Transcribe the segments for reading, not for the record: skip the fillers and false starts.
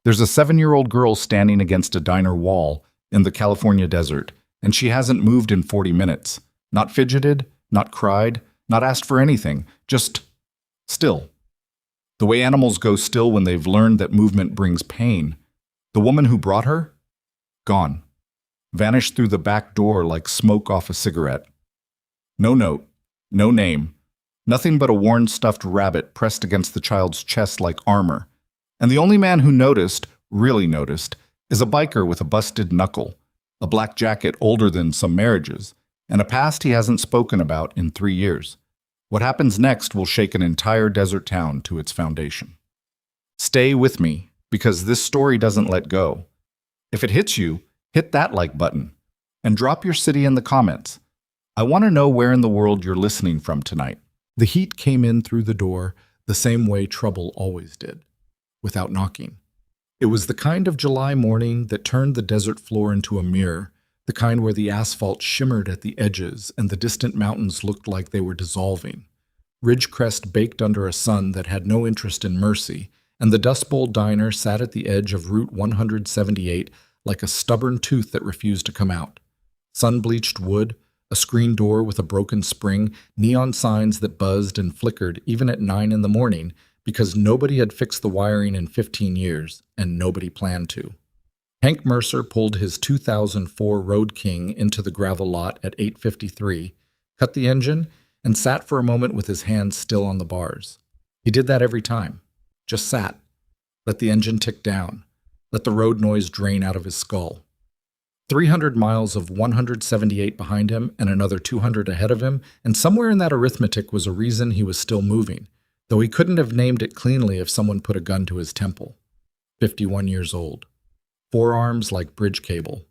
There's a 7-year-old girl standing against a diner wall in the California desert, and she hasn't moved in 40 minutes. Not fidgeted, not cried, not asked for anything, just still. The way animals go still when they've learned that movement brings pain. The woman who brought her? Gone. Vanished through the back door like smoke off a cigarette. No note, no name, nothing but a worn stuffed rabbit pressed against the child's chest like armor. And the only man who noticed, really noticed, is a biker with a busted knuckle, a black jacket older than some marriages, and a past he hasn't spoken about in 3 years. What happens next will shake an entire desert town to its foundation. Stay with me, because this story doesn't let go. If it hits you, hit that like button, and drop your city in the comments. I want to know where in the world you're listening from tonight. The heat came in through the door the same way trouble always did, without knocking. It was the kind of July morning that turned the desert floor into a mirror, the kind where the asphalt shimmered at the edges and the distant mountains looked like they were dissolving. Ridgecrest baked under a sun that had no interest in mercy, and the Dust Bowl diner sat at the edge of Route 178 like a stubborn tooth that refused to come out. Sun-bleached wood, a screen door with a broken spring, neon signs that buzzed and flickered even at 9 in the morning because nobody had fixed the wiring in 15 years, and nobody planned to. Hank Mercer pulled his 2004 Road King into the gravel lot at 8:53, cut the engine, and sat for a moment with his hands still on the bars. He did that every time. Just sat. Let the engine tick down. Let the road noise drain out of his skull. 300 miles of 178 behind him and another 200 ahead of him, and somewhere in that arithmetic was a reason he was still moving, though he couldn't have named it cleanly if someone put a gun to his temple. 51 years old. Forearms like bridge cable.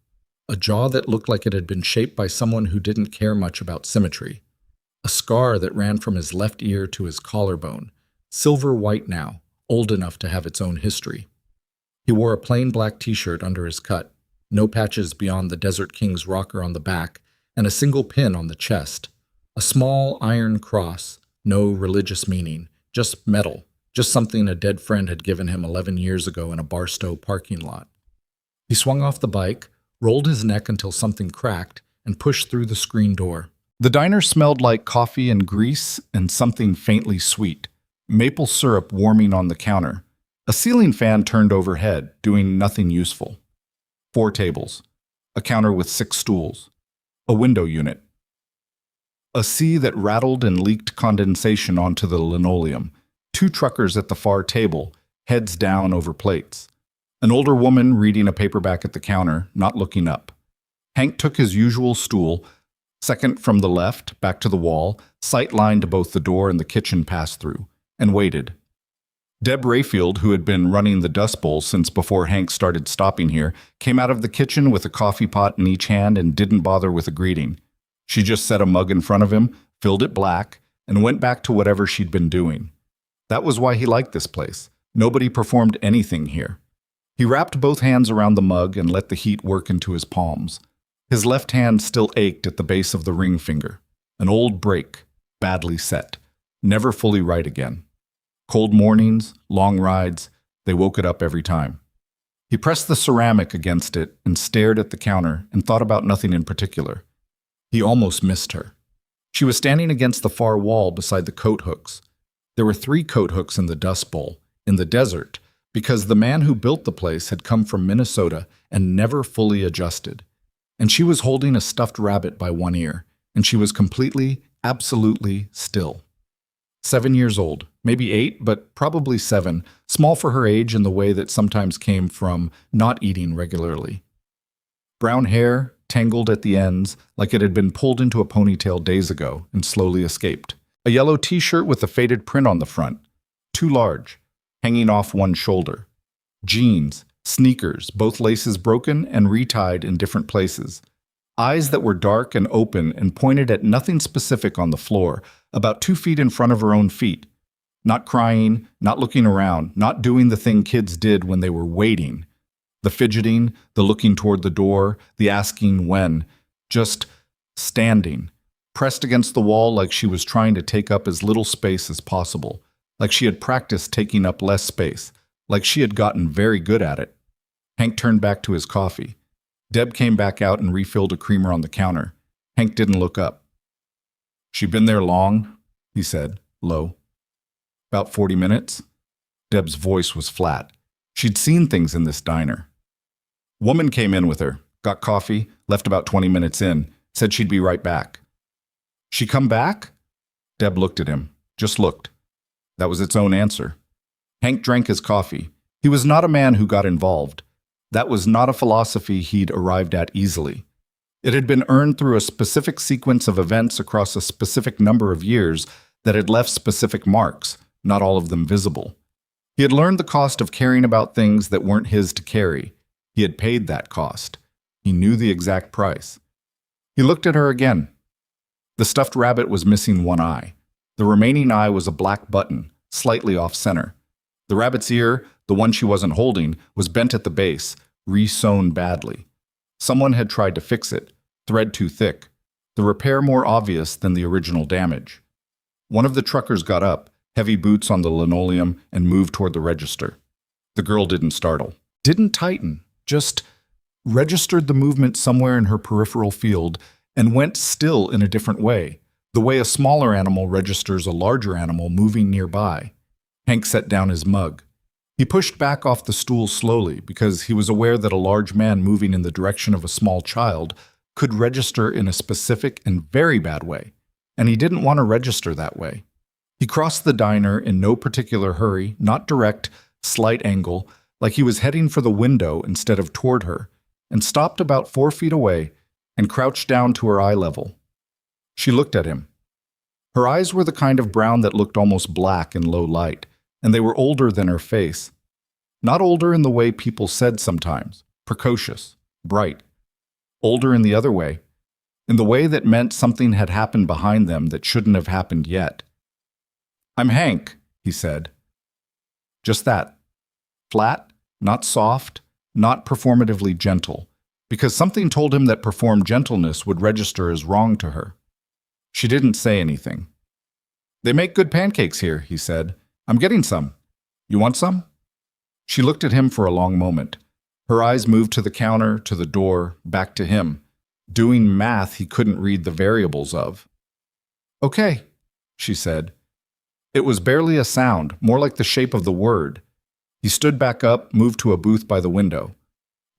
A jaw that looked like it had been shaped by someone who didn't care much about symmetry. A scar that ran from his left ear to his collarbone, silver white now, old enough to have its own history. He wore a plain black t-shirt under his cut, no patches beyond the Desert King's rocker on the back, and a single pin on the chest. A small iron cross, no religious meaning, just metal, just something a dead friend had given him 11 years ago in a Barstow parking lot. He swung off the bike, rolled his neck until something cracked, and pushed through the screen door. The diner smelled like coffee and grease and something faintly sweet, maple syrup warming on the counter. A ceiling fan turned overhead, doing nothing useful. 4 tables, a counter with 6 stools, a window unit. A sea that rattled and leaked condensation onto the linoleum. 2 truckers at the far table, heads down over plates. An older woman reading a paperback at the counter, not looking up. Hank took his usual stool, second from the left, back to the wall, sight-line to both the door and the kitchen pass-through, and waited. Deb Rayfield, who had been running the Dust Bowl since before Hank started stopping here, came out of the kitchen with a coffee pot in each hand and didn't bother with a greeting. She just set a mug in front of him, filled it black, and went back to whatever she'd been doing. That was why he liked this place. Nobody performed anything here. He wrapped both hands around the mug and let the heat work into his palms. His left hand still ached at the base of the ring finger. An old break, badly set, never fully right again. Cold mornings, long rides, they woke it up every time. He pressed the ceramic against it and stared at the counter and thought about nothing in particular. He almost missed her. She was standing against the far wall beside the coat hooks. There were 3 coat hooks in the Dust Bowl, in the desert, because the man who built the place had come from Minnesota and never fully adjusted. And she was holding a stuffed rabbit by one ear, and she was completely, absolutely still. 7 years old, maybe 8, but probably 7, small for her age in the way that sometimes came from not eating regularly. Brown hair, tangled at the ends, like it had been pulled into a ponytail days ago and slowly escaped. A yellow t-shirt with a faded print on the front, too large, hanging off one shoulder. Jeans, sneakers, both laces broken and retied in different places. Eyes that were dark and open and pointed at nothing specific on the floor, about 2 feet in front of her own feet. Not crying, not looking around, not doing the thing kids did when they were waiting. The fidgeting, the looking toward the door, the asking when. Just standing, pressed against the wall like she was trying to take up as little space as possible, like she had practiced taking up less space, like she had gotten very good at it. Hank turned back to his coffee. Deb came back out and refilled a creamer on the counter. Hank didn't look up. "She been there long?" he said, low. "About 40 minutes?" Deb's voice was flat. She'd seen things in this diner. Woman came in with her, got coffee, left about 20 minutes in, said she'd be right back. "She come back?" Deb looked at him, just looked. That was its own answer. Hank drank his coffee. He was not a man who got involved. That was not a philosophy he'd arrived at easily. It had been earned through a specific sequence of events across a specific number of years that had left specific marks, not all of them visible. He had learned the cost of caring about things that weren't his to carry. He had paid that cost. He knew the exact price. He looked at her again. The stuffed rabbit was missing one eye. The remaining eye was a black button, slightly off-center. The rabbit's ear, the one she wasn't holding, was bent at the base, re-sewn badly. Someone had tried to fix it, thread too thick, the repair more obvious than the original damage. One of the truckers got up, heavy boots on the linoleum, and moved toward the register. The girl didn't startle, didn't tighten, just registered the movement somewhere in her peripheral field and went still in a different way, the way a smaller animal registers a larger animal moving nearby. Hank set down his mug. He pushed back off the stool slowly because he was aware that a large man moving in the direction of a small child could register in a specific and very bad way, and he didn't want to register that way. He crossed the diner in no particular hurry, not direct, slight angle, like he was heading for the window instead of toward her, and stopped about 4 feet away and crouched down to her eye level. She looked at him. Her eyes were the kind of brown that looked almost black in low light, and they were older than her face. Not older in the way people said sometimes, precocious, bright. Older in the other way, in the way that meant something had happened behind them that shouldn't have happened yet. "I'm Hank," he said. Just that. Flat, not soft, not performatively gentle, because something told him that performed gentleness would register as wrong to her. She didn't say anything. "They make good pancakes here," he said. "I'm getting some. You want some?" She looked at him for a long moment. Her eyes moved to the counter, to the door, back to him, doing math he couldn't read the variables of. "Okay," she said. It was barely a sound, more like the shape of the word. He stood back up, moved to a booth by the window.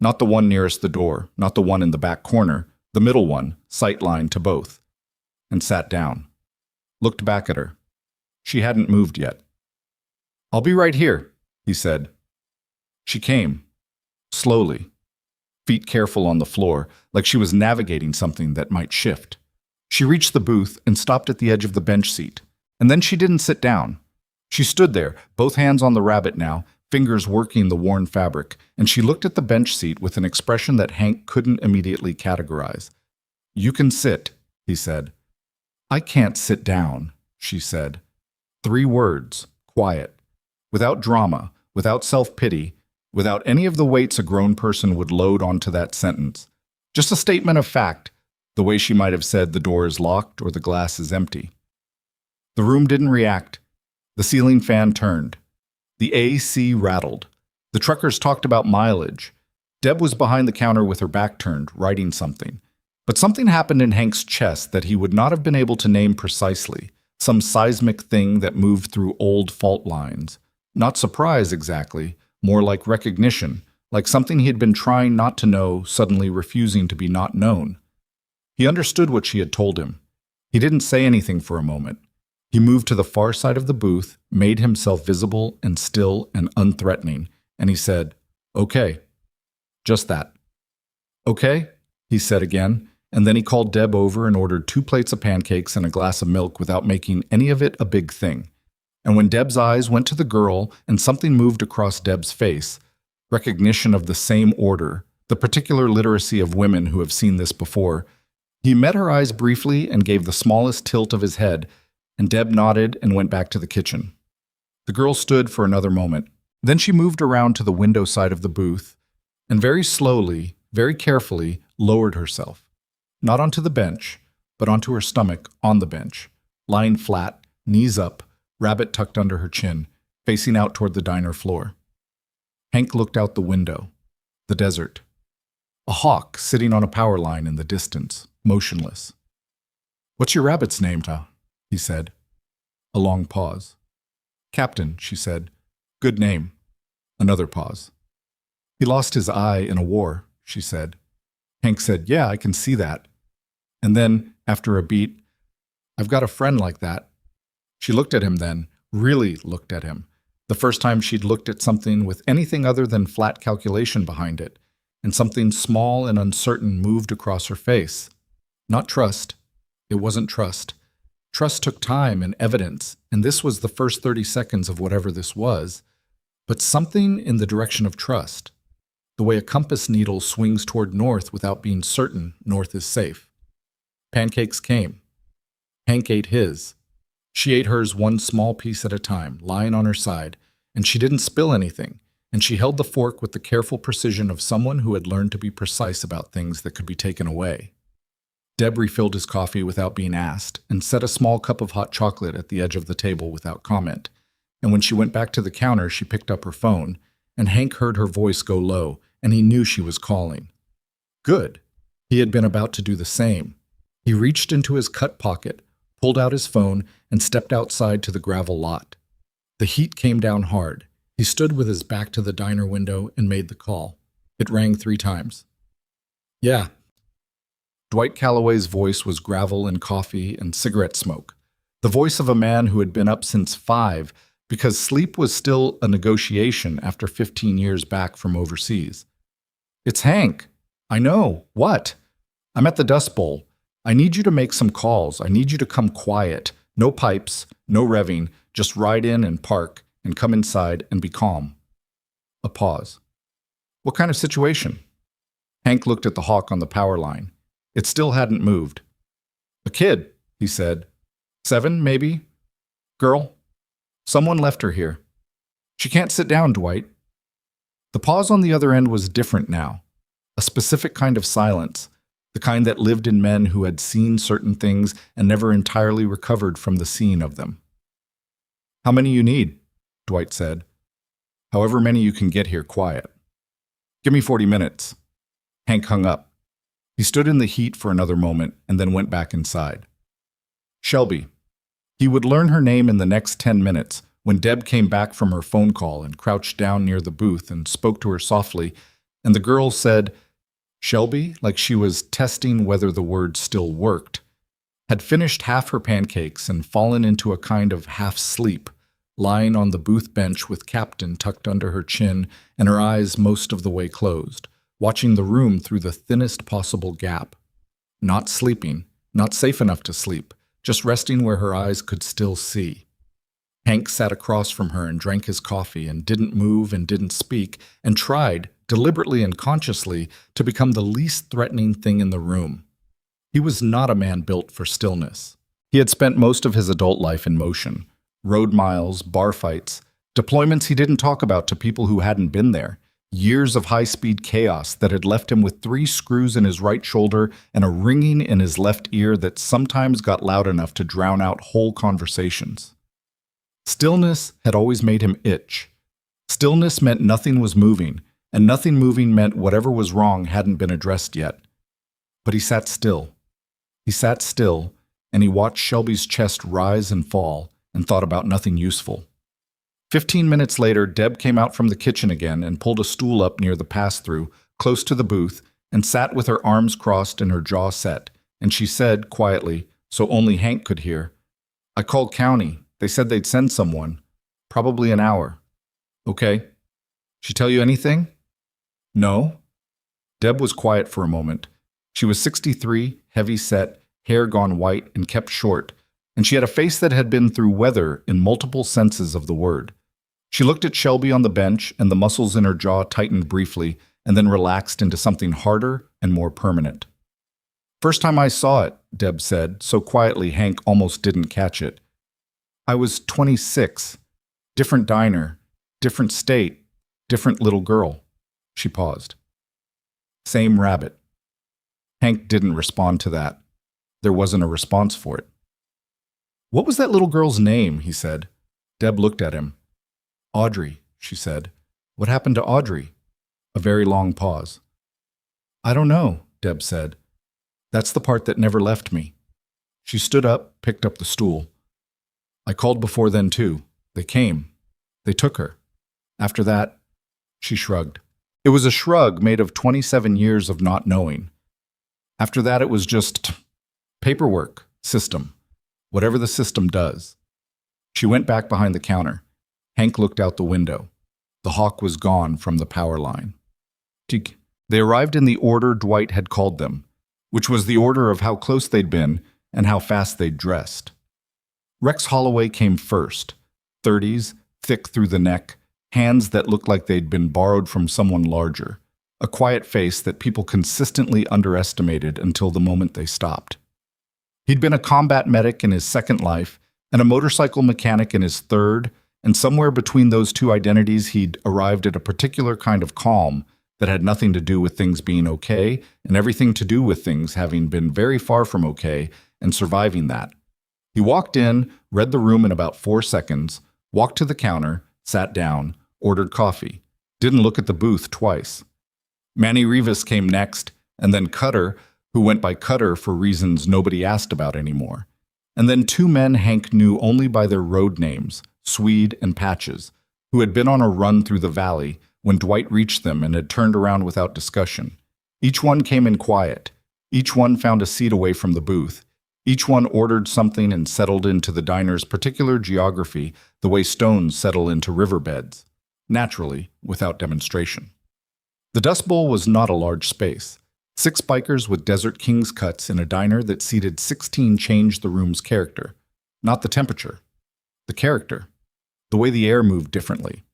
Not the one nearest the door, not the one in the back corner, the middle one, sight-line to both. And sat down. Looked back at her. She hadn't moved yet. "I'll be right here," he said. She came. Slowly. Feet careful on the floor, like she was navigating something that might shift. She reached the booth and stopped at the edge of the bench seat. And then she didn't sit down. She stood there, both hands on the rabbit now, fingers working the worn fabric, and she looked at the bench seat with an expression that Hank couldn't immediately categorize. "You can sit," he said. "I can't sit down," she said. 3 words, quiet, without drama, without self-pity, without any of the weights a grown person would load onto that sentence. Just a statement of fact, the way she might have said the door is locked or the glass is empty. The room didn't react. The ceiling fan turned. The AC rattled. The truckers talked about mileage. Deb was behind the counter with her back turned, writing something. But something happened in Hank's chest that he would not have been able to name precisely, some seismic thing that moved through old fault lines. Not surprise exactly, more like recognition, like something he had been trying not to know, suddenly refusing to be not known. He understood what she had told him. He didn't say anything for a moment. He moved to the far side of the booth, made himself visible and still and unthreatening, and he said, "Okay." Just that. "Okay," he said again, and then he called Deb over and ordered 2 plates of pancakes and a glass of milk without making any of it a big thing. And when Deb's eyes went to the girl and something moved across Deb's face, recognition of the same order, the particular literacy of women who have seen this before, he met her eyes briefly and gave the smallest tilt of his head, and Deb nodded and went back to the kitchen. The girl stood for another moment. Then she moved around to the window side of the booth and very slowly, very carefully lowered herself. Not onto the bench, but onto her stomach on the bench, lying flat, knees up, rabbit tucked under her chin, facing out toward the diner floor. Hank looked out the window. The desert. A hawk sitting on a power line in the distance, motionless. "What's your rabbit's name, Ta?" he said. A long pause. "Captain," she said. "Good name." Another pause. "He lost his eye in a war," she said. Hank said, "Yeah, I can see that." And then, after a beat, "I've got a friend like that." She looked at him then, really looked at him. The first time she'd looked at something with anything other than flat calculation behind it, and something small and uncertain moved across her face. Not trust. It wasn't trust. Trust took time and evidence, and this was the first 30 seconds of whatever this was, but something in the direction of trust. The way a compass needle swings toward north without being certain north is safe. Pancakes came. Hank ate his. She ate hers one small piece at a time, lying on her side, and she didn't spill anything, and she held the fork with the careful precision of someone who had learned to be precise about things that could be taken away. Deb refilled his coffee without being asked and set a small cup of hot chocolate at the edge of the table without comment, and when she went back to the counter, she picked up her phone, and Hank heard her voice go low, and he knew she was calling. Good. He had been about to do the same. He reached into his cut pocket, pulled out his phone, and stepped outside to the gravel lot. The heat came down hard. He stood with his back to the diner window and made the call. It rang 3 times. "Yeah." Dwight Calloway's voice was gravel and coffee and cigarette smoke. The voice of a man who had been up since 5 because sleep was still a negotiation after 15 years back from overseas. "It's Hank." "I know. What?" "I'm at the Dust Bowl. I need you to make some calls. I need you to come quiet. No pipes, no revving. Just ride in and park and come inside and be calm." A pause. "What kind of situation?" Hank looked at the hawk on the power line. It still hadn't moved. "A kid," he said. 7, maybe. "Girl. Someone left her here. She can't sit down, Dwight." The pause on the other end was different now. A specific kind of silence. The kind that lived in men who had seen certain things and never entirely recovered from the seeing of them. "How many you need?" Dwight said. "However many you can get here quiet." "Give me 40 minutes." Hank hung up. He stood in the heat for another moment and then went back inside. Shelby. He would learn her name in the next 10 minutes when Deb came back from her phone call and crouched down near the booth and spoke to her softly, and the girl said, Shelby, like she was testing whether the word still worked, had finished half her pancakes and fallen into a kind of half-sleep, lying on the booth bench with Captain tucked under her chin and her eyes most of the way closed, watching the room through the thinnest possible gap. Not sleeping, not safe enough to sleep, just resting where her eyes could still see. Hank sat across from her and drank his coffee and didn't move and didn't speak and tried, deliberately and consciously, to become the least threatening thing in the room. He was not a man built for stillness. He had spent most of his adult life in motion. Road miles, bar fights, deployments he didn't talk about to people who hadn't been there, years of high-speed chaos that had left him with 3 screws in his right shoulder and a ringing in his left ear that sometimes got loud enough to drown out whole conversations. Stillness had always made him itch. Stillness meant nothing was moving, and nothing moving meant whatever was wrong hadn't been addressed yet. But he sat still. He sat still, and he watched Shelby's chest rise and fall, and thought about nothing useful. 15 minutes later, Deb came out from the kitchen again and pulled a stool up near the pass-through, close to the booth, and sat with her arms crossed and her jaw set, and she said, quietly, so only Hank could hear, "I called county. They said they'd send someone. Probably an hour." "Okay. She tell you anything?" "No." Deb was quiet for a moment. She was 63, heavy-set, hair gone white and kept short, and she had a face that had been through weather in multiple senses of the word. She looked at Shelby on the bench, and the muscles in her jaw tightened briefly and then relaxed into something harder and more permanent. "First time I saw it," Deb said, so quietly Hank almost didn't catch it. "I was 26. Different diner, different state, different little girl." She paused. "Same rabbit." Hank didn't respond to that. There wasn't a response for it. "What was that little girl's name?" he said. Deb looked at him. "Audrey," she said. What happened to Audrey? A very long pause. I don't know, Deb said. That's the part that never left me. She stood up, picked up the stool. I called before then, too. They came. They took her. After that, she shrugged. It was a shrug made of 27 years of not knowing. After that, it was just paperwork, system, whatever the system does. She went back behind the counter. Hank looked out the window. The hawk was gone from the power line. They arrived in the order Dwight had called them, which was the order of how close they'd been and how fast they'd dressed. Rex Holloway came first, 30s, thick through the neck, hands that looked like they'd been borrowed from someone larger, a quiet face that people consistently underestimated until the moment they stopped. He'd been a combat medic in his second life and a motorcycle mechanic in his third, and somewhere between those two identities he'd arrived at a particular kind of calm that had nothing to do with things being okay and everything to do with things having been very far from okay and surviving that. He walked in, read the room in about 4 seconds, walked to the counter, sat down, ordered coffee, didn't look at the booth twice. Manny Rivas came next, and then Cutter, who went by Cutter for reasons nobody asked about anymore. And then 2 men Hank knew only by their road names, Swede and Patches, who had been on a run through the valley when Dwight reached them and had turned around without discussion. Each one came in quiet. Each one found a seat away from the booth. Each one ordered something and settled into the diner's particular geography the way stones settle into riverbeds, naturally, without demonstration. The Dust Bowl was not a large space. 6 bikers with Desert King's cuts in a diner that seated 16 changed the room's character. Not the temperature. The character. The way the air moved differently.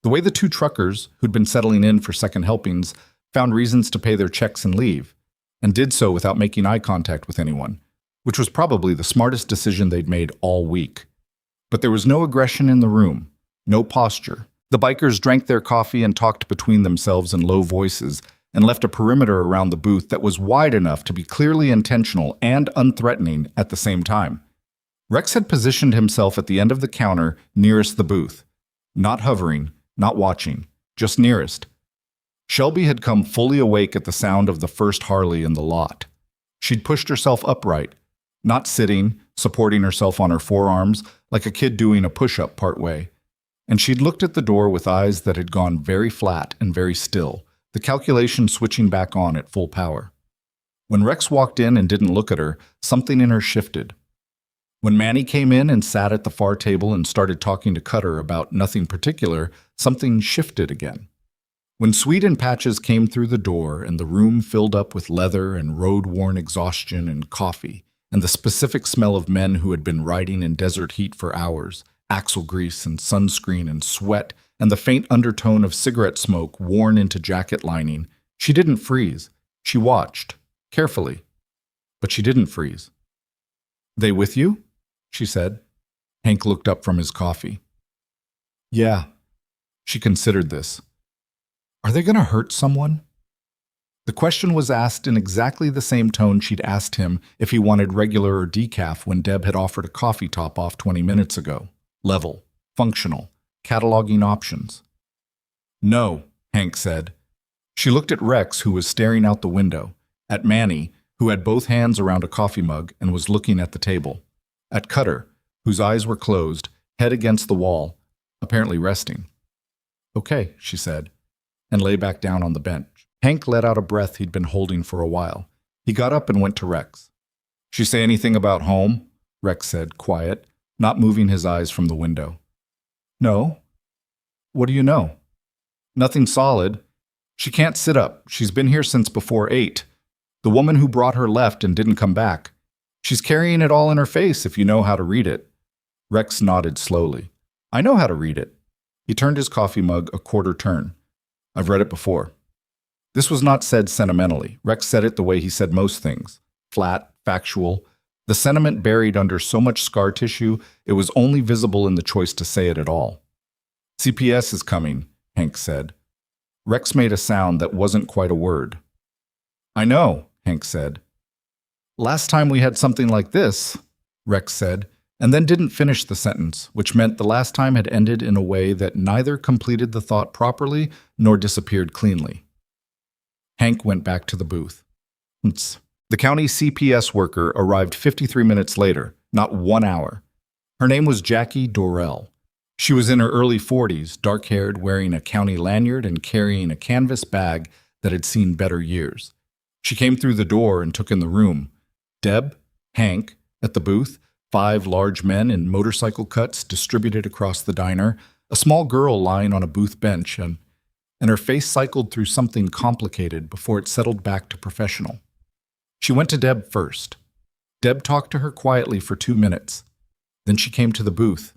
The way the 2 truckers, who'd been settling in for second helpings, found reasons to pay their checks and leave, and did so without making eye contact with anyone, which was probably the smartest decision they'd made all week. But there was no aggression in the room, no posture. The bikers drank their coffee and talked between themselves in low voices and left a perimeter around the booth that was wide enough to be clearly intentional and unthreatening at the same time. Rex had positioned himself at the end of the counter nearest the booth, not hovering, not watching, just nearest. Shelby had come fully awake at the sound of the first Harley in the lot. She'd pushed herself upright, not sitting, supporting herself on her forearms like a kid doing a push-up partway. And she'd looked at the door with eyes that had gone very flat and very still, the calculation switching back on at full power. When Rex walked in and didn't look at her, something in her shifted. When Manny came in and sat at the far table and started talking to Cutter about nothing particular, something shifted again. When Sweet and Patches came through the door and the room filled up with leather and road-worn exhaustion and coffee, and the specific smell of men who had been riding in desert heat for hours, axle grease and sunscreen and sweat, and the faint undertone of cigarette smoke worn into jacket lining, she didn't freeze. She watched, carefully. But she didn't freeze. "They with you?" she said. Hank looked up from his coffee. "Yeah." She considered this. "Are they going to hurt someone?" The question was asked in exactly the same tone she'd asked him if he wanted regular or decaf when Deb had offered a coffee top-off 20 minutes ago. Level, functional, cataloging options. "No," Hank said. She looked at Rex, who was staring out the window, at Manny, who had both hands around a coffee mug and was looking at the table, at Cutter, whose eyes were closed, head against the wall, apparently resting. "Okay," she said, and lay back down on the bench. Hank let out a breath he'd been holding for a while. He got up and went to Rex. "She say anything about home?" Rex said, quiet, not moving his eyes from the window. "No." "What do you know?" "Nothing solid. She can't sit up. She's been here since before 8. The woman who brought her left and didn't come back. She's carrying it all in her face if you know how to read it." Rex nodded slowly. "I know how to read it." He turned his coffee mug a quarter turn. "I've read it before." This was not said sentimentally. Rex said it the way he said most things. Flat, factual. The sentiment buried under so much scar tissue, it was only visible in the choice to say it at all. "CPS is coming," Hank said. Rex made a sound that wasn't quite a word. "I know," Hank said. "Last time we had something like this," Rex said, and then didn't finish the sentence, which meant the last time had ended in a way that neither completed the thought properly nor disappeared cleanly. Hank went back to the booth. The county CPS worker arrived 53 minutes later, not 1 hour. Her name was Jackie Dorrell. She was in her early 40s, dark-haired, wearing a county lanyard and carrying a canvas bag that had seen better years. She came through the door and took in the room. Deb, Hank, at the booth, 5 large men in motorcycle cuts distributed across the diner, a small girl lying on a booth bench, and her face cycled through something complicated before it settled back to professional. She went to Deb first. Deb talked to her quietly for 2 minutes. Then she came to the booth.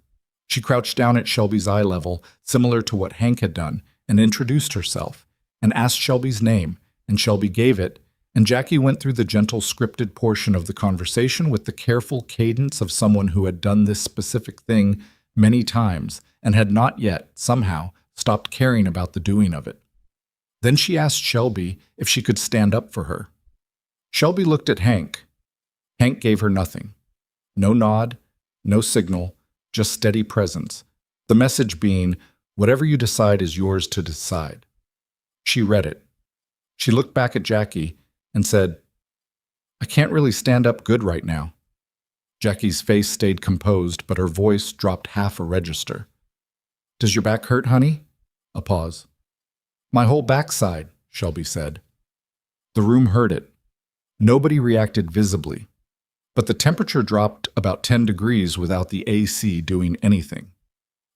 She crouched down at Shelby's eye level, similar to what Hank had done, and introduced herself, and asked Shelby's name, and Shelby gave it, and Jackie went through the gentle scripted portion of the conversation with the careful cadence of someone who had done this specific thing many times and had not yet, somehow, stopped caring about the doing of it. Then she asked Shelby if she could stand up for her. Shelby looked at Hank. Hank gave her nothing. No nod, no signal, just steady presence, the message being, whatever you decide is yours to decide. She read it. She looked back at Jackie and said, I can't really stand up good right now. Jackie's face stayed composed, but her voice dropped half a register. Does your back hurt, honey? A pause. My whole backside, Shelby said. The room heard it. Nobody reacted visibly, but the temperature dropped about 10 degrees without the AC doing anything.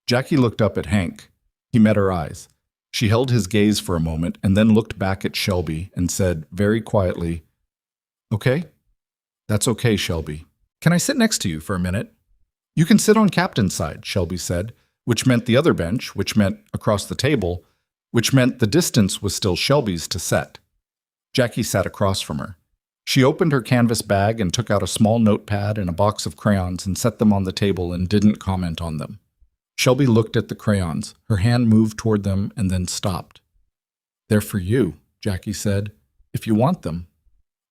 Jackie looked up at Hank. He met her eyes. She held his gaze for a moment and then looked back at Shelby and said very quietly, Okay? That's okay, Shelby. Can I sit next to you for a minute? You can sit on Captain's side, Shelby said, which meant the other bench, which meant across the table, which meant the distance was still Shelby's to set. Jackie sat across from her. She opened her canvas bag and took out a small notepad and a box of crayons and set them on the table and didn't comment on them. Shelby looked at the crayons. Her hand moved toward them and then stopped. They're for you, Jackie said, if you want them.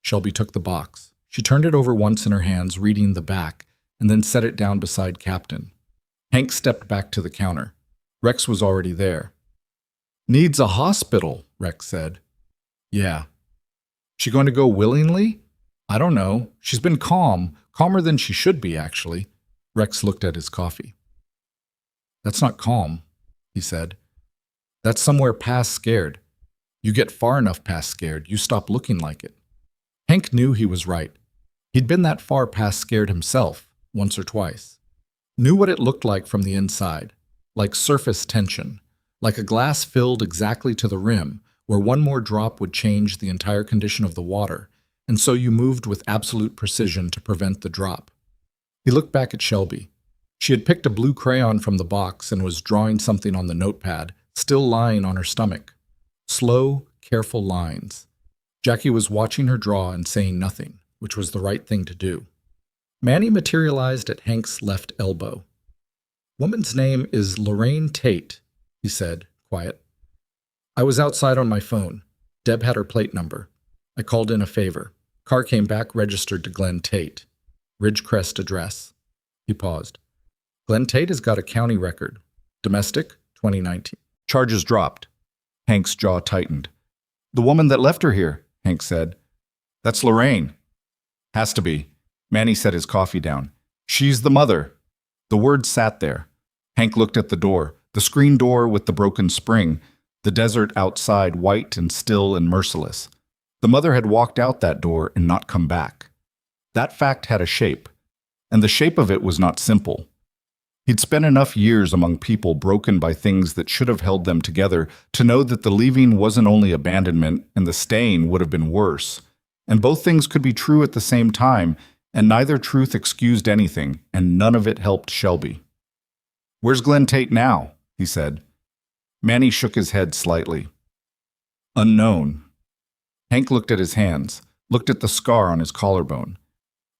Shelby took the box. She turned it over once in her hands, reading the back, and then set it down beside Captain. Hank stepped back to the counter. Rex was already there. Needs a hospital, Rex said. Yeah. She going to go willingly? I don't know. She's been calmer than she should be, actually. Rex looked at his coffee. That's not calm, he said. That's somewhere past scared. You get far enough past scared, you stop looking like it. Hank knew he was right. He'd been that far past scared himself, once or twice. Knew what it looked like from the inside, like surface tension, like a glass filled exactly to the rim, where one more drop would change the entire condition of the water, and so you moved with absolute precision to prevent the drop. He looked back at Shelby. She had picked a blue crayon from the box and was drawing something on the notepad, still lying on her stomach. Slow, careful lines. Jackie was watching her draw and saying nothing, which was the right thing to do. Manny materialized at Hank's left elbow. Woman's name is Lorraine Tate, he said, quiet. I was outside on my phone. Deb had her plate number. I called in a favor. Car came back registered to Glenn Tate. Ridgecrest address. He paused. Glenn Tate has got a county record. Domestic, 2019. Charges dropped. Hank's jaw tightened. The woman that left her here, Hank said. That's Lorraine. Has to be. Manny set his coffee down. She's the mother. The word sat there. Hank looked at the door, the screen door with the broken spring, the desert outside white and still and merciless. The mother had walked out that door and not come back. That fact had a shape, and the shape of it was not simple. He'd spent enough years among people broken by things that should have held them together to know that the leaving wasn't only abandonment and the staying would have been worse. And both things could be true at the same time, and neither truth excused anything, and none of it helped Shelby. Where's Glenn Tate now? He said. Manny shook his head slightly. Unknown. Hank looked at his hands, looked at the scar on his collarbone.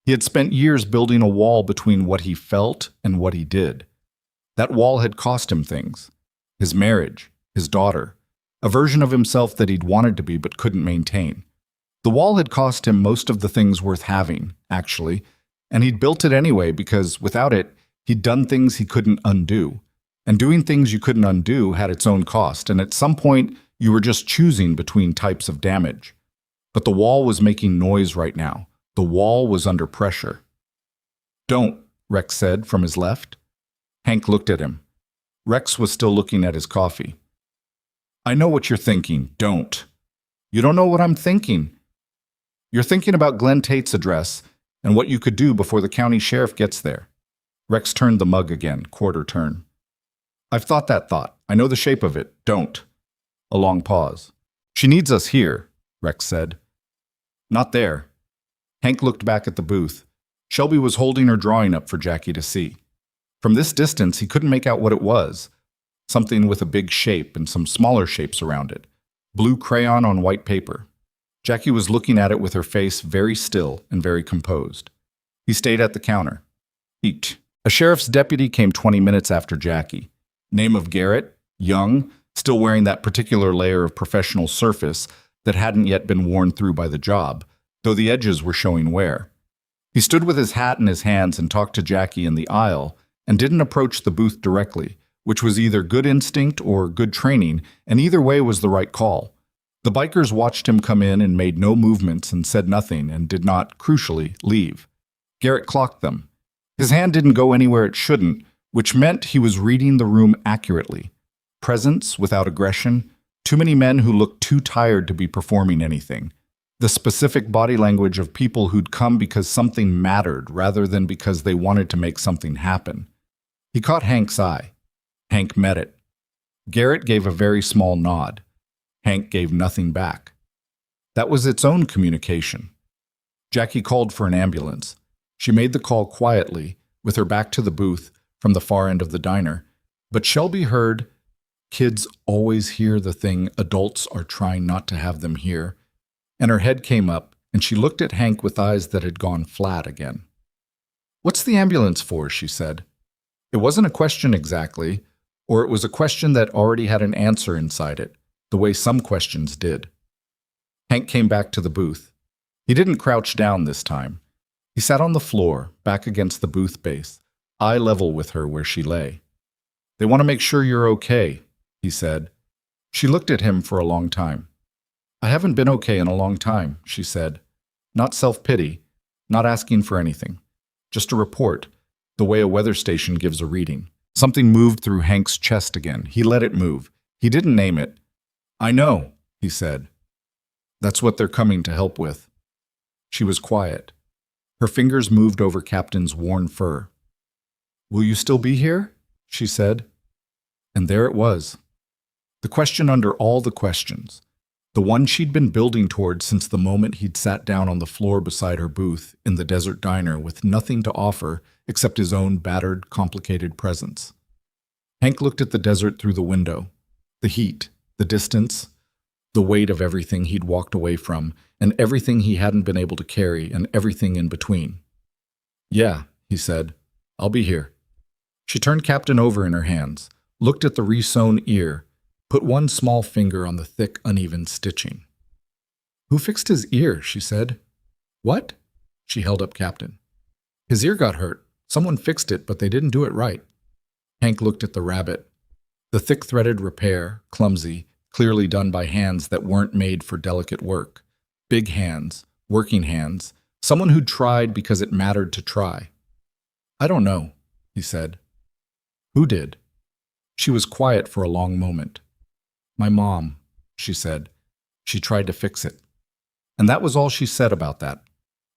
He had spent years building a wall between what he felt and what he did. That wall had cost him things. His marriage, his daughter, a version of himself that he'd wanted to be but couldn't maintain. The wall had cost him most of the things worth having, actually, And he'd built it anyway because without it, he'd done things he couldn't undo. And doing things you couldn't undo had its own cost, and at some point, you were just choosing between types of damage. But the wall was making noise right now. The wall was under pressure. "Don't," Rex said from his left. Hank looked at him. Rex was still looking at his coffee. "I know what you're thinking. Don't." "You don't know what I'm thinking. You're thinking about Glenn Tate's address and what you could do before the county sheriff gets there." Rex turned the mug again, quarter turn. "I've thought that thought. I know the shape of it. Don't." A long pause. "She needs us here," Rex said. "Not there." Hank looked back at the booth. Shelby was holding her drawing up for Jackie to see. From this distance, he couldn't make out what it was. Something with a big shape and some smaller shapes around it. Blue crayon on white paper. Jackie was looking at it with her face very still and very composed. He stayed at the counter. Eat. A sheriff's deputy came 20 minutes after Jackie. Name of Garrett, young, still wearing that particular layer of professional surface that hadn't yet been worn through by the job, though the edges were showing wear. He stood with his hat in his hands and talked to Jackie in the aisle and didn't approach the booth directly, which was either good instinct or good training, and either way was the right call. The bikers watched him come in and made no movements and said nothing and did not, crucially, leave. Garrett clocked them. His hand didn't go anywhere it shouldn't, which meant he was reading the room accurately. Presence without aggression, too many men who looked too tired to be performing anything. The specific body language of people who'd come because something mattered rather than because they wanted to make something happen. He caught Hank's eye. Hank met it. Garrett gave a very small nod. Hank gave nothing back. That was its own communication. Jackie called for an ambulance. She made the call quietly, with her back to the booth, from the far end of the diner, but Shelby heard, "Kids always hear the thing adults are trying not to have them hear," and her head came up, and she looked at Hank with eyes that had gone flat again. "What's the ambulance for?" she said. It wasn't a question exactly, or it was a question that already had an answer inside it, the way some questions did. Hank came back to the booth. He didn't crouch down this time. He sat on the floor, back against the booth base, eye level with her where she lay. "They want to make sure you're okay," he said. She looked at him for a long time. "I haven't been okay in a long time," she said. Not self-pity, not asking for anything. Just a report, the way a weather station gives a reading. Something moved through Hank's chest again. He let it move. He didn't name it. "I know," he said. "That's what they're coming to help with." She was quiet. Her fingers moved over Captain's worn fur. "Will you still be here?" she said. And there it was. The question under all the questions. The one she'd been building toward since the moment he'd sat down on the floor beside her booth in the desert diner with nothing to offer except his own battered, complicated presence. Hank looked at the desert through the window. The heat, the distance, the weight of everything he'd walked away from, and everything he hadn't been able to carry, and everything in between. "Yeah," he said. "I'll be here." She turned Captain over in her hands, looked at the re-sewn ear, put one small finger on the thick, uneven stitching. "Who fixed his ear?" she said. "What?" She held up Captain. "His ear got hurt. Someone fixed it, but they didn't do it right." Hank looked at the rabbit. The thick-threaded repair, clumsy, clearly done by hands that weren't made for delicate work. Big hands, working hands, someone who'd tried because it mattered to try. "I don't know," he said. "Who did?" She was quiet for a long moment. "My mom," she said. "She tried to fix it." And that was all she said about that.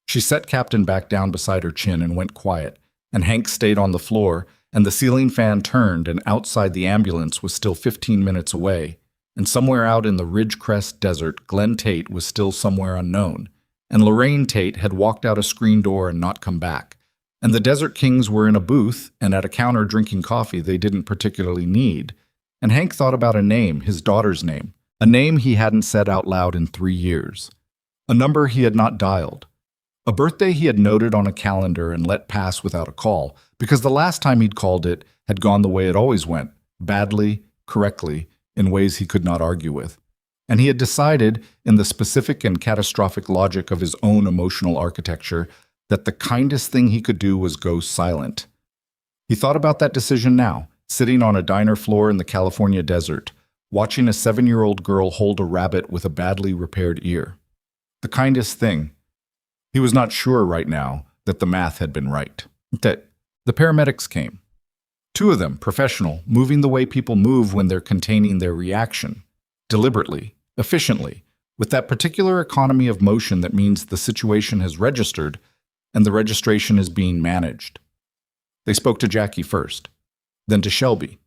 She set Captain back down beside her chin and went quiet, and Hank stayed on the floor, and the ceiling fan turned, and outside the ambulance was still 15 minutes away, and somewhere out in the Ridgecrest desert, Glenn Tate was still somewhere unknown, and Lorraine Tate had walked out a screen door and not come back, and the Desert Kings were in a booth and at a counter drinking coffee they didn't particularly need, and Hank thought about a name, his daughter's name, a name he hadn't said out loud in 3 years, a number he had not dialed, a birthday he had noted on a calendar and let pass without a call, because the last time he'd called it had gone the way it always went, badly, correctly, in ways he could not argue with. And he had decided, in the specific and catastrophic logic of his own emotional architecture, that the kindest thing he could do was go silent. He thought about that decision now, sitting on a diner floor in the California desert, watching a 7-year-old girl hold a rabbit with a badly repaired ear. The kindest thing. He was not sure right now that the math had been right. That the paramedics came. 2 of them, professional, moving the way people move when they're containing their reaction. Deliberately, efficiently, with that particular economy of motion that means the situation has registered and the registration is being managed. They spoke to Jackie first, then to Shelby.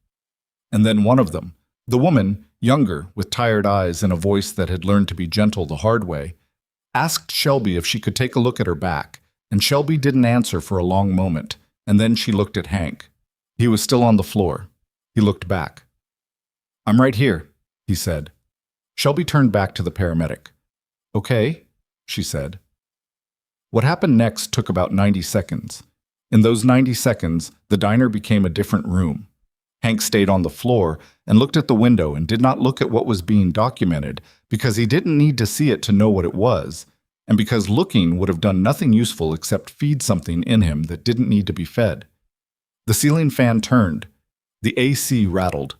And then one of them, the woman, younger, with tired eyes and a voice that had learned to be gentle the hard way, asked Shelby if she could take a look at her back, and Shelby didn't answer for a long moment, and then she looked at Hank. He was still on the floor. He looked back. "I'm right here," he said. Shelby turned back to the paramedic. "Okay," she said. What happened next took about 90 seconds. In those 90 seconds, the diner became a different room. Hank stayed on the floor and looked at the window and did not look at what was being documented because he didn't need to see it to know what it was, and because looking would have done nothing useful except feed something in him that didn't need to be fed. The ceiling fan turned. The AC rattled.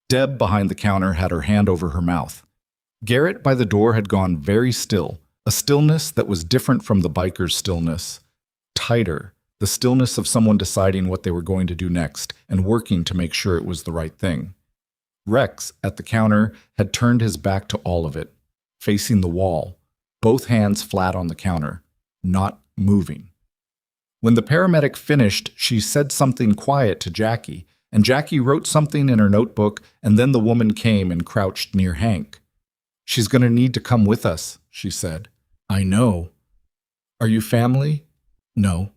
Deb behind the counter had her hand over her mouth. Garrett by the door had gone very still, a stillness that was different from the biker's stillness. Tighter, the stillness of someone deciding what they were going to do next and working to make sure it was the right thing. Rex, at the counter, had turned his back to all of it, facing the wall, both hands flat on the counter, not moving. When the paramedic finished, she said something quiet to Jackie, and Jackie wrote something in her notebook, and then the woman came and crouched near Hank. "She's going to need to come with us," she said. "I know." "Are you family?" "No."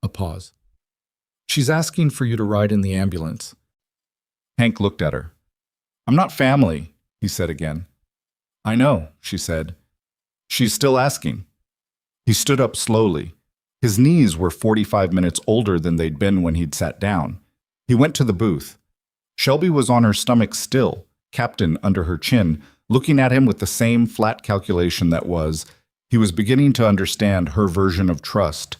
A pause. "She's asking for you to ride in the ambulance." Hank looked at her. "I'm not family," he said again. "I know," she said. "She's still asking." He stood up slowly. His knees were 45 minutes older than they'd been when he'd sat down. He went to the booth. Shelby was on her stomach still, Captain under her chin, looking at him with the same flat calculation that was, he was beginning to understand her version of trust.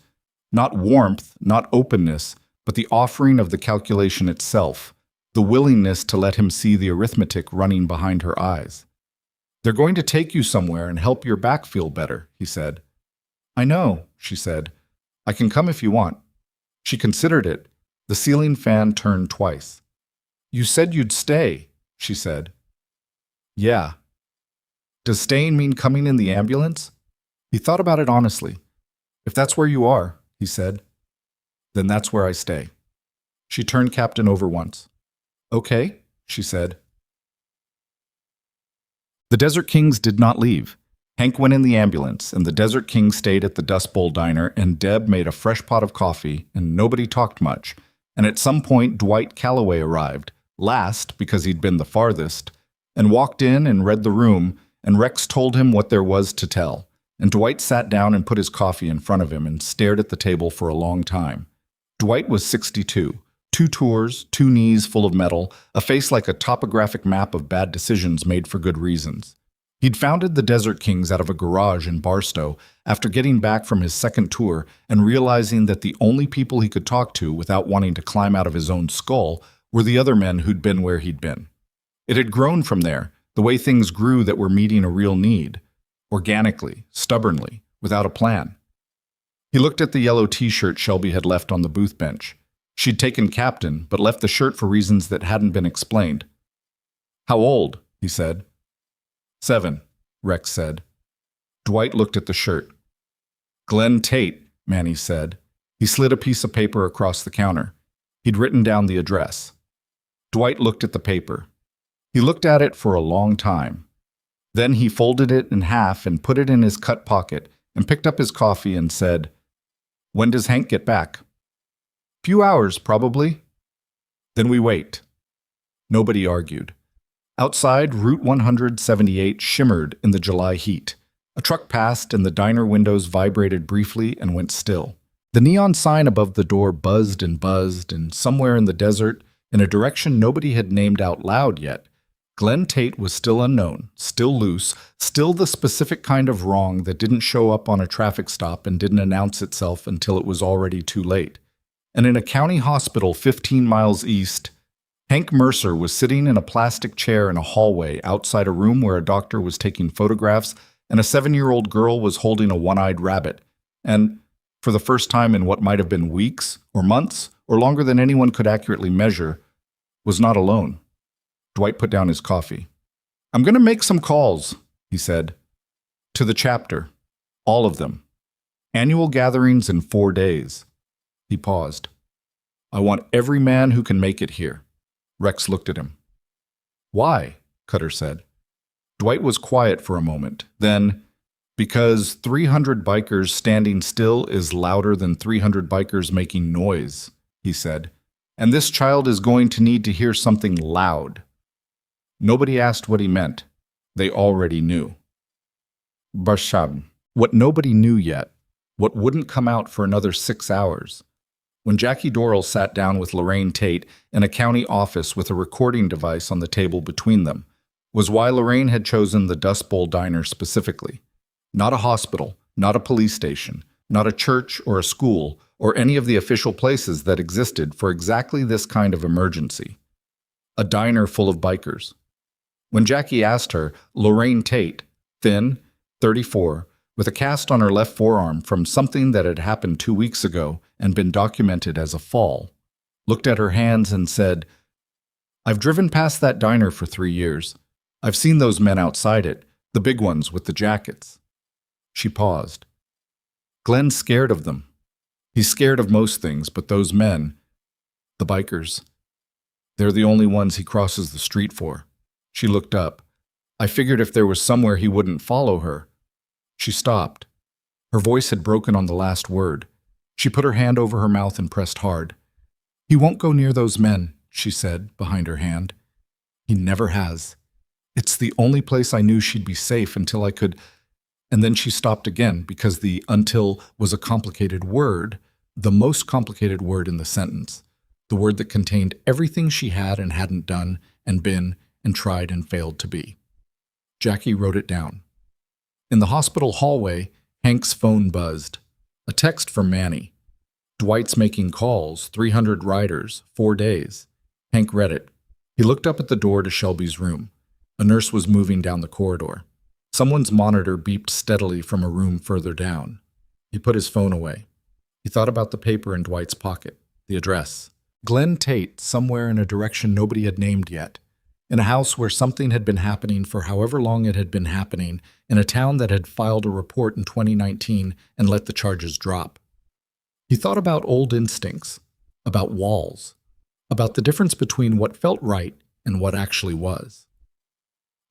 Not warmth, not openness, but the offering of the calculation itself, the willingness to let him see the arithmetic running behind her eyes. "They're going to take you somewhere and help your back feel better," he said. "I know," she said. "I can come if you want." She considered it. The ceiling fan turned twice. "You said you'd stay," she said. "Yeah." "Does staying mean coming in the ambulance?" He thought about it honestly. "If that's where you are," he said, "then that's where I stay." She turned Captain over once. "Okay," she said. The Desert Kings did not leave. Hank went in the ambulance, and the Desert King stayed at the Dust Bowl diner, and Deb made a fresh pot of coffee, and nobody talked much. And at some point, Dwight Calloway arrived, last because he'd been the farthest, and walked in and read the room, and Rex told him what there was to tell. And Dwight sat down and put his coffee in front of him and stared at the table for a long time. Dwight was 62, 2 tours, 2 knees full of metal, a face like a topographic map of bad decisions made for good reasons. He'd founded the Desert Kings out of a garage in Barstow after getting back from his second tour and realizing that the only people he could talk to without wanting to climb out of his own skull were the other men who'd been where he'd been. It had grown from there, the way things grew that were meeting a real need. Organically, stubbornly, without a plan. He looked at the yellow t-shirt Shelby had left on the booth bench. She'd taken Captain, but left the shirt for reasons that hadn't been explained. "How old?" he said. 7, Rex said. Dwight looked at the shirt. "Glenn Tate," Manny said. He slid a piece of paper across the counter. He'd written down the address. Dwight looked at the paper. He looked at it for a long time. Then he folded it in half and put it in his cut pocket and picked up his coffee and said, "When does Hank get back?" "Few hours, probably." "Then we wait." Nobody argued. Outside, Route 178 shimmered in the July heat. A truck passed and the diner windows vibrated briefly and went still. The neon sign above the door buzzed, and somewhere in the desert, in a direction nobody had named out loud yet, Glenn Tate was still unknown, still loose, still the specific kind of wrong that didn't show up on a traffic stop and didn't announce itself until it was already too late. And in a county hospital 15 miles east, Hank Mercer was sitting in a plastic chair in a hallway outside a room where a doctor was taking photographs and a 7-year-old girl was holding a one-eyed rabbit. And, for the first time in what might have been weeks or months or longer than anyone could accurately measure, was not alone. Dwight put down his coffee. "I'm going to make some calls," he said. "To the chapter. All of them. Annual gatherings in 4 days." He paused. "I want every man who can make it here." Rex looked at him. "Why?" Cutter said. Dwight was quiet for a moment. Then, "Because 300 bikers standing still is louder than 300 bikers making noise," he said. "And this child is going to need to hear something loud." Nobody asked what he meant. They already knew. Bashab. What nobody knew yet. What wouldn't come out for another 6 hours. When Jackie Dorrell sat down with Lorraine Tate in a county office with a recording device on the table between them, was why Lorraine had chosen the Dust Bowl Diner specifically. Not a hospital, not a police station, not a church or a school, or any of the official places that existed for exactly this kind of emergency. A diner full of bikers. When Jackie asked her, Lorraine Tate, thin, 34, with a cast on her left forearm from something that had happened 2 weeks ago and been documented as a fall, looked at her hands and said, "I've driven past that diner for 3 years. I've seen those men outside it, the big ones with the jackets." She paused. Glenn's scared of them. He's scared of most things, but those men, the bikers, they're the only ones he crosses the street for. She looked up. I figured if there was somewhere he wouldn't follow her. She stopped. Her voice had broken on the last word. She put her hand over her mouth and pressed hard. "He won't go near those men," she said, behind her hand. "He never has. It's the only place I knew she'd be safe until I could—" And then she stopped again because the "until" was a complicated word, the most complicated word in the sentence, the word that contained everything she had and hadn't done and been and tried and failed to be. Jackie wrote it down. In the hospital hallway, Hank's phone buzzed. A text from Manny. Dwight's making calls, 300 riders, 4 days. Hank read it. He looked up at the door to Shelby's room. A nurse was moving down the corridor. Someone's monitor beeped steadily from a room further down. He put his phone away. He thought about the paper in Dwight's pocket, the address. Glenn Tate, somewhere in a direction nobody had named yet. In a house where something had been happening for however long it had been happening, in a town that had filed a report in 2019 and let the charges drop. He thought about old instincts, about walls, about the difference between what felt right and what actually was.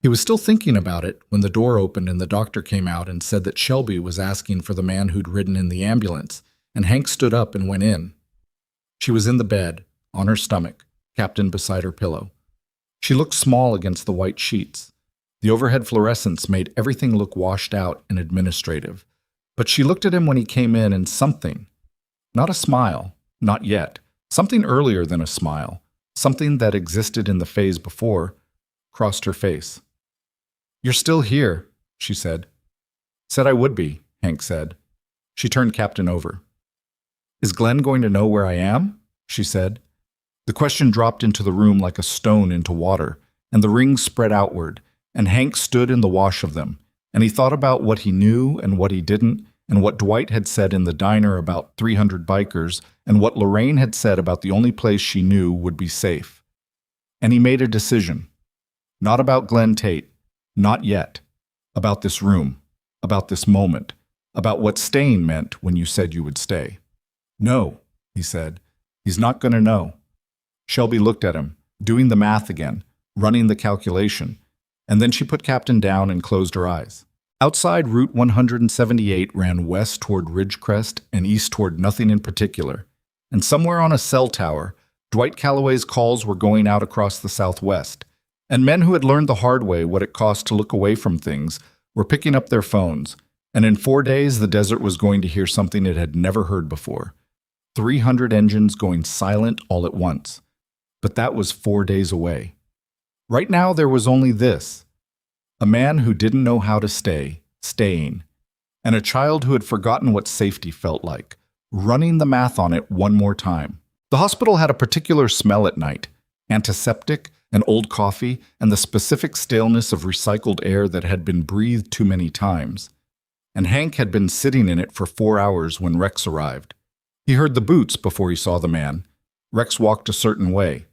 He was still thinking about it when the door opened and the doctor came out and said that Shelby was asking for the man who'd ridden in the ambulance, and Hank stood up and went in. She was in the bed, on her stomach, captained beside her pillow. She looked small against the white sheets. The overhead fluorescence made everything look washed out and administrative. But she looked at him when he came in and something, not a smile, not yet, something earlier than a smile, something that existed in the phase before, crossed her face. "You're still here," she said. "Said I would be," Hank said. She turned Captain over. "Is Glenn going to know where I am?" she said. The question dropped into the room like a stone into water, and the rings spread outward, and Hank stood in the wash of them, and he thought about what he knew and what he didn't, and what Dwight had said in the diner about 300 bikers, and what Lorraine had said about the only place she knew would be safe. And he made a decision. Not about Glenn Tate, not yet. About this room, about this moment, about what staying meant when you said you would stay. "No," he said. "He's not going to know." Shelby looked at him, doing the math again, running the calculation, and then she put Captain down and closed her eyes. Outside, Route 178 ran west toward Ridgecrest and east toward nothing in particular, and somewhere on a cell tower, Dwight Calloway's calls were going out across the southwest, and men who had learned the hard way what it cost to look away from things were picking up their phones, and in 4 days the desert was going to hear something it had never heard before. 300 engines going silent all at once. But that was 4 days away. Right now there was only this: a man who didn't know how to staying, and a child who had forgotten what safety felt like, running the math on it one more time. The hospital had a particular smell at night: antiseptic, and old coffee, and the specific staleness of recycled air that had been breathed too many times. And Hank had been sitting in it for 4 hours when Rex arrived. He heard the boots before he saw the man. Rex walked a certain way.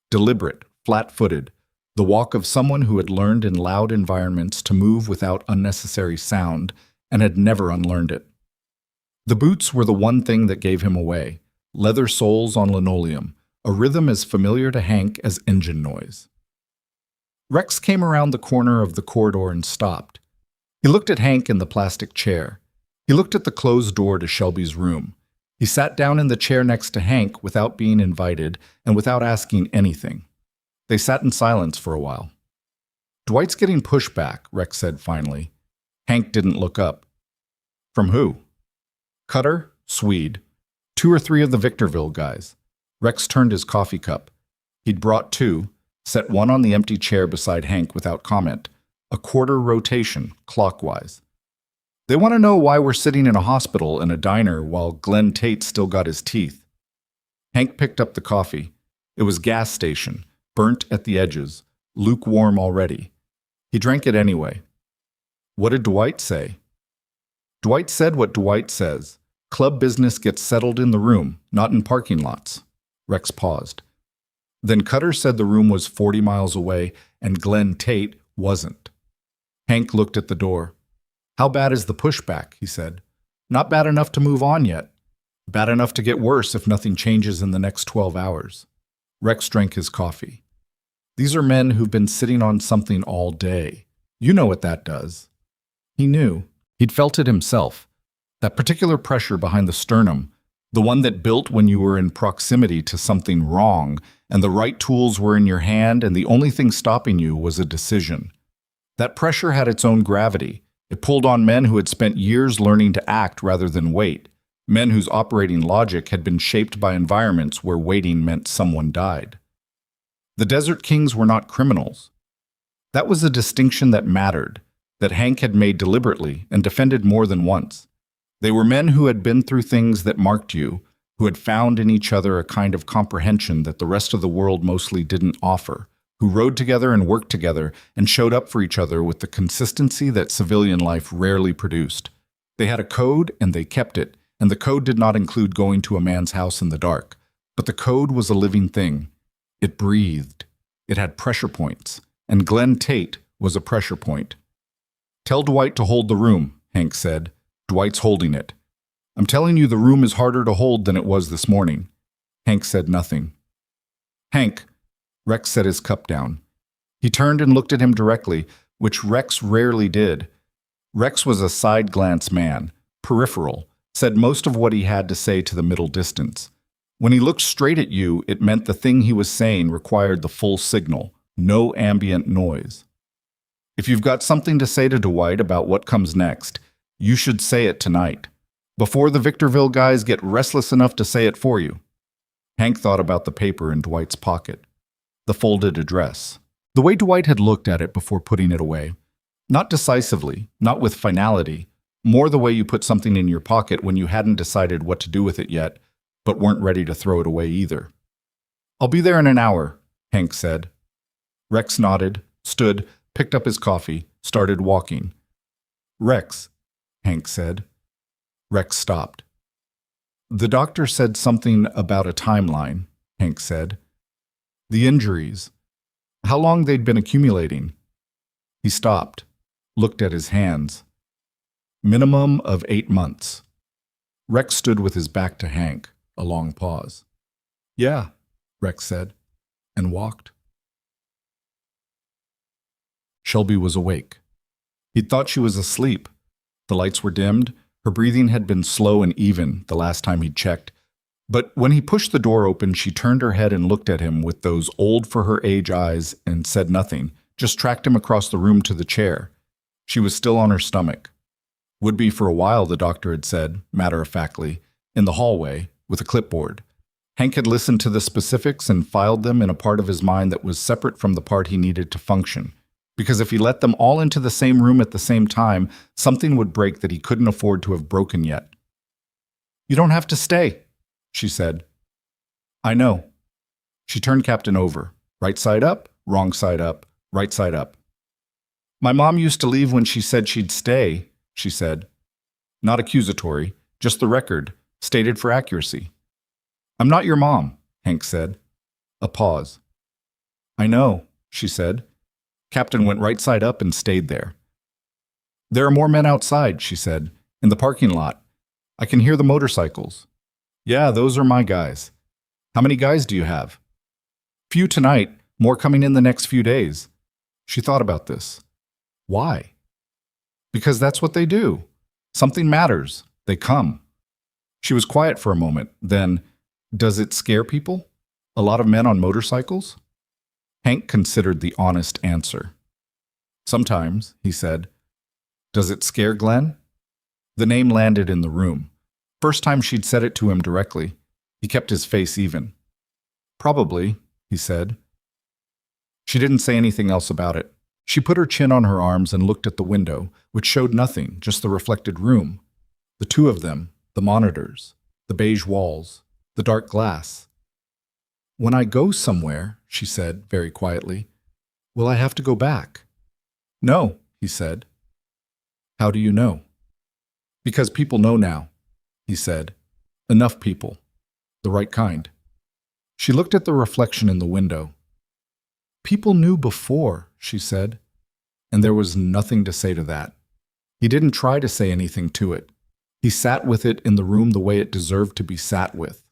Deliberate, flat-footed, the walk of someone who had learned in loud environments to move without unnecessary sound and had never unlearned it. The boots were the one thing that gave him away: leather soles on linoleum, a rhythm as familiar to Hank as engine noise. Rex came around the corner of the corridor and stopped. He looked at Hank in the plastic chair. He looked at the closed door to Shelby's room. He sat down in the chair next to Hank without being invited and without asking anything. They sat in silence for a while. "Dwight's getting pushback," Rex said finally. Hank didn't look up. "From who?" "Cutter, Swede. 2 or 3 of the Victorville guys." Rex turned his coffee cup. He'd brought 2, set one on the empty chair beside Hank without comment. A quarter rotation, clockwise. "They want to know why we're sitting in a hospital and a diner while Glenn Tate still got his teeth." Hank picked up the coffee. It was gas station, burnt at the edges, lukewarm already. He drank it anyway. "What did Dwight say?" "Dwight said what Dwight says. Club business gets settled in the room, not in parking lots." Rex paused. "Then Cutter said the room was 40 miles away and Glenn Tate wasn't." Hank looked at the door. "How bad is the pushback?" he said. "Not bad enough to move on yet. Bad enough to get worse if nothing changes in the next 12 hours. Rex drank his coffee. "These are men who've been sitting on something all day. You know what that does." He knew. He'd felt it himself. That particular pressure behind the sternum, the one that built when you were in proximity to something wrong, and the right tools were in your hand, and the only thing stopping you was a decision. That pressure had its own gravity. It pulled on men who had spent years learning to act rather than wait, men whose operating logic had been shaped by environments where waiting meant someone died. The Desert Kings were not criminals. That was a distinction that mattered, that Hank had made deliberately and defended more than once. They were men who had been through things that marked you, who had found in each other a kind of comprehension that the rest of the world mostly didn't offer, who rode together and worked together and showed up for each other with the consistency that civilian life rarely produced. They had a code and they kept it, and the code did not include going to a man's house in the dark. But the code was a living thing. It breathed. It had pressure points, and Glenn Tate was a pressure point. "Tell Dwight to hold the room," Hank said. "Dwight's holding it. I'm telling you the room is harder to hold than it was this morning." Hank said nothing. "Hank," Rex set his cup down. He turned and looked at him directly, which Rex rarely did. Rex was a side-glance man, peripheral, said most of what he had to say to the middle distance. When he looked straight at you, it meant the thing he was saying required the full signal, no ambient noise. "If you've got something to say to Dwight about what comes next, you should say it tonight, before the Victorville guys get restless enough to say it for you." Hank thought about the paper in Dwight's pocket, the folded address, the way Dwight had looked at it before putting it away. Not decisively, not with finality, more the way you put something in your pocket when you hadn't decided what to do with it yet, but weren't ready to throw it away either. "I'll be there in an hour," Hank said. Rex nodded, stood, picked up his coffee, started walking. "Rex," Hank said. Rex stopped. "The doctor said something about a timeline," Hank said. "The injuries. How long they'd been accumulating." He stopped, looked at his hands. "Minimum of 8 months." Rex stood with his back to Hank, a long pause. "Yeah," Rex said, and walked. Shelby was awake. He'd thought she was asleep. The lights were dimmed. Her breathing had been slow and even the last time he'd checked. But when he pushed the door open, she turned her head and looked at him with those old-for-her-age eyes and said nothing, just tracked him across the room to the chair. She was still on her stomach. "Would be for a while," the doctor had said, matter-of-factly, in the hallway, with a clipboard. Hank had listened to the specifics and filed them in a part of his mind that was separate from the part he needed to function. Because if he let them all into the same room at the same time, something would break that he couldn't afford to have broken yet. "You don't have to stay," she said. "I know." She turned Captain over. Right side up, wrong side up, right side up. "My mom used to leave when she said she'd stay," she said. Not accusatory, just the record, stated for accuracy. "I'm not your mom," Hank said. A pause. "I know," she said. Captain went right side up and stayed there. "There are more men outside," she said, "in the parking lot. I can hear the motorcycles." "Yeah, those are my guys." "How many guys do you have?" "Few tonight, more coming in the next few days." She thought about this. Why? Because that's what they do. Something matters. They come. She was quiet for a moment. Then, does it scare people? A lot of men on motorcycles? Hank considered the honest answer. "Sometimes," he said. "Does it scare Glenn?" The name landed in the room. First time she'd said it to him directly. He kept his face even. "Probably," he said. She didn't say anything else about it. She put her chin on her arms and looked at the window, which showed nothing, just the reflected room. The two of them, the monitors, the beige walls, the dark glass. "When I go somewhere," she said very quietly, "will I have to go back?" "No," he said. "How do you know?" "Because people know now," he said. "Enough people. The right kind." She looked at the reflection in the window. "People knew before," she said, and there was nothing to say to that. He didn't try to say anything to it. He sat with it in the room the way it deserved to be sat with,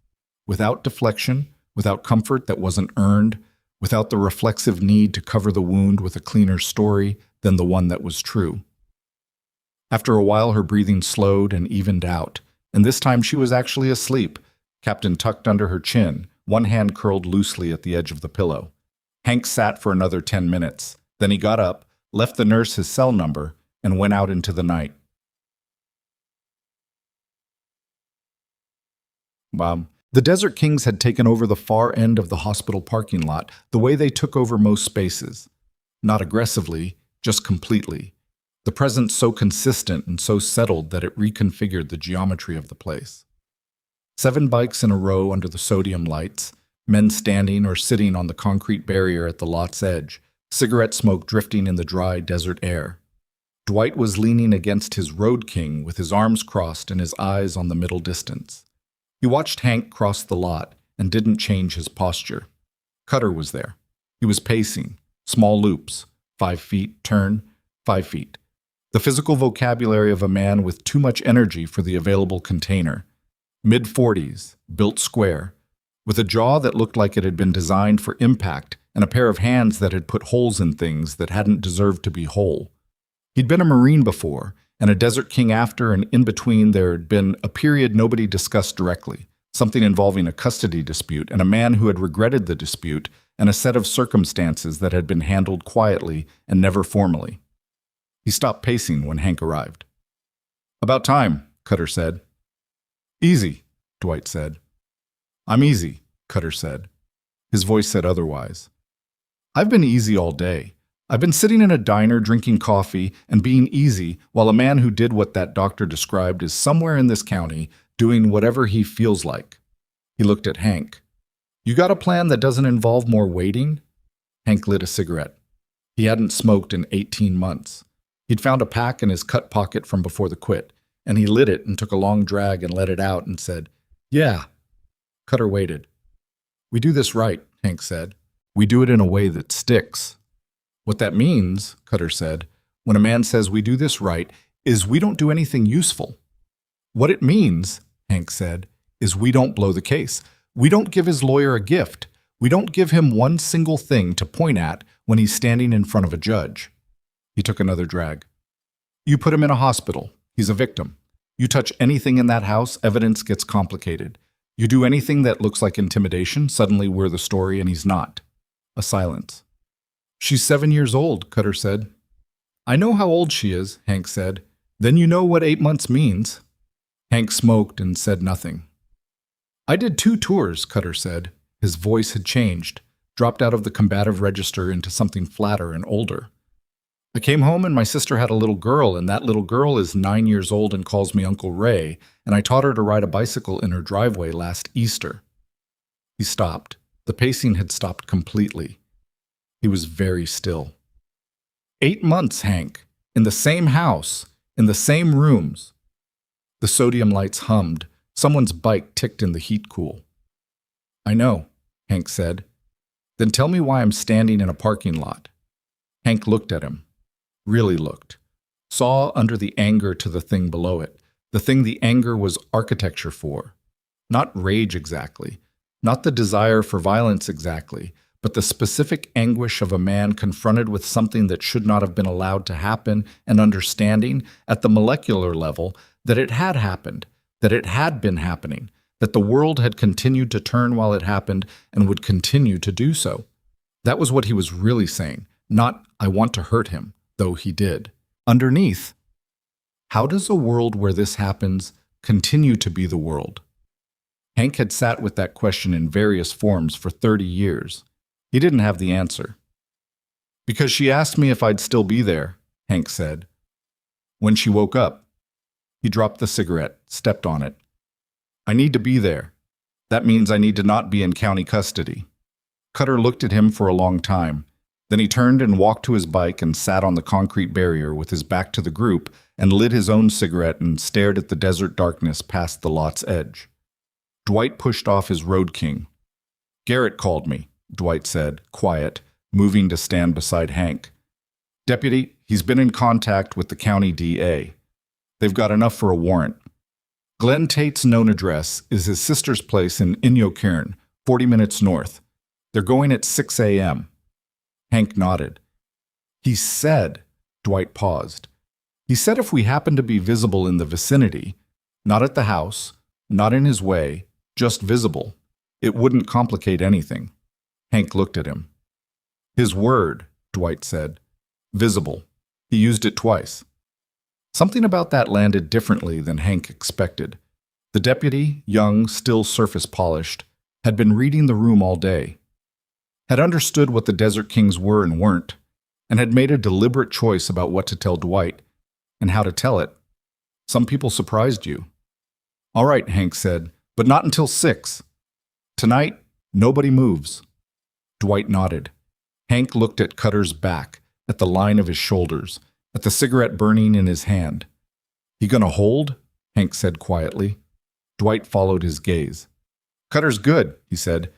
without deflection, without comfort that wasn't earned, without the reflexive need to cover the wound with a cleaner story than the one that was true. After a while, her breathing slowed and evened out, and this time she was actually asleep, Captain tucked under her chin, one hand curled loosely at the edge of the pillow. Hank sat for another 10 minutes. Then he got up, left the nurse his cell number, and went out into the night. The Desert Kings had taken over the far end of the hospital parking lot the way they took over most spaces. Not aggressively, just completely. The presence so consistent and so settled that it reconfigured the geometry of the place. 7 bikes in a row under the sodium lights, men standing or sitting on the concrete barrier at the lot's edge, cigarette smoke drifting in the dry desert air. Dwight was leaning against his Road King with his arms crossed and his eyes on the middle distance. He watched Hank cross the lot and didn't change his posture. Cutter was there. He was pacing, small loops, 5 feet, turn, 5 feet. The physical vocabulary of a man with too much energy for the available container. Mid-40s, built square, with a jaw that looked like it had been designed for impact and a pair of hands that had put holes in things that hadn't deserved to be whole. He'd been a Marine before, and a Desert King after, and in between there had been a period nobody discussed directly, something involving a custody dispute and a man who had regretted the dispute and a set of circumstances that had been handled quietly and never formally. He stopped pacing when Hank arrived. "About time," Cutter said. "Easy," Dwight said. "I'm easy," Cutter said. His voice said otherwise. "I've been easy all day. I've been sitting in a diner drinking coffee and being easy while a man who did what that doctor described is somewhere in this county doing whatever he feels like." He looked at Hank. "You got a plan that doesn't involve more waiting?" Hank lit a cigarette. He hadn't smoked in 18 months. He'd found a pack in his cut pocket from before the quit, and he lit it and took a long drag and let it out and said, "Yeah." Cutter waited. "We do this right," Hank said. "We do it in a way that sticks." "What that means," Cutter said, "when a man says we do this right, is we don't do anything useful." "What it means," Hank said, "is we don't blow the case. We don't give his lawyer a gift. We don't give him one single thing to point at when he's standing in front of a judge." He took another drag. "You put him in a hospital. He's a victim. You touch anything in that house, evidence gets complicated. You do anything that looks like intimidation, suddenly we're the story and he's not." A silence. "She's 7 years old," Cutter said. "I know how old she is," Hank said. "Then you know what 8 months means." Hank smoked and said nothing. I did 2 tours, Cutter said. His voice had changed, dropped out of the combative register into something flatter and older. I came home and my sister had a little girl, and that little girl is 9 years old and calls me Uncle Ray, and I taught her to ride a bicycle in her driveway last Easter. He stopped. The pacing had stopped completely. He was very still. 8 months, Hank. In the same house. In the same rooms. The sodium lights hummed. Someone's bike ticked in the heat cool. I know, Hank said. Then tell me why I'm standing in a parking lot. Hank looked at him. Really looked. Saw under the anger to the thing below it. The thing the anger was architecture for. Not rage exactly. Not the desire for violence exactly, but the specific anguish of a man confronted with something that should not have been allowed to happen, and understanding, at the molecular level, that it had happened, that it had been happening, that the world had continued to turn while it happened and would continue to do so. That was what he was really saying, not, I want to hurt him, though he did. Underneath, how does a world where this happens continue to be the world? Hank had sat with that question in various forms for 30 years. He didn't have the answer. Because she asked me if I'd still be there, Hank said. When she woke up. He dropped the cigarette, stepped on it. I need to be there. That means I need to not be in county custody. Cutter looked at him for a long time. Then he turned and walked to his bike and sat on the concrete barrier with his back to the group and lit his own cigarette and stared at the desert darkness past the lot's edge. Dwight pushed off his Road King. Garrett called me, Dwight said, quiet, moving to stand beside Hank. Deputy, he's been in contact with the county DA. They've got enough for a warrant. Glenn Tate's known address is his sister's place in Inyocairn, 40 minutes north. They're going at 6 a.m. Hank nodded. He said, Dwight paused. He said if we happened to be visible in the vicinity, not at the house, not in his way, just visible, it wouldn't complicate anything. Hank looked at him. His word, Dwight said. Visible. He used it twice. Something about that landed differently than Hank expected. The deputy, young, still surface polished, had been reading the room all day, had understood what the Desert Kings were and weren't, and had made a deliberate choice about what to tell Dwight and how to tell it. Some people surprised you. All right, Hank said, but not until 6. Tonight, nobody moves. Dwight nodded. Hank looked at Cutter's back, at the line of his shoulders, at the cigarette burning in his hand. He gonna hold? Hank said quietly. Dwight followed his gaze. Cutter's good, he said.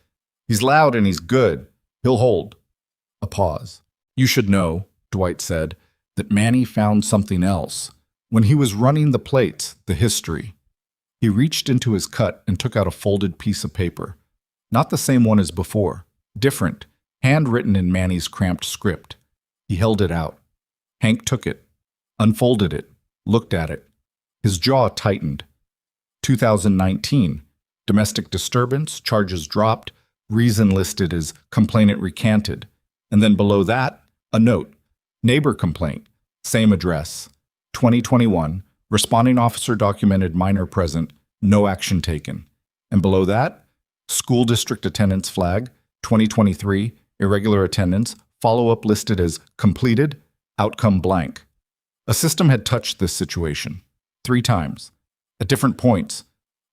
He's loud and he's good. He'll hold. A pause. You should know, Dwight said, that Manny found something else. When he was running the plates, the history. He reached into his cut and took out a folded piece of paper. Not the same one as before. Different. Handwritten in Manny's cramped script. He held it out. Hank took it. Unfolded it. Looked at it. His jaw tightened. 2019. Domestic disturbance, charges dropped, reason listed as complainant recanted. And then below that, a note. Neighbor complaint. Same address. 2021. Responding officer documented minor present. No action taken. And below that, school district attendance flag. 2023. Irregular attendance. Follow-up listed as completed. Outcome blank. A system had touched this situation. 3 times. At different points.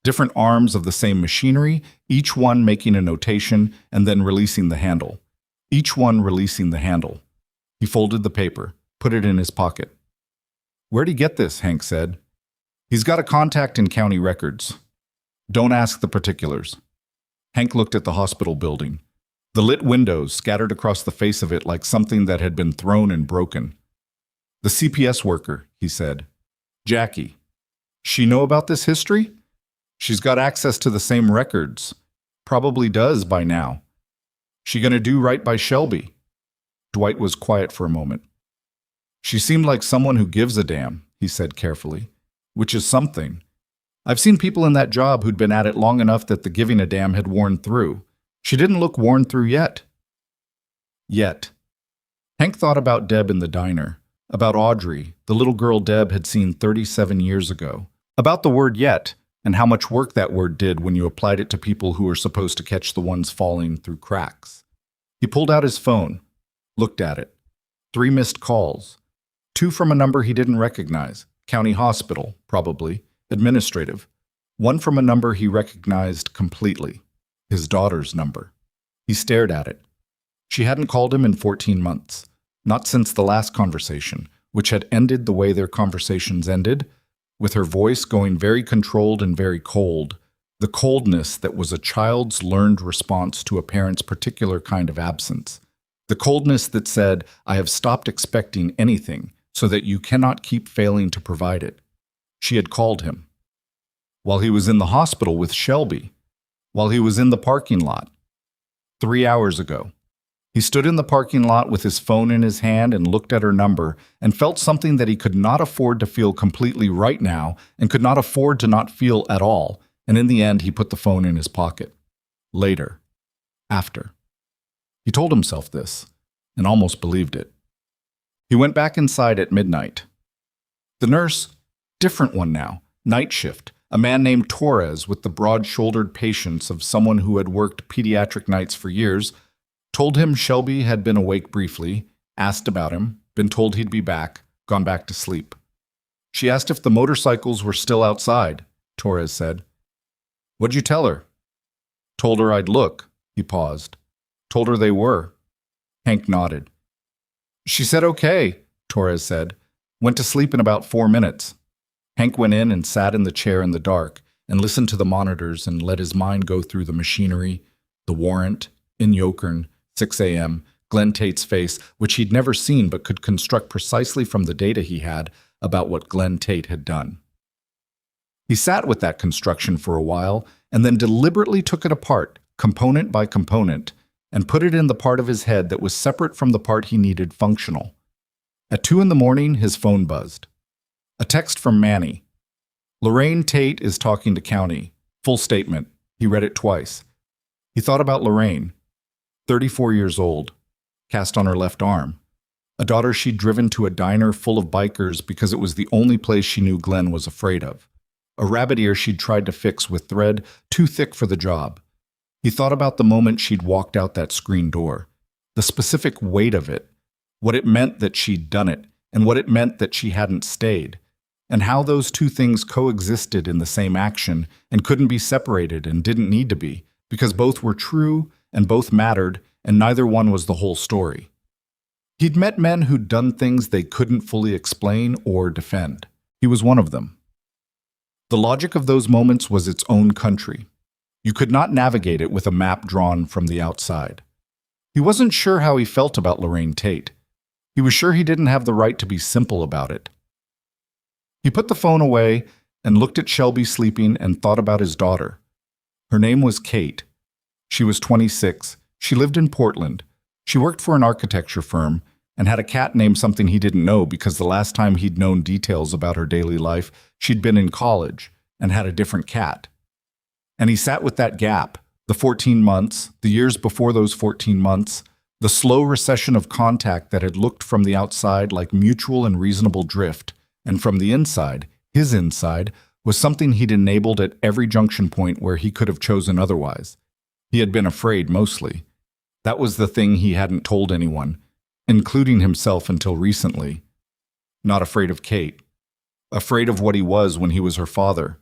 Different arms of the same machinery, each one making a notation and then releasing the handle. Each one releasing the handle. He folded the paper, put it in his pocket. Where'd he get this? Hank said. He's got a contact in county records. Don't ask the particulars. Hank looked at the hospital building. The lit windows scattered across the face of it like something that had been thrown and broken. The CPS worker, he said. Jackie. She know about this history? She's got access to the same records. Probably does by now. She gonna do right by Shelby? Dwight was quiet for a moment. She seemed like someone who gives a damn, he said carefully, which is something. I've seen people in that job who'd been at it long enough that the giving a damn had worn through. She didn't look worn through yet. Yet. Hank thought about Deb in the diner, about Audrey, the little girl Deb had seen 37 years ago, about the word yet, and how much work that word did when you applied it to people who were supposed to catch the ones falling through cracks. He pulled out his phone, looked at it. 3 missed calls. 2 from a number he didn't recognize. County hospital, probably. Administrative. 1 from a number he recognized completely. His daughter's number. He stared at it. She hadn't called him in 14 months. Not since the last conversation, which had ended the way their conversations ended, with her voice going very controlled and very cold, the coldness that was a child's learned response to a parent's particular kind of absence. The coldness that said, I have stopped expecting anything so that you cannot keep failing to provide it. She had called him. While he was in the hospital with Shelby. While he was in the parking lot. 3 hours ago. He stood in the parking lot with his phone in his hand and looked at her number and felt something that he could not afford to feel completely right now and could not afford to not feel at all, and in the end he put the phone in his pocket. Later. After. He told himself this, and almost believed it. He went back inside at midnight. The nurse, different one now, night shift, a man named Torres with the broad-shouldered patience of someone who had worked pediatric nights for years, told him Shelby had been awake briefly, asked about him, been told he'd be back, gone back to sleep. She asked if the motorcycles were still outside, Torres said. What'd you tell her? Told her I'd look, he paused. Told her they were. Hank nodded. She said okay, Torres said. Went to sleep in about 4 minutes. Hank went in and sat in the chair in the dark and listened to the monitors and let his mind go through the machinery, the warrant, in Yokern, 6 a.m., Glenn Tate's face, which he'd never seen but could construct precisely from the data he had about what Glenn Tate had done. He sat with that construction for a while and then deliberately took it apart, component by component, and put it in the part of his head that was separate from the part he needed functional. At 2 a.m, his phone buzzed. A text from Manny. Lorraine Tate is talking to County. Full statement. He read it twice. He thought about Lorraine. 34 years old, cast on her left arm. A daughter she'd driven to a diner full of bikers because it was the only place she knew Glenn was afraid of. A rabbit ear she'd tried to fix with thread too thick for the job. He thought about the moment she'd walked out that screen door, the specific weight of it, what it meant that she'd done it, and what it meant that she hadn't stayed, and how those two things coexisted in the same action and couldn't be separated and didn't need to be, because both were true and both mattered, and neither one was the whole story. He'd met men who'd done things they couldn't fully explain or defend. He was one of them. The logic of those moments was its own country. You could not navigate it with a map drawn from the outside. He wasn't sure how he felt about Lorraine Tate. He was sure he didn't have the right to be simple about it. He put the phone away and looked at Shelby sleeping and thought about his daughter. Her name was Kate. She was 26. She lived in Portland. She worked for an architecture firm and had a cat named something he didn't know because the last time he'd known details about her daily life, she'd been in college and had a different cat. And he sat with that gap, the 14 months, the years before those 14 months, the slow recession of contact that had looked from the outside like mutual and reasonable drift, and from the inside, his inside, was something he'd enabled at every junction point where he could have chosen otherwise. He had been afraid mostly. That was the thing he hadn't told anyone, including himself until recently. Not afraid of Kate. Afraid of what he was when he was her father.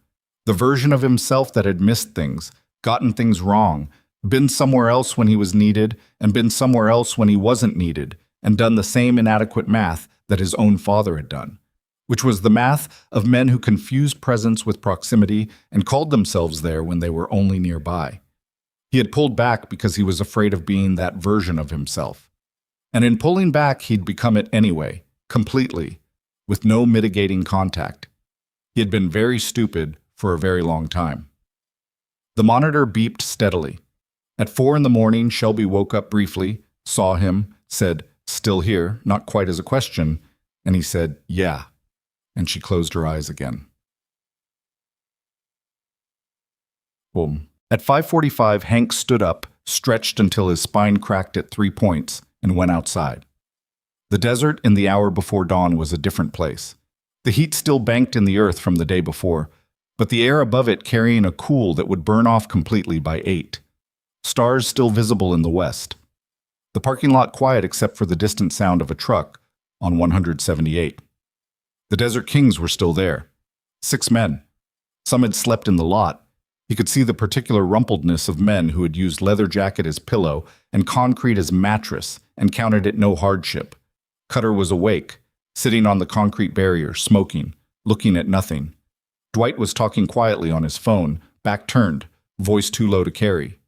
The version of himself that had missed things, gotten things wrong, been somewhere else when he was needed, and been somewhere else when he wasn't needed, and done the same inadequate math that his own father had done, which was the math of men who confused presence with proximity and called themselves there when they were only nearby. He had pulled back because he was afraid of being that version of himself. And in pulling back, he'd become it anyway, completely, with no mitigating contact. He had been very stupid for a very long time. The monitor beeped steadily. At 4 a.m, Shelby woke up briefly, saw him, said, "Still here," not quite as a question, and he said, "Yeah," and she closed her eyes again. Boom. At 5:45, Hank stood up, stretched until his spine cracked at 3 points, and went outside. The desert in the hour before dawn was a different place. The heat still banked in the earth from the day before, but the air above it carrying a cool that would burn off completely by 8. Stars still visible in the west. The parking lot quiet except for the distant sound of a truck on 178. The Desert Kings were still there. 6 men. Some had slept in the lot. He could see the particular rumpledness of men who had used leather jacket as pillow and concrete as mattress and counted it no hardship. Cutter was awake, sitting on the concrete barrier, smoking, looking at nothing. Dwight was talking quietly on his phone, back turned, voice too low to carry.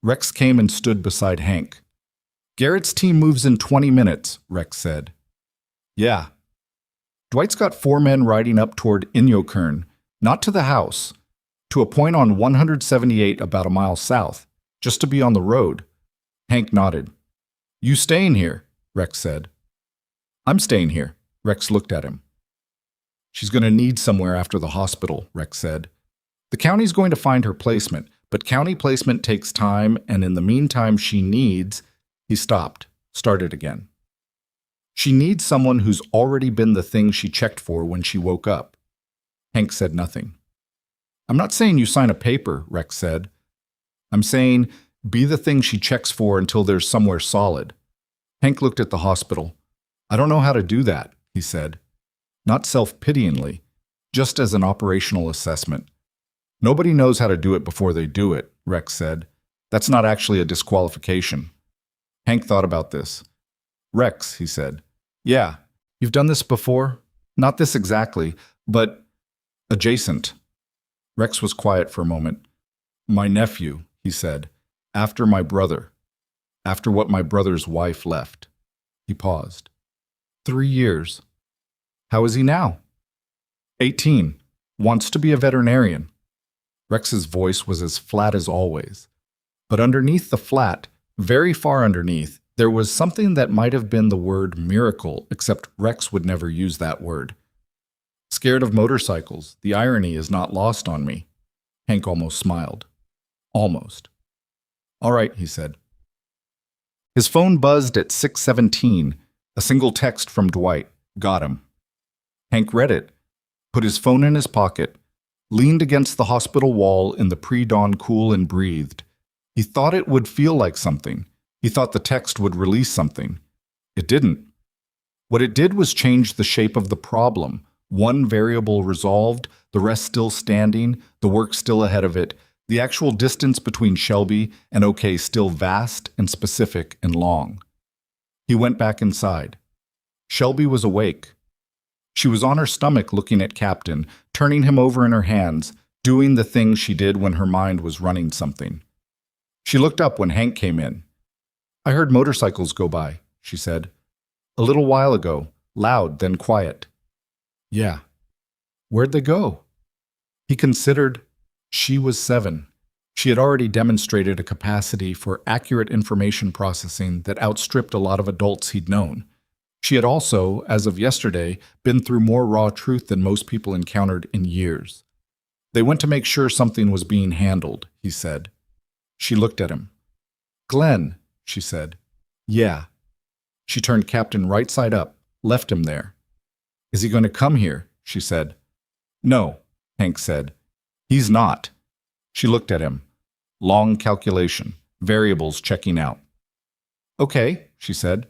Rex came and stood beside Hank. "Garrett's team moves in 20 minutes, Rex said. "Yeah." Dwight's got 4 men riding up toward Inyokern, not to the house, to a point on 178 about a mile south, just to be on the road. Hank nodded. "You staying here?" Rex said. "I'm staying here." Rex looked at him. "She's going to need somewhere after the hospital," Rex said. "The county's going to find her placement, but county placement takes time, and in the meantime she needs—" He stopped, started again. "She needs someone who's already been the thing she checked for when she woke up." Hank said nothing. "I'm not saying you sign a paper," Rex said. "I'm saying be the thing she checks for until there's somewhere solid." Hank looked at the hospital. "I don't know how to do that," he said. Not self-pityingly, just as an operational assessment. "Nobody knows how to do it before they do it," Rex said. "That's not actually a disqualification." Hank thought about this. "Rex," he said. "Yeah, you've done this before? Not this exactly, but adjacent." Rex was quiet for a moment. "My nephew," he said, "after my brother. After what my brother's wife left." He paused. 3 years. "How is he now?" 18. Wants to be a veterinarian." Rex's voice was as flat as always. But underneath the flat, very far underneath, there was something that might have been the word miracle, except Rex would never use that word. "Scared of motorcycles. The irony is not lost on me." Hank almost smiled. Almost. "All right," he said. His phone buzzed at 6:17. A single text from Dwight. Got him. Hank read it, put his phone in his pocket, leaned against the hospital wall in the pre-dawn cool and breathed. He thought it would feel like something. He thought the text would release something. It didn't. What it did was change the shape of the problem. One variable resolved, the rest still standing, the work still ahead of it, the actual distance between Shelby and OK still vast and specific and long. He went back inside. Shelby was awake. She was on her stomach looking at Captain, turning him over in her hands, doing the things she did when her mind was running something. She looked up when Hank came in. "I heard motorcycles go by," she said. "A little while ago, loud, then quiet." "Yeah." "Where'd they go?" He considered. She was 7. She had already demonstrated a capacity for accurate information processing that outstripped a lot of adults he'd known. She had also, as of yesterday, been through more raw truth than most people encountered in years. "They went to make sure something was being handled," he said. She looked at him. "Glenn," she said. "Yeah." She turned Captain right side up, left him there. "Is he going to come here?" she said. "No," Hank said. "He's not." She looked at him. Long calculation, variables checking out. "Okay," she said.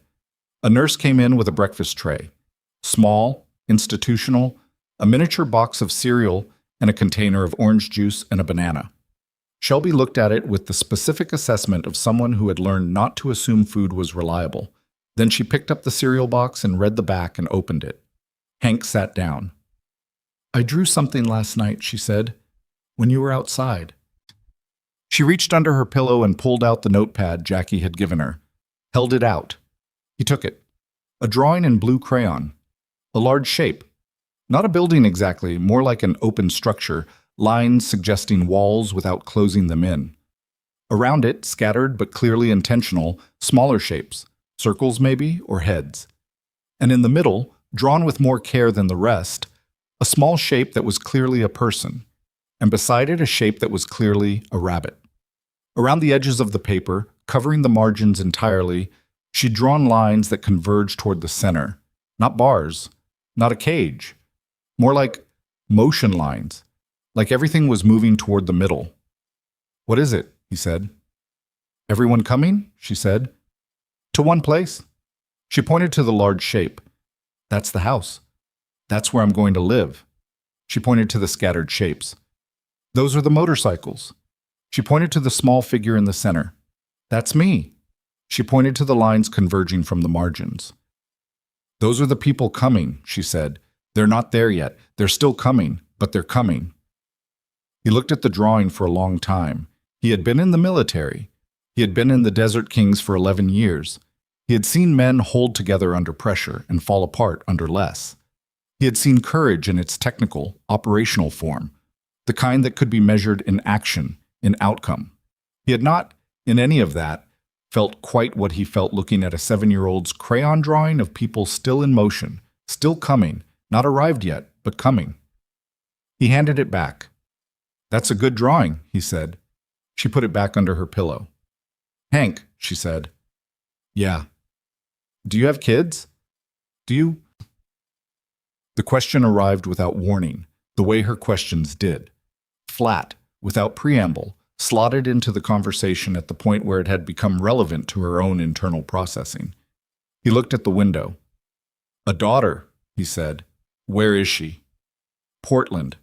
A nurse came in with a breakfast tray. Small, institutional, a miniature box of cereal, and a container of orange juice and a banana. Shelby looked at it with the specific assessment of someone who had learned not to assume food was reliable. Then she picked up the cereal box and read the back and opened it. Hank sat down. "I drew something last night," she said, "when you were outside." She reached under her pillow and pulled out the notepad Jackie had given her, held it out. He took it. A drawing in blue crayon. A large shape. Not a building exactly, more like an open structure, lines suggesting walls without closing them in. Around it, scattered but clearly intentional, smaller shapes, circles maybe, or heads. And in the middle, drawn with more care than the rest, a small shape that was clearly a person, and beside it a shape that was clearly a rabbit. Around the edges of the paper, covering the margins entirely, she'd drawn lines that converged toward the center. Not bars, not a cage. More like motion lines, like everything was moving toward the middle. "What is it?" he said. "Everyone coming?" she said. "To one place." She pointed to the large shape. "That's the house. That's where I'm going to live." She pointed to the scattered shapes. "Those are the motorcycles." She pointed to the small figure in the center. "That's me." She pointed to the lines converging from the margins. "Those are the people coming," she said. "They're not there yet. They're still coming, but they're coming." He looked at the drawing for a long time. He had been in the military. He had been in the Desert Kings for 11 years. He had seen men hold together under pressure and fall apart under less. He had seen courage in its technical, operational form, the kind that could be measured in action, in outcome. He had not, in any of that, felt quite what he felt looking at a 7-year-old's crayon drawing of people still in motion, still coming, not arrived yet, but coming. He handed it back. "That's a good drawing," he said. She put it back under her pillow. "Hank," she said. "Yeah." "Do you have kids? Do you?" The question arrived without warning, the way her questions did. Flat, without preamble, slotted into the conversation at the point where it had become relevant to her own internal processing. He looked at the window. "A daughter," he said. "Where is she?" "Portland."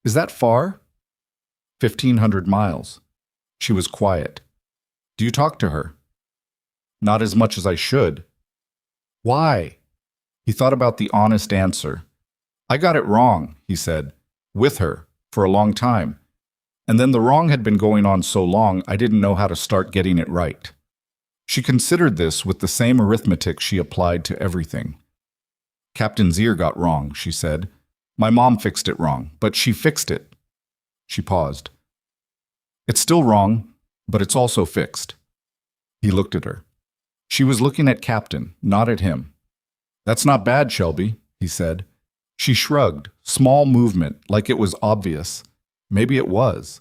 "Is that far?" 1,500 miles. She was quiet. "Do you talk to her?" "Not as much as I should." "Why?" He thought about the honest answer. "I got it wrong," he said, "with her, for a long time. And then the wrong had been going on so long I didn't know how to start getting it right." She considered this with the same arithmetic she applied to everything. "Captain's ear got wrong," she said. "My mom fixed it wrong, but she fixed it." She paused. "It's still wrong, but it's also fixed." He looked at her. She was looking at Captain, not at him. "That's not bad, Shelby," he said. She shrugged, small movement, like it was obvious. Maybe it was.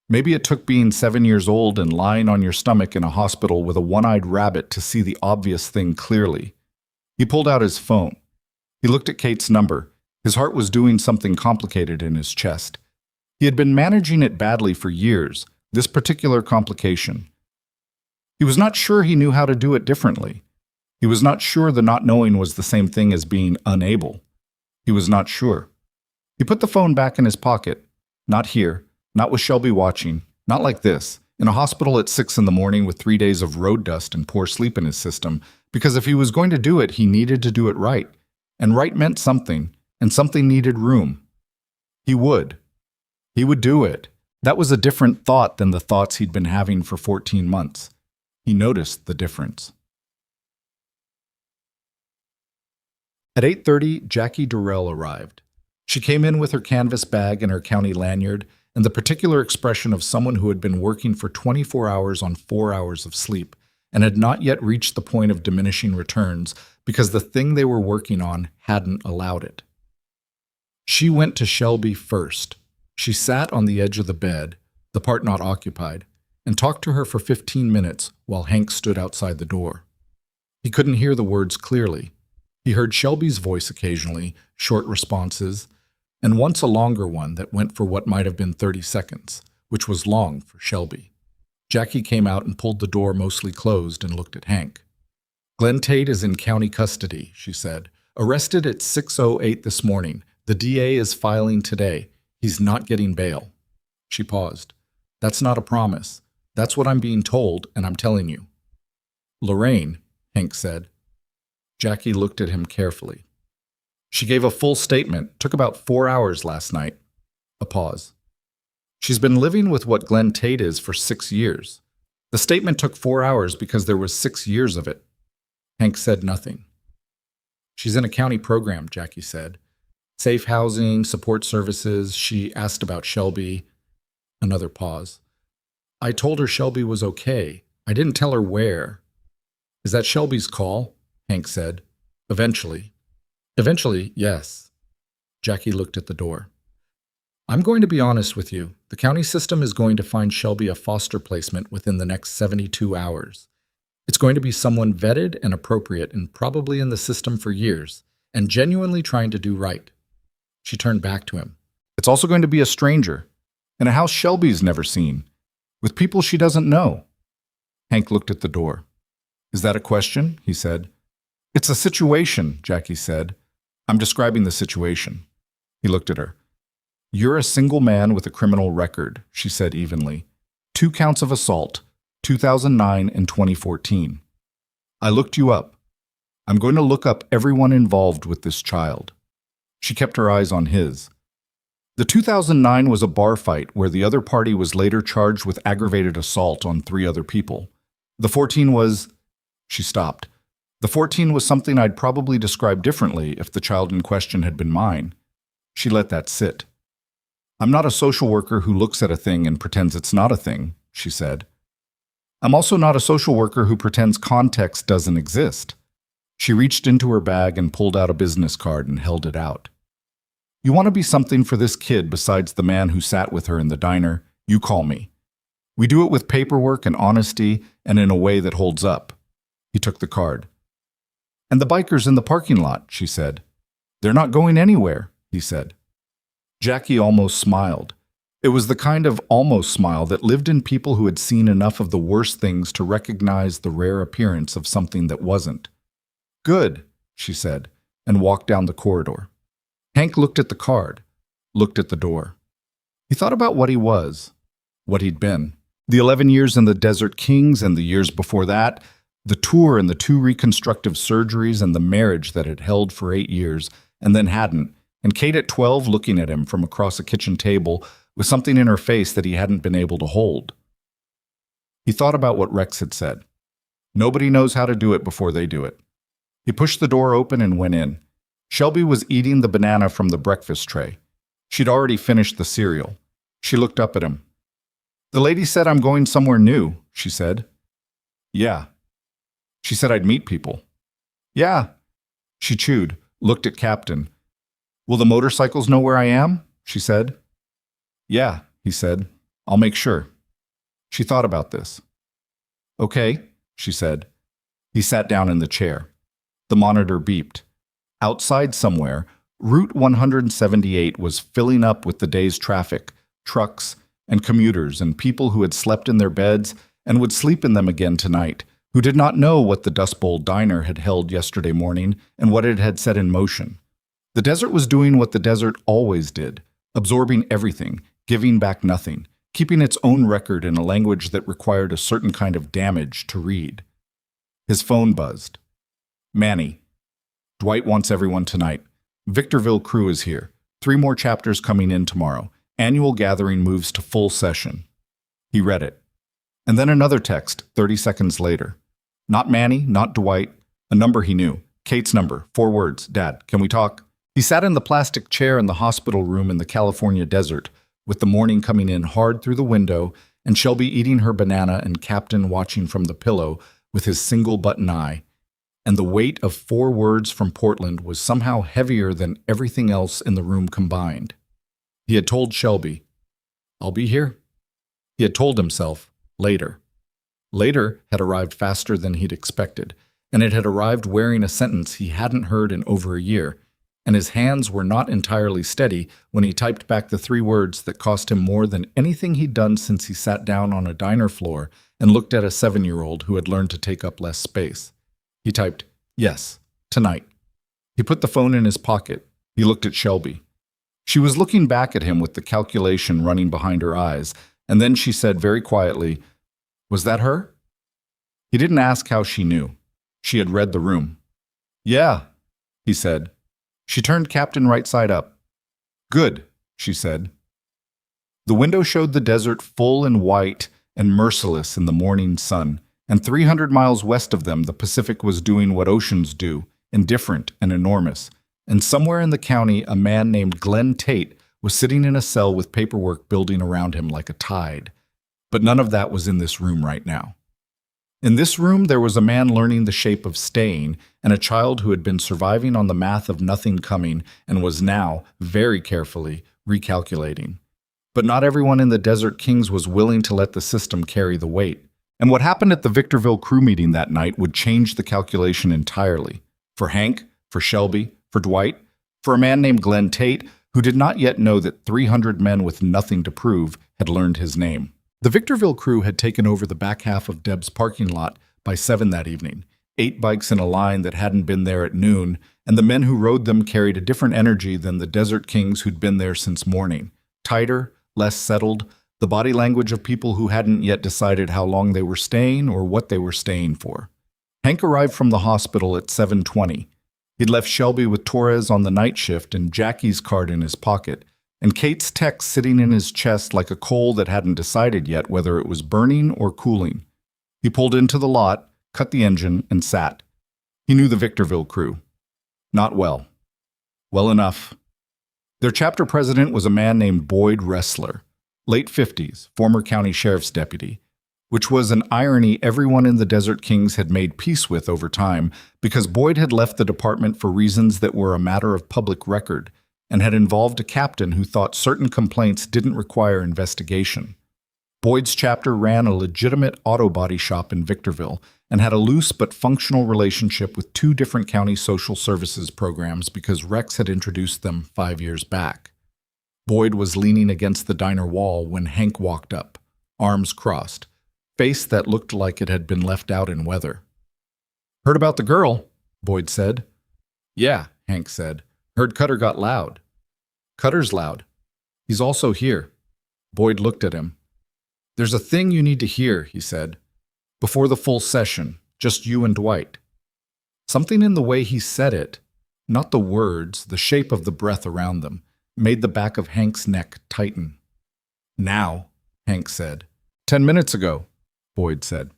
Maybe it took being 7 years old and lying on your stomach in a hospital with a one-eyed rabbit to see the obvious thing clearly. He pulled out his phone. He looked at Kate's number. His heart was doing something complicated in his chest. He had been managing it badly for years, this particular complication. He was not sure he knew how to do it differently. He was not sure the not knowing was the same thing as being unable. He was not sure. He put the phone back in his pocket. Not here, not with Shelby watching, not like this, in a hospital at 6 in the morning with 3 days of road dust and poor sleep in his system, because if he was going to do it, he needed to do it right. And right meant something, and something needed room. He would. He would do it. That was a different thought than the thoughts he'd been having for 14 months. He noticed the difference. At 8:30, Jackie Durrell arrived. She came in with her canvas bag and her county lanyard, and the particular expression of someone who had been working for 24 hours on 4 hours of sleep, and had not yet reached the point of diminishing returns because the thing they were working on hadn't allowed it. She went to Shelby first. She sat on the edge of the bed, the part not occupied, and talked to her for 15 minutes while Hank stood outside the door. He couldn't hear the words clearly. He heard Shelby's voice occasionally, short responses, and once a longer one that went for what might have been 30 seconds, which was long for Shelby. Jackie came out and pulled the door mostly closed and looked at Hank. "Glenn Tate is in county custody," she said. "Arrested at 6:08 this morning. The DA is filing today. He's not getting bail." She paused. "That's not a promise. That's what I'm being told, and I'm telling you." "Lorraine," Hank said. Jackie looked at him carefully. "She gave a full statement. Took about 4 hours last night." A pause. "She's been living with what Glenn Tate is for 6 years. The statement took 4 hours because there was 6 years of it." Hank said nothing. "She's in a county program," Jackie said. "Safe housing, support services." She asked about Shelby. Another pause. "I told her Shelby was okay. I didn't tell her where." "Is that Shelby's call?" Hank said. "Eventually." "Eventually, yes." Jackie looked at the door. "I'm going to be honest with you. The county system is going to find Shelby a foster placement within the next 72 hours. It's going to be someone vetted and appropriate and probably in the system for years and genuinely trying to do right." She turned back to him. "It's It's also going to be a stranger, in a house Shelby's never seen, with people she doesn't know. Hank looked at the door. Is that a question? He said. It's a situation, Jackie said. I'm describing the situation. He looked at her. You're a single man with a criminal record, she said evenly. 2 counts of assault, 2009 and 2014. I looked you up. I'm going to look up everyone involved with this child. She kept her eyes on his. The 2009 was a bar fight where the other party was later charged with aggravated assault on 3 other people. The 14 was... She stopped. The 14 was something I'd probably describe differently if the child in question had been mine. She let that sit. I'm not a social worker who looks at a thing and pretends it's not a thing, she said. I'm also not a social worker who pretends context doesn't exist. She reached into her bag and pulled out a business card and held it out. You want to be something for this kid besides the man who sat with her in the diner, you call me. We do it with paperwork and honesty and in a way that holds up. He took the card. And the bikers in the parking lot, she said. They're not going anywhere, he said. Jackie almost smiled. It was the kind of almost smile that lived in people who had seen enough of the worst things to recognize the rare appearance of something that wasn't. Good, she said, and walked down the corridor. Hank looked at the card, looked at the door. He thought about what he was, what he'd been. The 11 years in the Desert Kings and the years before that, the tour and the 2 reconstructive surgeries and the marriage that had held for 8 years and then hadn't, and Kate at 12 looking at him from across a kitchen table with something in her face that he hadn't been able to hold. He thought about what Rex had said. Nobody knows how to do it before they do it. He pushed the door open and went in. Shelby was eating the banana from the breakfast tray. She'd already finished the cereal. She looked up at him. The lady said I'm going somewhere new, she said. Yeah. She said I'd meet people. Yeah. She chewed, looked at Captain. Will the motorcycles know where I am? She said. Yeah, he said. I'll make sure. She thought about this. Okay, she said. He sat down in the chair. The monitor beeped. Outside somewhere, Route 178 was filling up with the day's traffic, trucks, and commuters and people who had slept in their beds and would sleep in them again tonight, who did not know what the Dust Bowl diner had held yesterday morning and what it had set in motion. The desert was doing what the desert always did, absorbing everything, giving back nothing, keeping its own record in a language that required a certain kind of damage to read. His phone buzzed. Manny. Dwight wants everyone tonight. Victorville crew is here. 3 more chapters coming in tomorrow. Annual gathering moves to full session. He read it. And then another text, 30 seconds later. Not Manny, not Dwight. A number he knew. Kate's number. 4 words. Dad, can we talk? He sat in the plastic chair in the hospital room in the California desert, with the morning coming in hard through the window and Shelby eating her banana and Captain watching from the pillow with his single-button eye. And the weight of 4 words from Portland was somehow heavier than everything else in the room combined. He had told Shelby, I'll be here. He had told himself, later. Later had arrived faster than he'd expected, and it had arrived wearing a sentence he hadn't heard in over a year, and his hands were not entirely steady when he typed back the 3 words that cost him more than anything he'd done since he sat down on a diner floor and looked at a 7-year-old who had learned to take up less space. He typed, yes, tonight. He put the phone in his pocket. He looked at Shelby. She was looking back at him with the calculation running behind her eyes, and then she said very quietly, was that her? He didn't ask how she knew. She had read the room. Yeah, he said. She turned Captain right side up. Good, she said. The window showed the desert full and white and merciless in the morning sun, and 300 miles west of them the Pacific was doing what oceans do, indifferent and enormous. And somewhere in the county a man named Glenn Tate was sitting in a cell with paperwork building around him like a tide. But none of that was in this room right now. In this room there was a man learning the shape of staying, and a child who had been surviving on the math of nothing coming and was now, very carefully, recalculating. But not everyone in the Desert Kings was willing to let the system carry the weight. And what happened at the Victorville crew meeting that night would change the calculation entirely. For Hank, for Shelby, for Dwight, for a man named Glenn Tate, who did not yet know that 300 men with nothing to prove had learned his name. The Victorville crew had taken over the back half of Deb's parking lot by 7 that evening, 8 bikes in a line that hadn't been there at noon, and the men who rode them carried a different energy than the Desert Kings who'd been there since morning. Tighter, less settled, the body language of people who hadn't yet decided how long they were staying or what they were staying for. Hank arrived from the hospital at 7:20. He'd left Shelby with Torres on the night shift and Jackie's card in his pocket, and Kate's text sitting in his chest like a coal that hadn't decided yet whether it was burning or cooling. He pulled into the lot, cut the engine, and sat. He knew the Victorville crew. Not well. Well enough. Their chapter president was a man named Boyd Ressler, late 50s, former county sheriff's deputy, which was an irony everyone in the Desert Kings had made peace with over time because Boyd had left the department for reasons that were a matter of public record and had involved a captain who thought certain complaints didn't require investigation. Boyd's chapter ran a legitimate auto body shop in Victorville and had a loose but functional relationship with 2 different county social services programs because Rex had introduced them 5 years back. Boyd was leaning against the diner wall when Hank walked up, arms crossed, face that looked like it had been left out in weather. "Heard about the girl," Boyd said. "Yeah," Hank said. "Heard Cutter got loud." "Cutter's loud. He's also here." Boyd looked at him. "There's a thing you need to hear," he said. "Before the full session, just you and Dwight." Something in the way he said it, not the words, the shape of the breath around them, made the back of Hank's neck tighten. "Now," Hank said. "10 minutes ago," Boyd said.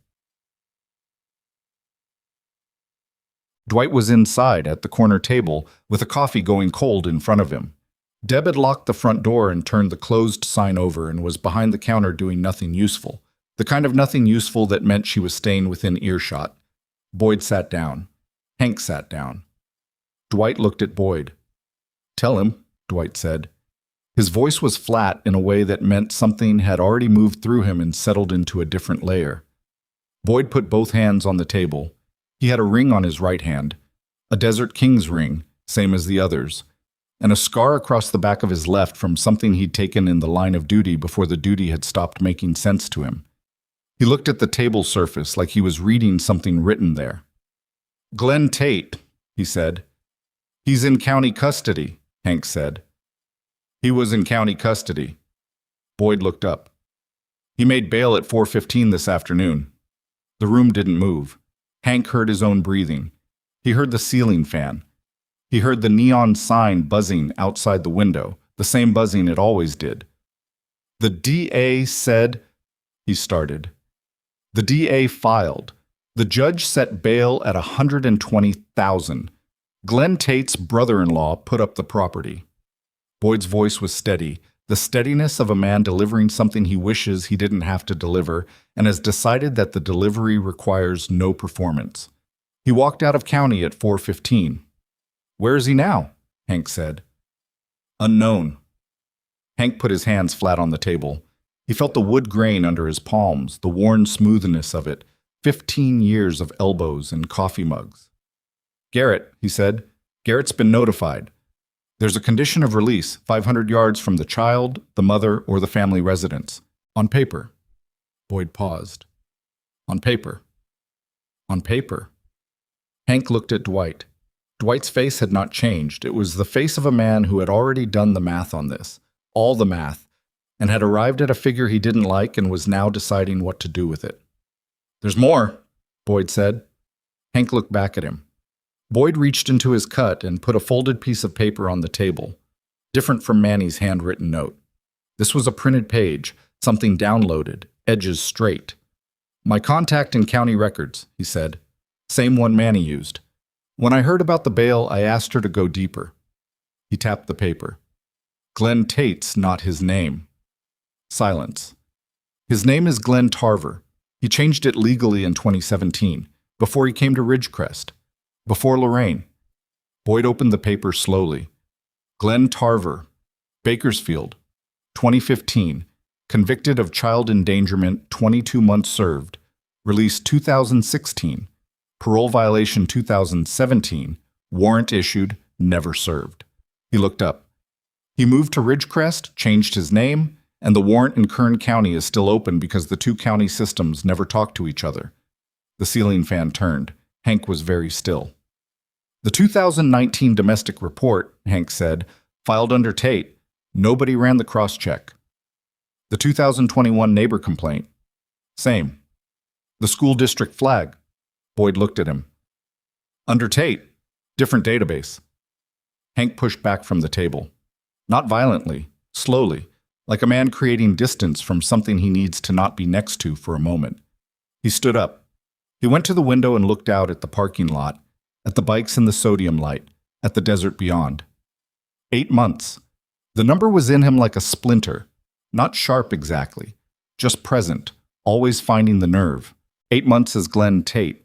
Dwight was inside at the corner table with a coffee going cold in front of him. Deb had locked the front door and turned the closed sign over and was behind the counter doing nothing useful, the kind of nothing useful that meant she was staying within earshot. Boyd sat down. Hank sat down. Dwight looked at Boyd. "Tell him," Dwight said. His voice was flat in a way that meant something had already moved through him and settled into a different layer. Boyd put both hands on the table. He had a ring on his right hand, a Desert King's ring, same as the others, and a scar across the back of his left from something he'd taken in the line of duty before the duty had stopped making sense to him. He looked at the table surface like he was reading something written there. "Glenn Tate," he said. "He's in county custody," Hank said. "He was in county custody." Boyd looked up. "He made bail at 4:15 this afternoon." The room didn't move. Hank heard his own breathing. He heard the ceiling fan. He heard the neon sign buzzing outside the window, the same buzzing it always did. "The DA said," he started. "The DA filed. The judge set bail at $120,000. Glenn Tate's brother-in-law put up the property." Boyd's voice was steady, the steadiness of a man delivering something he wishes he didn't have to deliver and has decided that the delivery requires no performance. He walked out of county at 4:15. "Where is he now?" Hank said. "Unknown." Hank put his hands flat on the table. He felt the wood grain under his palms, the worn smoothness of it, 15 years of elbows and coffee mugs. "Garrett," he said. "Garrett's been notified. There's a condition of release, 500 yards from the child, the mother, or the family residence. On paper." Boyd paused. "On paper. On paper." Hank looked at Dwight. Dwight's face had not changed. It was the face of a man who had already done the math on this, all the math, and had arrived at a figure he didn't like and was now deciding what to do with it. "There's more," Boyd said. Hank looked back at him. Boyd reached into his cut and put a folded piece of paper on the table, different from Manny's handwritten note. This was a printed page, something downloaded, edges straight. "My contact in county records," he said. "Same one Manny used. When I heard about the bail, I asked her to go deeper." He tapped the paper. "Glenn Tate's not his name." Silence. "His name is Glenn Tarver. He changed it legally in 2017, before he came to Ridgecrest. Before Lorraine." Boyd opened the paper slowly. "Glenn Tarver, Bakersfield, 2015, convicted of child endangerment, 22 months served, released 2016, parole violation 2017, warrant issued, never served." He looked up. He moved to Ridgecrest, changed his name, and the warrant in Kern County is still open because the two county systems never talk to each other. The ceiling fan turned. Hank was very still. The 2019 domestic report, Hank said, filed under Tate. Nobody ran the cross-check. The 2021 neighbor complaint. Same. The school district flag. Boyd looked at him. Under Tate. Different database. Hank pushed back from the table. Not violently, slowly, like a man creating distance from something he needs to not be next to for a moment. He stood up. He went to the window and looked out at the parking lot, at the bikes in the sodium light, at the desert beyond. 8 months. The number was in him like a splinter, not sharp exactly, just present, always finding the nerve. 8 months as Glenn Tate.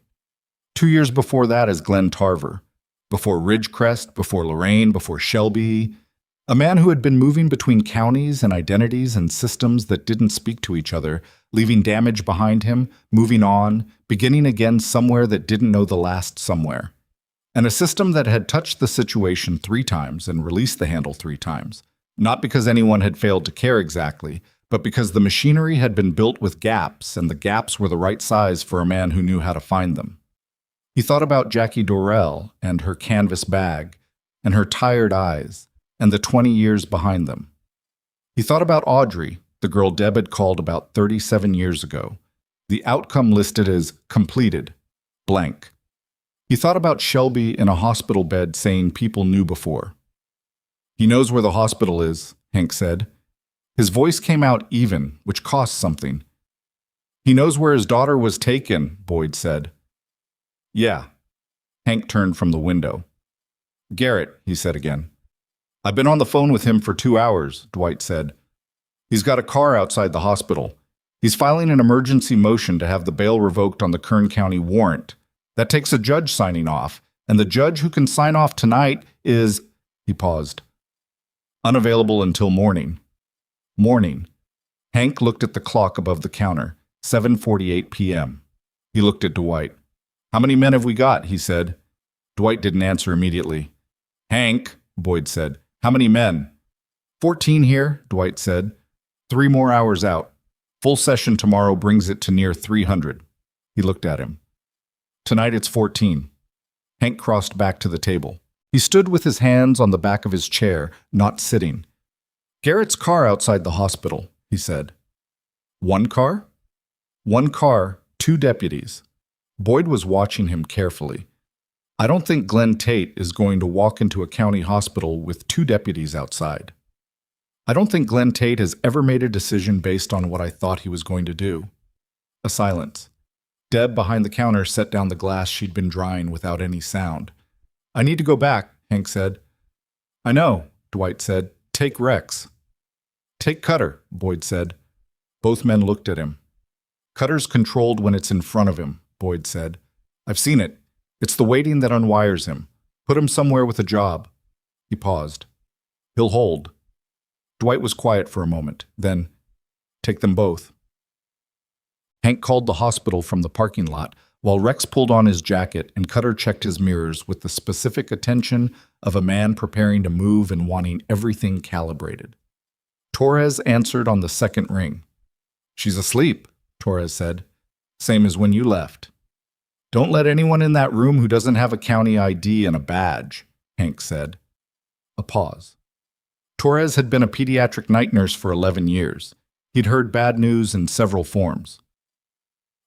2 years before that as Glenn Tarver. Before Ridgecrest, before Lorraine, before Shelby. A man who had been moving between counties and identities and systems that didn't speak to each other, leaving damage behind him, moving on, beginning again somewhere that didn't know the last somewhere. And a system that had touched the situation 3 times and released the handle 3 times. Not because anyone had failed to care exactly, but because the machinery had been built with gaps, and the gaps were the right size for a man who knew how to find them. He thought about Jackie Dorrell and her canvas bag, and her tired eyes, and the 20 years behind them. He thought about Audrey, the girl Deb had called about 37 years ago. The outcome listed as completed, blank. He thought about Shelby in a hospital bed saying people knew before. He knows where the hospital is, Hank said. His voice came out even, which cost something. He knows where his daughter was taken, Boyd said. Yeah. Hank turned from the window. Garrett, he said again. I've been on the phone with him for 2 hours, Dwight said. He's got a car outside the hospital. He's filing an emergency motion to have the bail revoked on the Kern County warrant. That takes a judge signing off, and the judge who can sign off tonight is, he paused, unavailable until morning. Morning. Hank looked at the clock above the counter, 7:48 p.m. He looked at Dwight. How many men have we got? He said. Dwight didn't answer immediately. Hank, Boyd said, how many men? 14 here, Dwight said. 3 more hours out. Full session tomorrow brings it to near 300. He looked at him. Tonight it's 14. Hank crossed back to the table. He stood with his hands on the back of his chair, not sitting. Garrett's car outside the hospital, he said. 1 car? 1 car, 2 deputies. Boyd was watching him carefully. I don't think Glenn Tate is going to walk into a county hospital with 2 deputies outside. I don't think Glenn Tate has ever made a decision based on what I thought he was going to do. A silence. Deb behind the counter set down the glass she'd been drying without any sound. I need to go back, Hank said. I know, Dwight said. Take Rex. Take Cutter, Boyd said. Both men looked at him. Cutter's controlled when it's in front of him, Boyd said. I've seen it. It's the waiting that unwires him. Put him somewhere with a job. He paused. He'll hold. Dwight was quiet for a moment. Then, take them both. Hank called the hospital from the parking lot while Rex pulled on his jacket and Cutter checked his mirrors with the specific attention of a man preparing to move and wanting everything calibrated. Torres answered on the second ring. She's asleep, Torres said. Same as when you left. Don't let anyone in that room who doesn't have a county ID and a badge, Hank said. A pause. Torres had been a pediatric night nurse for 11 years. He'd heard bad news in several forms.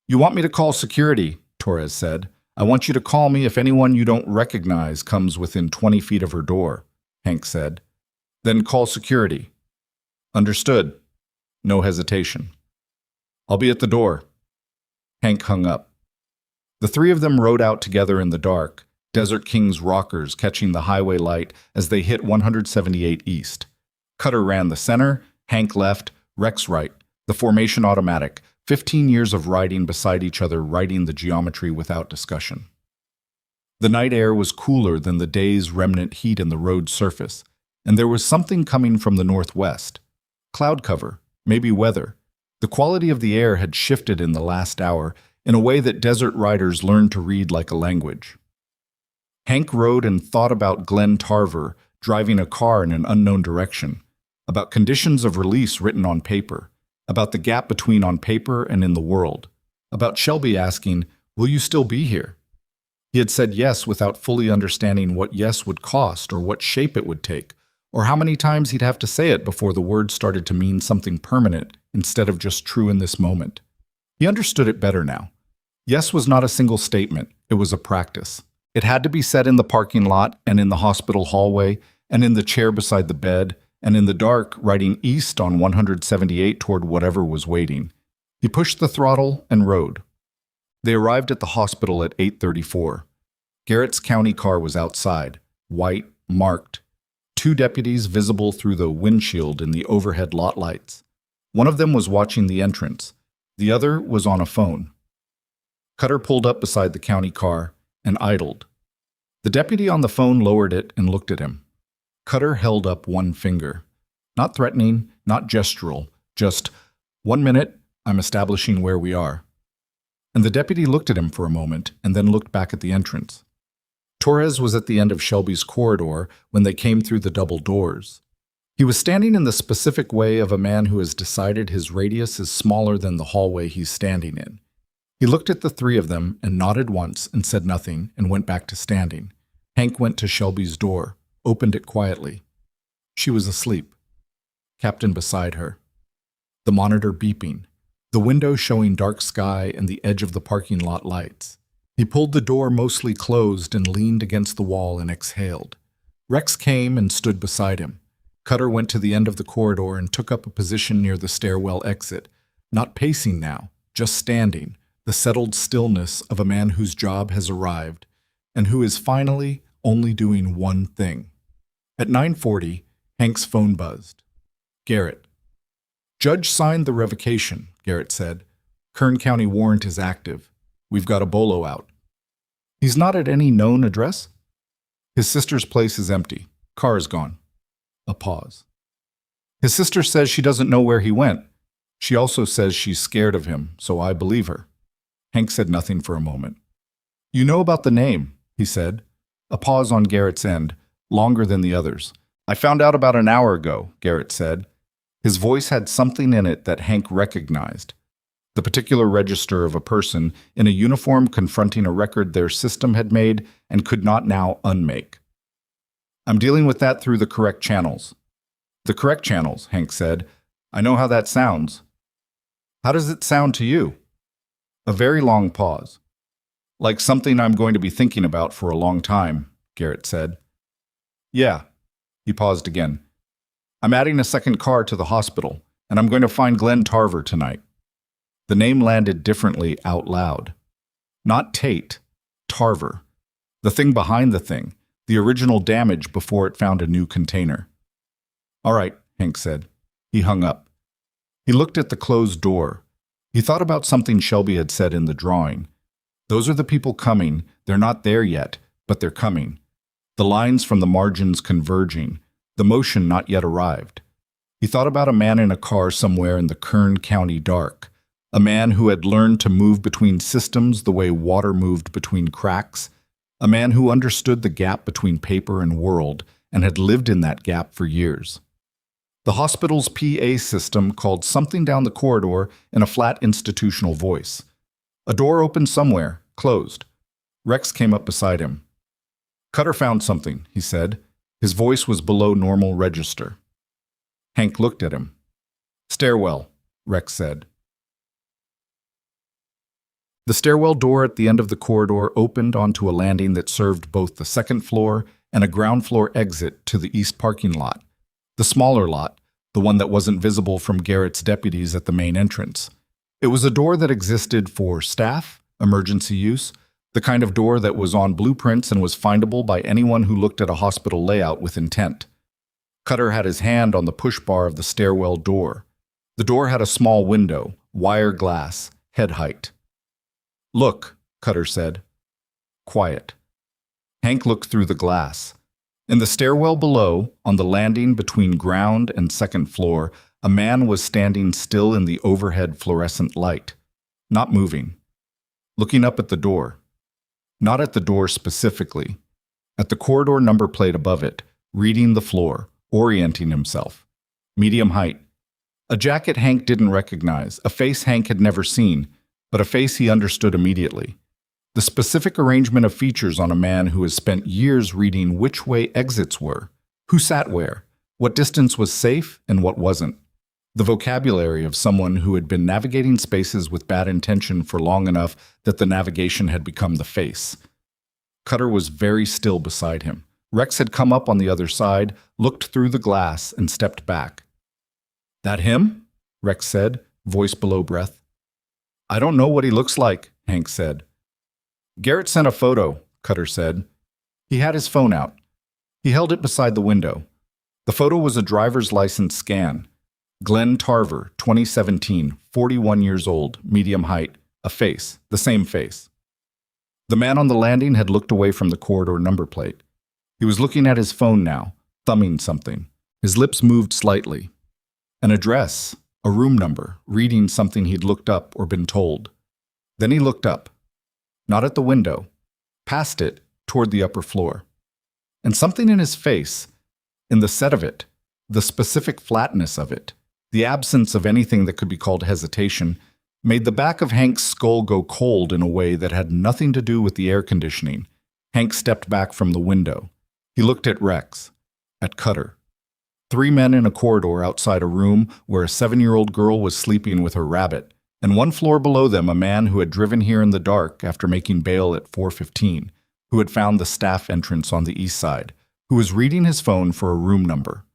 You want me to call security, Torres said. I want you to call me if anyone you don't recognize comes within 20 feet of her door, Hank said. Then call security. Understood. No hesitation. I'll be at the door. Hank hung up. The 3 of them rode out together in the dark, Desert King's rockers catching the highway light as they hit 178 East. Cutter ran the center, Hank left, Rex right, the formation automatic, 15 years of riding beside each other, writing the geometry without discussion. The night air was cooler than the day's remnant heat in the road surface, and there was something coming from the northwest. Cloud cover, maybe weather. The quality of the air had shifted in the last hour in a way that desert riders learned to read like a language. Hank rode and thought about Glenn Tarver, driving a car in an unknown direction, about conditions of release written on paper, about the gap between on paper and in the world, about Shelby asking, "Will you still be here?" He had said yes without fully understanding what yes would cost or what shape it would take, or how many times he'd have to say it before the word started to mean something permanent instead of just true in this moment. He understood it better now. Yes was not a single statement, it was a practice. It had to be said in the parking lot and in the hospital hallway and in the chair beside the bed and in the dark riding east on 178 toward whatever was waiting. He pushed the throttle and rode. They arrived at the hospital at 8:34. Garrett's county car was outside, white, marked. 2 deputies visible through the windshield in the overhead lot lights. One of them was watching the entrance. The other was on a phone. Cutter pulled up beside the county car and idled. The deputy on the phone lowered it and looked at him. Cutter held up one finger. Not threatening, not gestural, just, "1 minute, I'm establishing where we are." And the deputy looked at him for a moment and then looked back at the entrance. Torres was at the end of Shelby's corridor when they came through the double doors. He was standing in the specific way of a man who has decided his radius is smaller than the hallway he's standing in. He looked at the 3 of them and nodded once and said nothing and went back to standing. Hank went to Shelby's door, opened it quietly. She was asleep. Captain beside her. The monitor beeping. The window showing dark sky and the edge of the parking lot lights. He pulled the door mostly closed and leaned against the wall and exhaled. Rex came and stood beside him. Cutter went to the end of the corridor and took up a position near the stairwell exit, not pacing now, just standing, the settled stillness of a man whose job has arrived and who is finally only doing one thing. At 9:40, Hank's phone buzzed. Garrett. "Judge signed the revocation," Garrett said. "Kern County warrant is active. We've got a bolo out." "He's not at any known address?" "His sister's place is empty. Car is gone." A pause. "His sister says she doesn't know where he went. She also says she's scared of him, so I believe her." Hank said nothing for a moment. "You know about the name," he said. A pause on Garrett's end, longer than the others. "I found out about an hour ago," Garrett said. His voice had something in it that Hank recognized. The particular register of a person in a uniform confronting a record their system had made and could not now unmake. "I'm dealing with that through the correct channels." "The correct channels," Hank said. "I know how that sounds." "How does it sound to you?" A very long pause. "Like something I'm going to be thinking about for a long time," Garrett said. "Yeah." He paused again. "I'm adding a second car to the hospital, and I'm going to find Glenn Tarver tonight." The name landed differently out loud. Not Tate, Tarver. The thing behind the thing, the original damage before it found a new container. "All right," Hank said. He hung up. He looked at the closed door. He thought about something Shelby had said in the drawing. Those are the people coming. They're not there yet, but they're coming. The lines from the margins converging. The motion not yet arrived. He thought about a man in a car somewhere in the Kern County dark. A man who had learned to move between systems the way water moved between cracks. A man who understood the gap between paper and world and had lived in that gap for years. The hospital's PA system called something down the corridor in a flat institutional voice. A door opened somewhere, closed. Rex came up beside him. "Cutter found something," he said. His voice was below normal register. Hank looked at him. "Stairwell," Rex said. The stairwell door at the end of the corridor opened onto a landing that served both the second floor and a ground floor exit to the east parking lot. The smaller lot, the one that wasn't visible from Garrett's deputies at the main entrance. It was a door that existed for staff, emergency use, the kind of door that was on blueprints and was findable by anyone who looked at a hospital layout with intent. Cutter had his hand on the push bar of the stairwell door. The door had a small window, wire glass, head height. "Look," Cutter said. Quiet. Hank looked through the glass. In the stairwell below, on the landing between ground and second floor, a man was standing still in the overhead fluorescent light, not moving, looking up at the door. Not at the door specifically. At the corridor number plate above it, reading the floor, orienting himself. Medium height. A jacket Hank didn't recognize, a face Hank had never seen, but a face he understood immediately. The specific arrangement of features on a man who has spent years reading which way exits were, who sat where, what distance was safe and what wasn't. The vocabulary of someone who had been navigating spaces with bad intention for long enough that the navigation had become the face. Cutter was very still beside him. Rex had come up on the other side, looked through the glass, and stepped back. "That him?" Rex said, voice below breath. "I don't know what he looks like," Hank said. "Garrett sent a photo," Cutter said. He had his phone out. He held it beside the window. The photo was a driver's license scan. Glenn Tarver, 2017, 41 years old, medium height, a face, the same face. The man on the landing had looked away from the corridor number plate. He was looking at his phone now, thumbing something. His lips moved slightly. An address, a room number, reading something he'd looked up or been told. Then he looked up. Not at the window. Past it, toward the upper floor. And something in his face, in the set of it, the specific flatness of it, the absence of anything that could be called hesitation, made the back of Hank's skull go cold in a way that had nothing to do with the air conditioning. Hank stepped back from the window. He looked at Rex, at Cutter. 3 men in a corridor outside a room where a 7-year-old girl was sleeping with her rabbit, and 1 floor below them a man who had driven here in the dark after making bail at 4:15, who had found the staff entrance on the east side, who was reading his phone for a room number.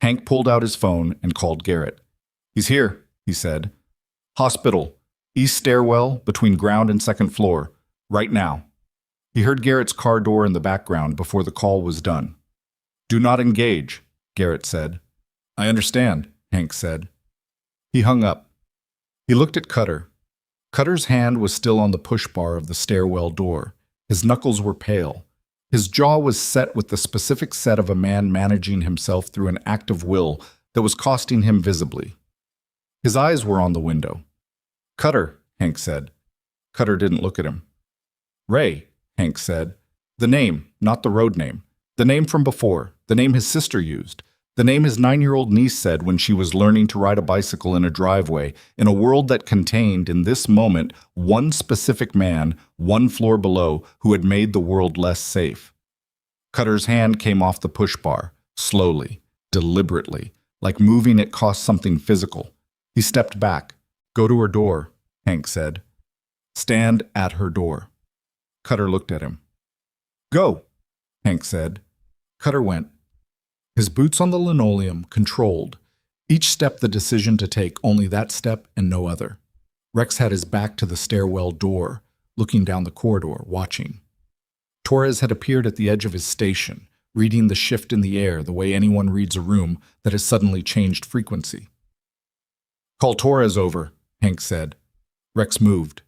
Hank pulled out his phone and called Garrett. "He's here," he said. "Hospital, east stairwell, between ground and 2nd floor, right now." He heard Garrett's car door in the background before the call was done. "Do not engage," Garrett said. "I understand," Hank said. He hung up. He looked at Cutter. Cutter's hand was still on the push bar of the stairwell door. His knuckles were pale. His jaw was set with the specific set of a man managing himself through an act of will that was costing him visibly. His eyes were on the window. "Cutter," Hank said. Cutter didn't look at him. "Ray," Hank said. "The name, not the road name. The name from before, the name his sister used, the name his 9-year-old niece said when she was learning to ride a bicycle in a driveway, in a world that contained, in this moment, one specific man, 1 floor below, who had made the world less safe." Cutter's hand came off the push bar, slowly, deliberately, like moving it cost something physical. He stepped back. "Go to her door," Hank said. "Stand at her door." Cutter looked at him. "Go," Hank said. Cutter went. His boots on the linoleum, controlled. Each step the decision to take, only that step and no other. Rex had his back to the stairwell door, looking down the corridor, watching. Torres had appeared at the edge of his station, reading the shift in the air the way anyone reads a room that has suddenly changed frequency. "Call Torres over," Hank said. Rex moved.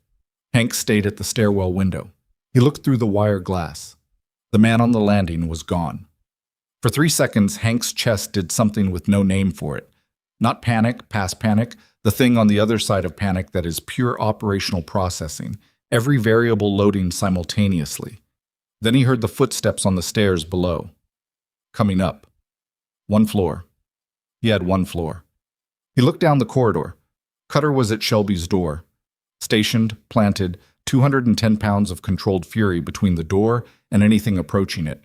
Hank stayed at the stairwell window. He looked through the wire glass. The man on the landing was gone. For 3 seconds, Hank's chest did something with no name for it. Not panic, past panic, the thing on the other side of panic that is pure operational processing, every variable loading simultaneously. Then he heard the footsteps on the stairs below. Coming up. 1 floor. He had 1 floor. He looked down the corridor. Cutter was at Shelby's door. Stationed, planted, 210 pounds of controlled fury between the door and anything approaching it.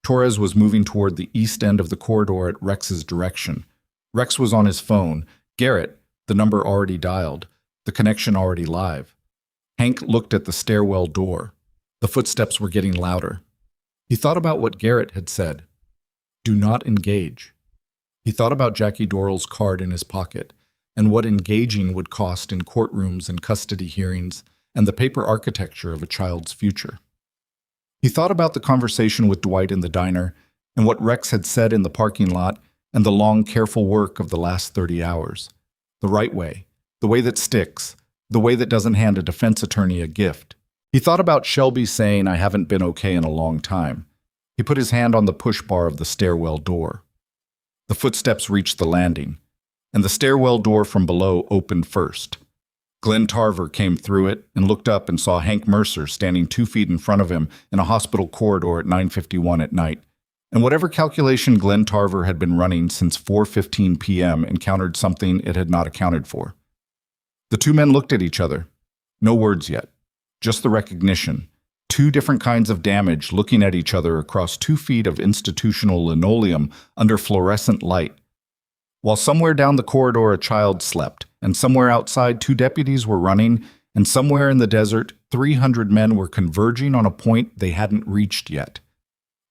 Torres was moving toward the east end of the corridor at Rex's direction. Rex was on his phone. Garrett, the number already dialed, the connection already live. Hank looked at the stairwell door. The footsteps were getting louder. He thought about what Garrett had said. Do not engage. He thought about Jackie Dorrell's card in his pocket and what engaging would cost in courtrooms and custody hearings and the paper architecture of a child's future. He thought about the conversation with Dwight in the diner and what Rex had said in the parking lot and the long, careful work of the last 30 hours. The right way, the way that sticks, the way that doesn't hand a defense attorney a gift. He thought about Shelby saying, "I haven't been okay in a long time." He put his hand on the push bar of the stairwell door. The footsteps reached the landing, and the stairwell door from below opened first. Glenn Tarver came through it and looked up and saw Hank Mercer standing 2 feet in front of him in a hospital corridor at 9:51 at night. And whatever calculation Glenn Tarver had been running since 4:15 p.m. encountered something it had not accounted for. The two men looked at each other. No words yet, just the recognition. Two different kinds of damage looking at each other across 2 feet of institutional linoleum under fluorescent light. While somewhere down the corridor a child slept, and somewhere outside 2 deputies were running, and somewhere in the desert 300 men were converging on a point they hadn't reached yet.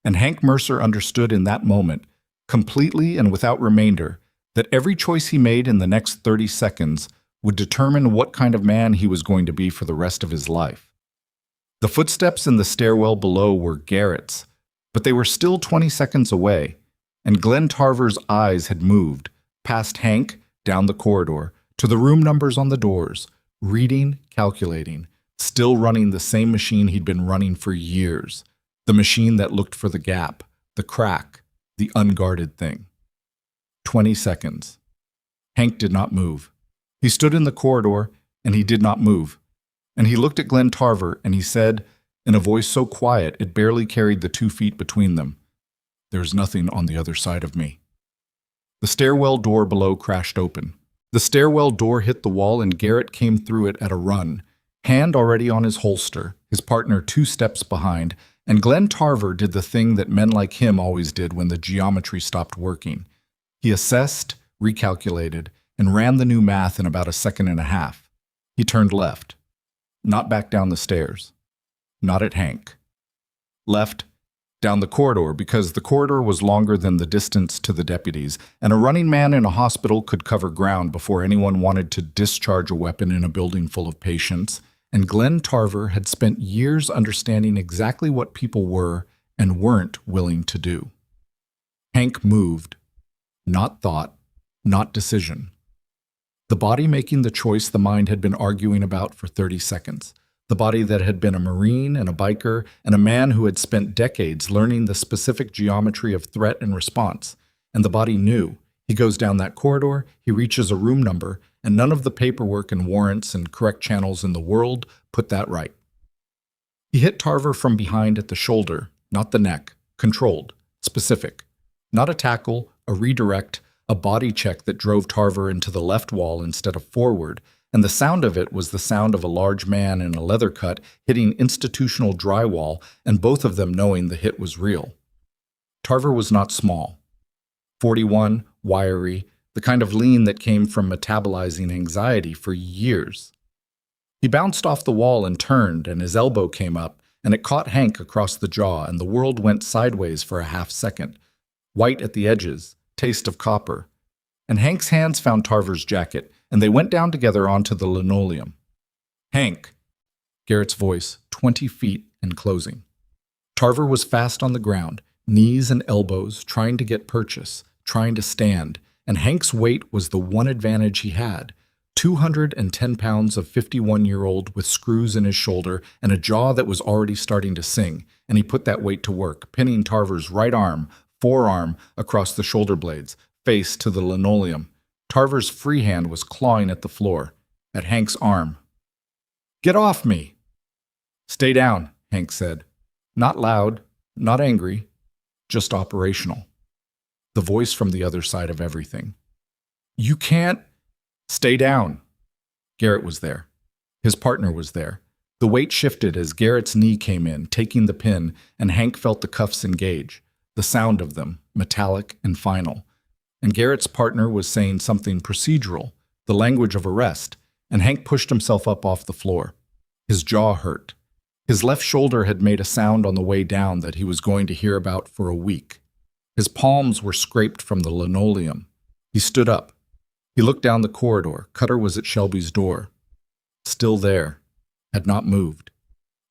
And Hank Mercer understood in that moment, completely and without remainder, that every choice he made in the next 30 seconds would determine what kind of man he was going to be for the rest of his life. The footsteps in the stairwell below were Garrett's, but they were still 20 seconds away, and Glenn Tarver's eyes had moved, past Hank, down the corridor, to the room numbers on the doors, reading, calculating, still running the same machine he'd been running for years, the machine that looked for the gap, the crack, the unguarded thing. 20 seconds. Hank did not move. He stood in the corridor, and he did not move. And he looked at Glenn Tarver, and he said, in a voice so quiet it barely carried the 2 feet between them, "There's nothing on the other side of me." The stairwell door below crashed open. The stairwell door hit the wall, and Garrett came through it at a run, hand already on his holster, his partner 2 steps behind, and Glenn Tarver did the thing that men like him always did when the geometry stopped working. He assessed, recalculated, and ran the new math in about a second and a half. He turned left. Not back down the stairs. Not at Hank. Left, down the corridor, because the corridor was longer than the distance to the deputies, and a running man in a hospital could cover ground before anyone wanted to discharge a weapon in a building full of patients, and Glenn Tarver had spent years understanding exactly what people were and weren't willing to do. Hank moved. Not thought, not decision. The body making the choice the mind had been arguing about for 30 seconds. The body that had been a Marine and a biker and a man who had spent decades learning the specific geometry of threat and response. And the body knew. He goes down that corridor, he reaches a room number, and none of the paperwork and warrants and correct channels in the world put that right. He hit Tarver from behind at the shoulder, not the neck, controlled, specific. Not a tackle, a redirect, a body check that drove Tarver into the left wall instead of forward, and the sound of it was the sound of a large man in a leather cut hitting institutional drywall, and both of them knowing the hit was real. Tarver was not small. 41, wiry, the kind of lean that came from metabolizing anxiety for years. He bounced off the wall and turned, and his elbow came up, and it caught Hank across the jaw, and the world went sideways for a half second. White at the edges, taste of copper. And Hank's hands found Tarver's jacket, and they went down together onto the linoleum. "Hank!" Garrett's voice, 20 feet and closing. Tarver was fast on the ground, knees and elbows, trying to get purchase, trying to stand, and Hank's weight was the one advantage he had. 210 pounds of 51-year-old with screws in his shoulder and a jaw that was already starting to sing, and he put that weight to work, pinning Tarver's right arm, forearm across the shoulder blades, face to the linoleum. Tarver's free hand was clawing at the floor, at Hank's arm. "Get off me!" "Stay down," Hank said. Not loud, not angry, just operational. The voice from the other side of everything. "You can't—" "Stay down." Garrett was there. His partner was there. The weight shifted as Garrett's knee came in, taking the pin, and Hank felt the cuffs engage. The sound of them, metallic and final. And Garrett's partner was saying something procedural, the language of arrest, and Hank pushed himself up off the floor. His jaw hurt. His left shoulder had made a sound on the way down that he was going to hear about for a week. His palms were scraped from the linoleum. He stood up. He looked down the corridor. Cutter was at Shelby's door. Still there. Had not moved.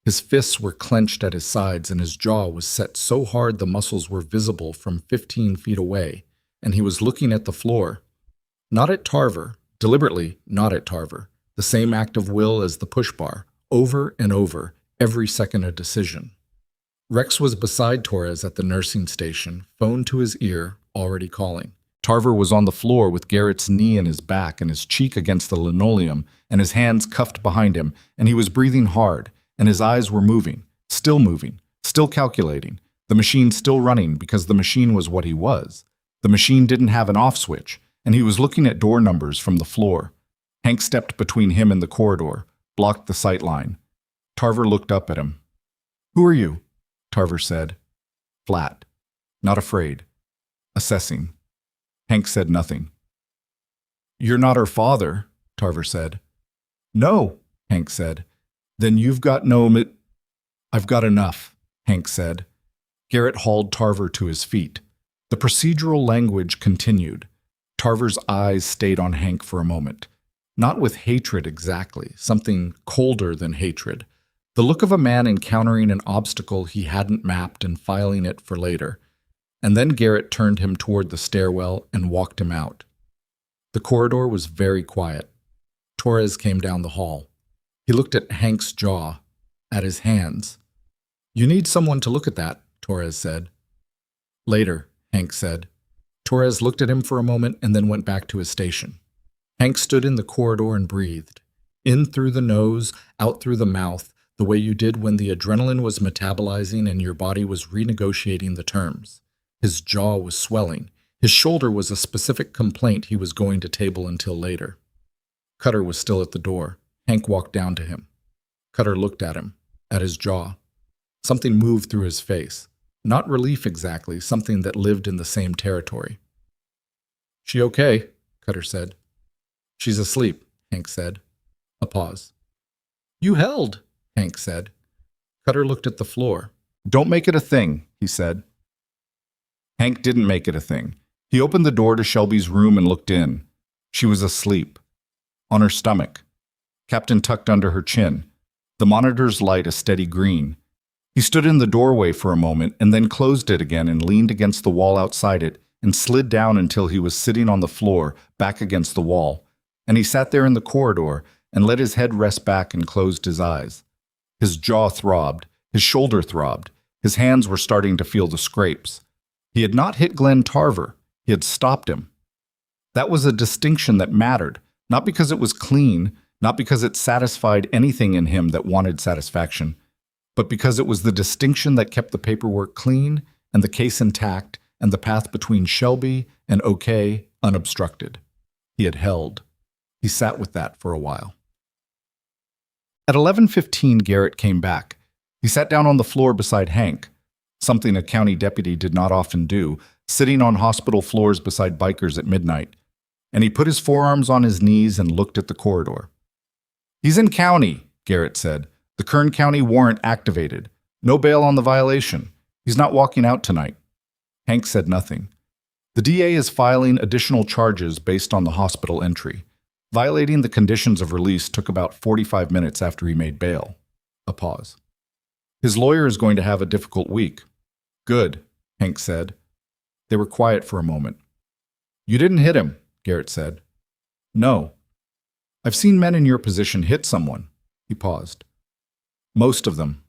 His fists were clenched at his sides, and his jaw was set so hard the muscles were visible from 15 feet away, and he was looking at the floor. Not at Tarver, deliberately not at Tarver, the same act of will as the push bar, over and over, every second a decision. Rex was beside Torres at the nursing station, phone to his ear, already calling. Tarver was on the floor with Garrett's knee in his back and his cheek against the linoleum, and his hands cuffed behind him, and he was breathing hard, and his eyes were moving, still calculating, The machine still running because the machine was what he was. The machine didn't have an off switch, and he was looking at door numbers from the floor. Hank stepped between him and the corridor, blocked the sight line. Tarver looked up at him. "Who are you?" Tarver said. Flat. Not afraid. Assessing. Hank said nothing. "You're not her father," Tarver said. "No," Hank said. "Then you've got no "I've got enough," Hank said. Garrett hauled Tarver to his feet. The procedural language continued. Tarver's eyes stayed on Hank for a moment. Not with hatred exactly, something colder than hatred. The look of a man encountering an obstacle he hadn't mapped and filing it for later. And then Garrett turned him toward the stairwell and walked him out. The corridor was very quiet. Torres came down the hall. He looked at Hank's jaw, at his hands. "You need someone to look at that," Torres said. "Later," Hank said. Torres looked at him for a moment and then went back to his station. Hank stood in the corridor and breathed. In through the nose, out through the mouth, the way you did when the adrenaline was metabolizing and your body was renegotiating the terms. His jaw was swelling. His shoulder was a specific complaint he was going to table until later. Cutter was still at the door. Hank walked down to him. Cutter looked at him, at his jaw. Something moved through his face. Not relief exactly, something that lived in the same territory. "She okay?" Cutter said. "She's asleep," Hank said. A pause. "You held," Hank said. Cutter looked at the floor. "Don't make it a thing," he said. Hank didn't make it a thing. He opened the door to Shelby's room and looked in. She was asleep. On her stomach. Captain tucked under her chin. The monitor's light a steady green. He stood in the doorway for a moment and then closed it again and leaned against the wall outside it and slid down until he was sitting on the floor, back against the wall. And he sat there in the corridor and let his head rest back and closed his eyes. His jaw throbbed. His shoulder throbbed. His hands were starting to feel the scrapes. He had not hit Glenn Tarver. He had stopped him. That was a distinction that mattered, not because it was clean, not because it satisfied anything in him that wanted satisfaction, but because it was the distinction that kept the paperwork clean and the case intact and the path between Shelby and OK unobstructed. He had held. He sat with that for a while. At 11:15, Garrett came back. He sat down on the floor beside Hank, something a county deputy did not often do, sitting on hospital floors beside bikers at midnight. And he put his forearms on his knees and looked at the corridor. "He's in county," Garrett said. "The Kern County warrant activated. No bail on the violation. He's not walking out tonight." Hank said nothing. "The DA is filing additional charges based on the hospital entry. Violating the conditions of release took about 45 minutes after he made bail." A pause. "His lawyer is going to have a difficult week." "Good," Hank said. They were quiet for a moment. "You didn't hit him," Garrett said. "No. I've seen men in your position hit someone." He paused. "Most of them."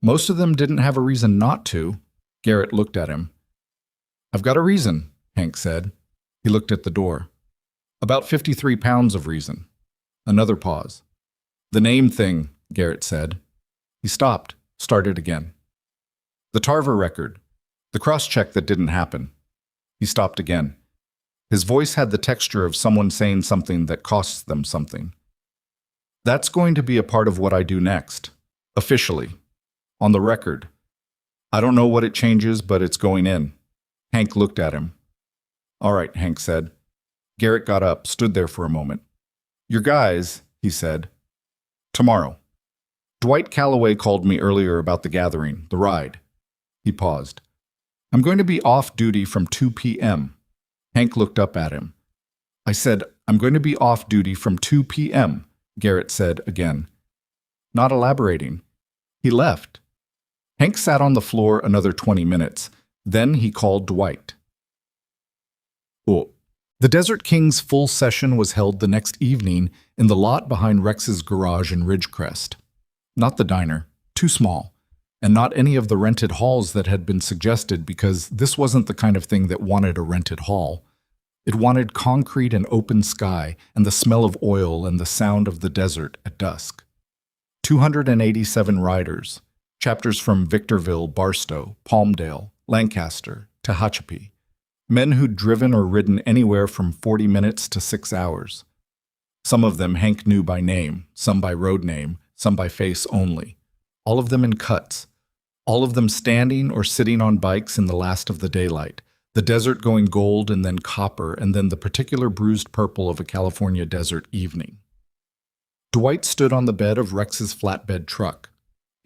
"Most of them didn't have a reason not to." Garrett looked at him. "I've got a reason," Hank said. He looked at the door. "About 53 pounds of reason." Another pause. "The name thing," Garrett said. He stopped, started again. "The Tarver record. The cross-check that didn't happen." He stopped again. His voice had the texture of someone saying something that costs them something. "That's going to be a part of what I do next. Officially. On the record. I don't know what it changes, but it's going in." Hank looked at him. "All right," Hank said. Garrett got up, stood there for a moment. "Your guys," he said. "Tomorrow. Dwight Calloway called me earlier about the gathering, the ride." He paused. "I'm going to be off duty from 2 p.m. Hank looked up at him. "I said, I'm going to be off duty from 2 p.m., Garrett said again. Not elaborating. He left. Hank sat on the floor another 20 minutes. Then he called Dwight. Oh. The Desert King's full session was held the next evening in the lot behind Rex's garage in Ridgecrest. Not the diner, too small, and not any of the rented halls that had been suggested because this wasn't the kind of thing that wanted a rented hall. It wanted concrete and open sky and the smell of oil and the sound of the desert at dusk. 287 riders, Chapters from Victorville, Barstow, Palmdale, Lancaster, Tehachapi. Men who'd driven or ridden anywhere from 40 minutes to 6 hours. Some of them Hank knew by name, some by road name, some by face only. All of them in cuts. All of them standing or sitting on bikes in the last of the daylight. The desert going gold and then copper and then the particular bruised purple of a California desert evening. Dwight stood on the bed of Rex's flatbed truck.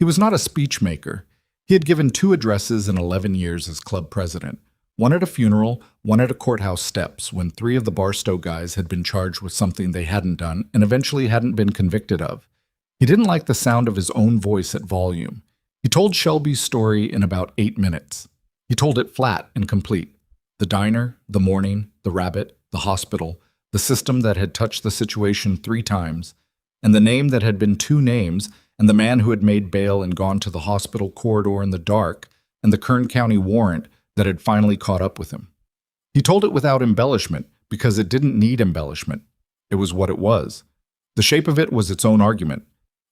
He was not a speech maker. He had given 2 addresses in 11 years as club president. One at a funeral, one at a courthouse steps, when 3 of the Barstow guys had been charged with something they hadn't done and eventually hadn't been convicted of. He didn't like the sound of his own voice at volume. He told Shelby's story in about 8 minutes. He told it flat and complete. The diner, the morning, the rabbit, the hospital, the system that had touched the situation 3 times, and the name that had been 2 names, and the man who had made bail and gone to the hospital corridor in the dark, and the Kern County warrant that had finally caught up with him. He told it without embellishment, because it didn't need embellishment. It was what it was. The shape of it was its own argument.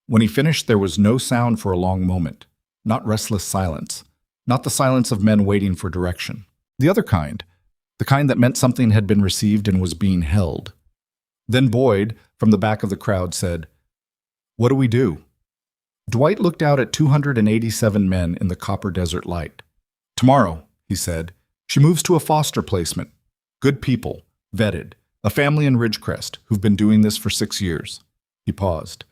When he finished, there was no sound for a long moment. Not restless silence. Not the silence of men waiting for direction. The other kind. The kind that meant something had been received and was being held. Then Boyd, from the back of the crowd, said, "What do we do?" Dwight looked out at 287 men in the copper desert light. "Tomorrow," he said, "she moves to a foster placement. Good people, vetted, a family in Ridgecrest who've been doing this for 6 years. He paused.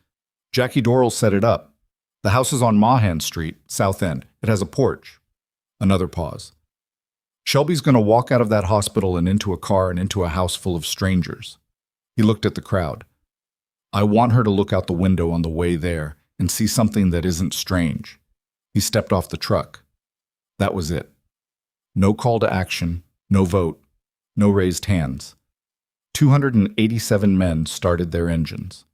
"Jackie Dorrell set it up. The house is on Mahan Street, South End. It has a porch." Another pause. "Shelby's going to walk out of that hospital and into a car and into a house full of strangers." He looked at the crowd. "I want her to look out the window on the way there and see something that isn't strange." He stepped off the truck. That was it. No call to action, no vote, no raised hands. 287 men started their engines.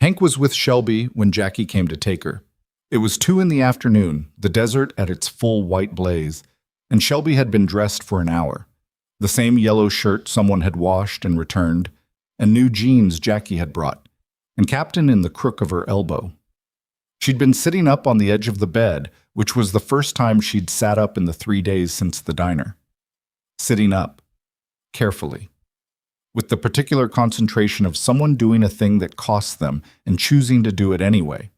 Hank was with Shelby when Jackie came to take her. It was 2 in the afternoon, the desert at its full white blaze, and Shelby had been dressed for an hour. The same yellow shirt someone had washed and returned, and new jeans Jackie had brought, and Captain in the crook of her elbow. She'd been sitting up on the edge of the bed, which was the first time she'd sat up in the 3 days since the diner. Sitting up, carefully, with the particular concentration of someone doing a thing that costs them and choosing to do it anyway.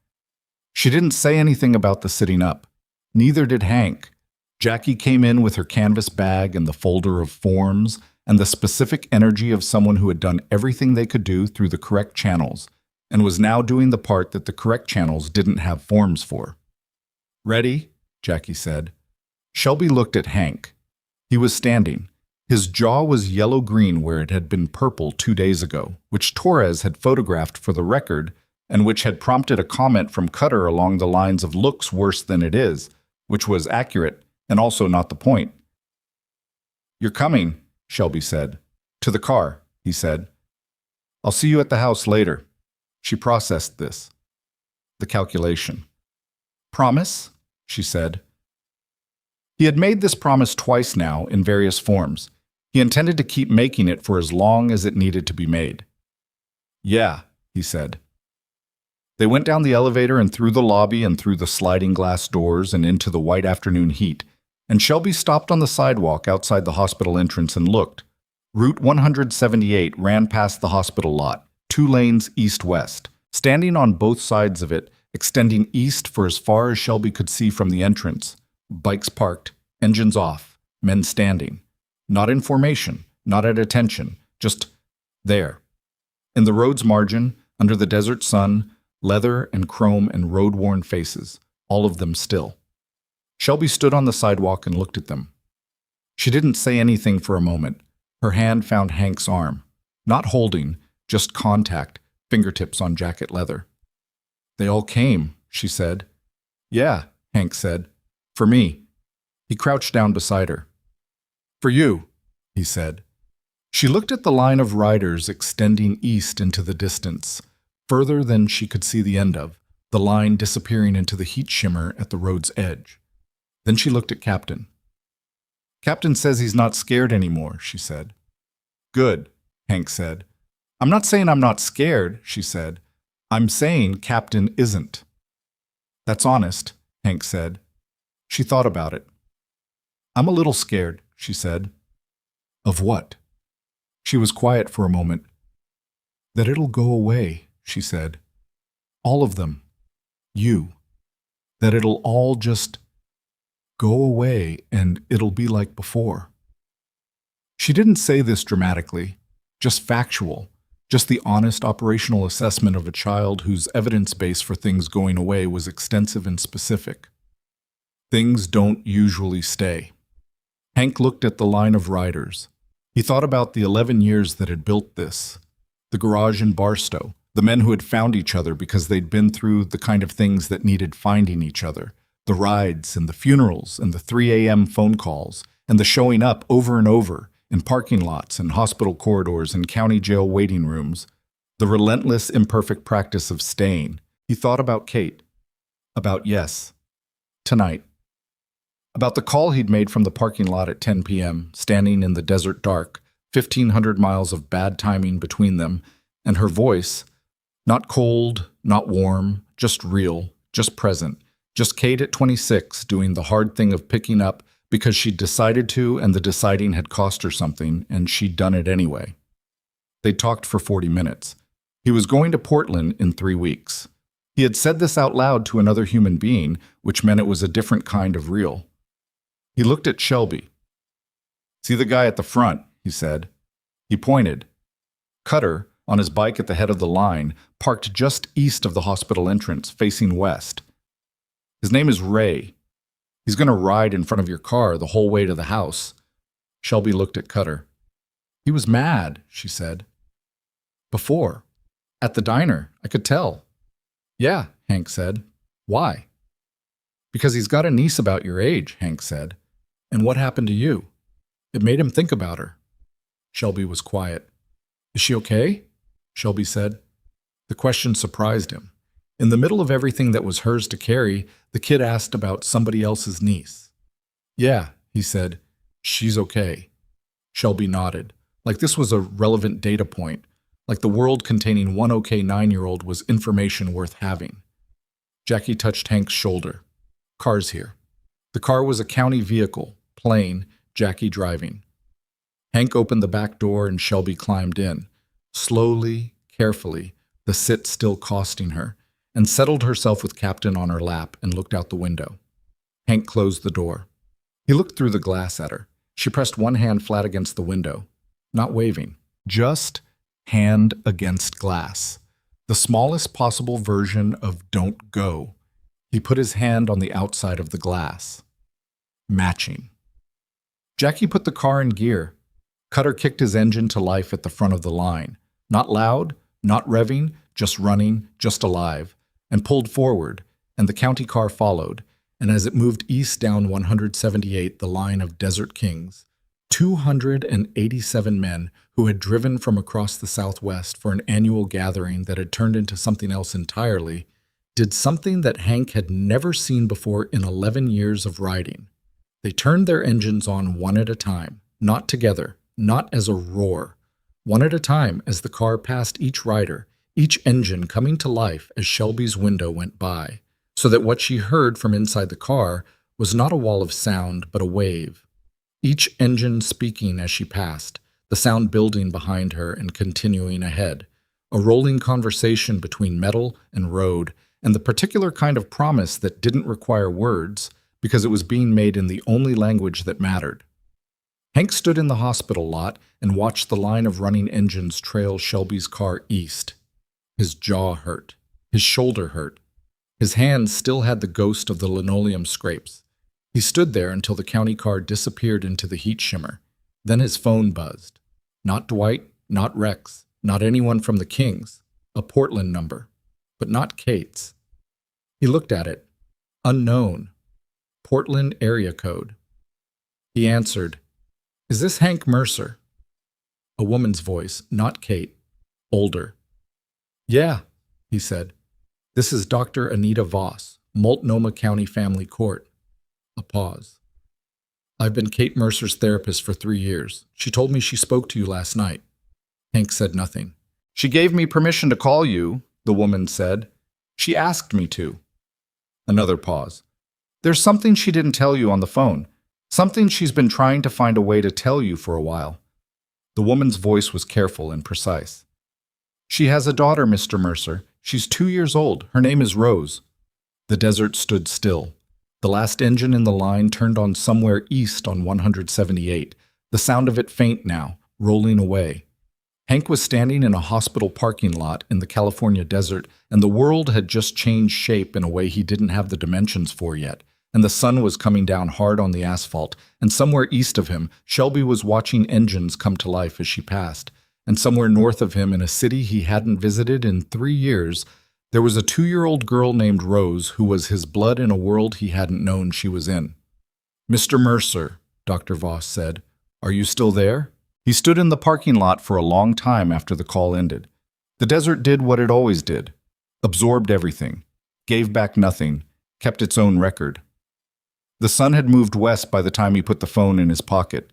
She didn't say anything about the sitting up. Neither did Hank. Jackie came in with her canvas bag and the folder of forms and the specific energy of someone who had done everything they could do through the correct channels and was now doing the part that the correct channels didn't have forms for. "Ready?" Jackie said. Shelby looked at Hank. He was standing. His jaw was yellow-green where it had been purple 2 days ago, which Torres had photographed for the record and which had prompted a comment from Cutter along the lines of "looks worse than it is," which was accurate and also not the point. "You're coming," Shelby said. "To the car," he said. "I'll see you at the house later." She processed this. The calculation. "Promise?" she said. He had made this promise twice now in various forms. He intended to keep making it for as long as it needed to be made. "Yeah," he said. They went down the elevator and through the lobby and through the sliding glass doors and into the white afternoon heat, and Shelby stopped on the sidewalk outside the hospital entrance and looked. Route 178 ran past the hospital lot, 2 lanes east-west. Standing on both sides of it, extending east for as far as Shelby could see from the entrance. Bikes parked, engines off, men standing. Not in formation, not at attention, just there. In the road's margin, under the desert sun, leather and chrome and road-worn faces, all of them still. Shelby stood on the sidewalk and looked at them. She didn't say anything for a moment. Her hand found Hank's arm. Not holding, just contact, fingertips on jacket leather. "They all came," she said. "Yeah," Hank said. "For me." He crouched down beside her. "For you," he said. She looked at the line of riders extending east into the distance, further than she could see the end of, the line disappearing into the heat shimmer at the road's edge. Then she looked at Captain. "Captain says he's not scared anymore," she said. "Good," Hank said. "I'm not saying I'm not scared," she said. "I'm saying Captain isn't." "That's honest," Hank said. She thought about it. I'm a little scared, she said. Of what? She was quiet for a moment. That it'll go away, she said. All of them. You. That it'll all just go away and it'll be like before. She didn't say this dramatically, just factual, just the honest operational assessment of a child whose evidence base for things going away was extensive and specific. Things don't usually stay. Hank looked at the line of riders. He thought about the 11 years that had built this, the garage in Barstow, the men who had found each other because they'd been through the kind of things that needed finding each other, the rides and the funerals and the 3 a.m. phone calls and the showing up over and over in parking lots and hospital corridors and county jail waiting rooms, the relentless imperfect practice of staying. He thought about Kate, about yes, tonight, about the call he'd made from the parking lot at 10 p.m., standing in the desert dark, 1,500 miles of bad timing between them, and her voice, not cold, not warm, just real, just present, just Kate at 26 doing the hard thing of picking up because she'd decided to and the deciding had cost her something and she'd done it anyway. They talked for 40 minutes. He was going to Portland in 3 weeks. He had said this out loud to another human being, which meant it was a different kind of real. He looked at Shelby. See the guy at the front, he said. He pointed. Cutter, on his bike at the head of the line, parked just east of the hospital entrance, facing west. His name is Ray. He's going to ride in front of your car the whole way to the house. Shelby looked at Cutter. He was mad, she said. Before. At the diner, I could tell. Yeah, Hank said. Why? Because he's got a niece about your age, Hank said. And what happened to you? It made him think about her. Shelby was quiet. Is she okay? Shelby said. The question surprised him. In the middle of everything that was hers to carry, the kid asked about somebody else's niece. Yeah, he said. She's okay. Shelby nodded, like this was a relevant data point, like the world containing one okay 9-year-old was information worth having. Jackie touched Hank's shoulder. Car's here. The car was a county vehicle, plain, Jackie driving. Hank opened the back door and Shelby climbed in, slowly, carefully, the sit still costing her, and settled herself with Captain on her lap and looked out the window. Hank closed the door. He looked through the glass at her. She pressed one hand flat against the window, not waving, just hand against glass, the smallest possible version of don't go. He put his hand on the outside of the glass. Matching. Jackie put the car in gear. Cutter kicked his engine to life at the front of the line. Not loud, not revving, just running, just alive, and pulled forward, and the county car followed, and as it moved east down 178, the line of Desert Kings, 287 men who had driven from across the Southwest for an annual gathering that had turned into something else entirely, did something that Hank had never seen before in 11 years of riding. They turned their engines on one at a time, not together, not as a roar, one at a time as the car passed each rider, each engine coming to life as Shelby's window went by, so that what she heard from inside the car was not a wall of sound but a wave. Each engine speaking as she passed, the sound building behind her and continuing ahead, a rolling conversation between metal and road, and the particular kind of promise that didn't require words because it was being made in the only language that mattered. Hank stood in the hospital lot and watched the line of running engines trail Shelby's car east. His jaw hurt. His shoulder hurt. His hands still had the ghost of the linoleum scrapes. He stood there until the county car disappeared into the heat shimmer. Then his phone buzzed. Not Dwight, not Rex, not anyone from the Kings. A Portland number, but not Kate's. He looked at it. Unknown. Portland area code. He answered, "Is this Hank Mercer?" A woman's voice, not Kate, older. "Yeah," he said. "This is Dr. Anita Voss, Multnomah County Family Court." A pause. "I've been Kate Mercer's therapist for 3 years. She told me she spoke to you last night." Hank said nothing. "She gave me permission to call you," the woman said. "She asked me to." Another pause. There's something she didn't tell you on the phone. Something she's been trying to find a way to tell you for a while." The woman's voice was careful and precise. "She has a daughter, Mr. Mercer. She's 2 years old. Her name is Rose." The desert stood still. The last engine in the line turned on somewhere east on 178, the sound of it faint now, rolling away. Hank was standing in a hospital parking lot in the California desert, and the world had just changed shape in a way he didn't have the dimensions for yet, and the sun was coming down hard on the asphalt, and somewhere east of him, Shelby was watching engines come to life as she passed, and somewhere north of him in a city he hadn't visited in 3 years, there was a 2-year-old girl named Rose who was his blood in a world he hadn't known she was in. "Mr. Mercer," Dr. Voss said, "are you still there?" He stood in the parking lot for a long time after the call ended. The desert did what it always did. Absorbed everything, gave back nothing, kept its own record. The sun had moved west by the time he put the phone in his pocket.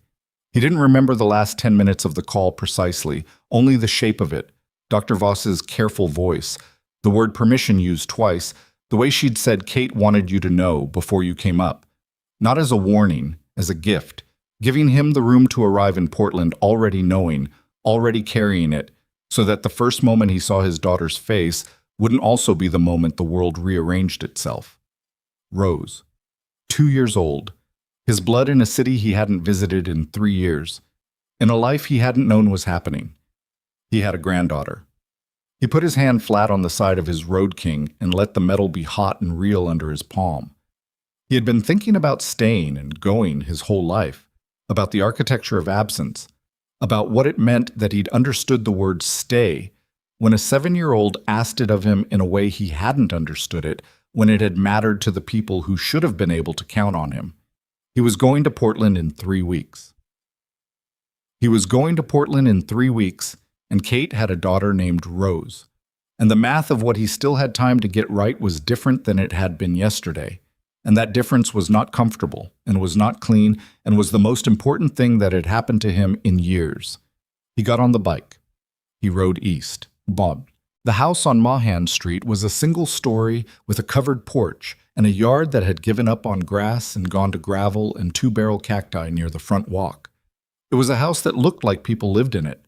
He didn't remember the last 10 minutes of the call precisely, only the shape of it, Dr. Voss's careful voice, the word permission used twice, the way she'd said Kate wanted you to know before you came up. Not as a warning, as a gift, giving him the room to arrive in Portland already knowing, already carrying it, so that the first moment he saw his daughter's face wouldn't also be the moment the world rearranged itself. Rose. 2 years old. His blood in a city he hadn't visited in 3 years. In a life he hadn't known was happening. He had a granddaughter. He put his hand flat on the side of his Road King and let the metal be hot and real under his palm. He had been thinking about staying and going his whole life, about the architecture of absence, about what it meant that he'd understood the word stay, when a 7-year-old asked it of him in a way he hadn't understood it, when it had mattered to the people who should have been able to count on him. He was going to Portland in 3 weeks. He was going to Portland in 3 weeks, and Kate had a daughter named Rose. And the math of what he still had time to get right was different than it had been yesterday. And that difference was not comfortable, and was not clean, and was the most important thing that had happened to him in years. He got on the bike. He rode east. Bob. The house on Mahan Street was a single story with a covered porch and a yard that had given up on grass and gone to gravel and 2-barrel cacti near the front walk. It was a house that looked like people lived in it.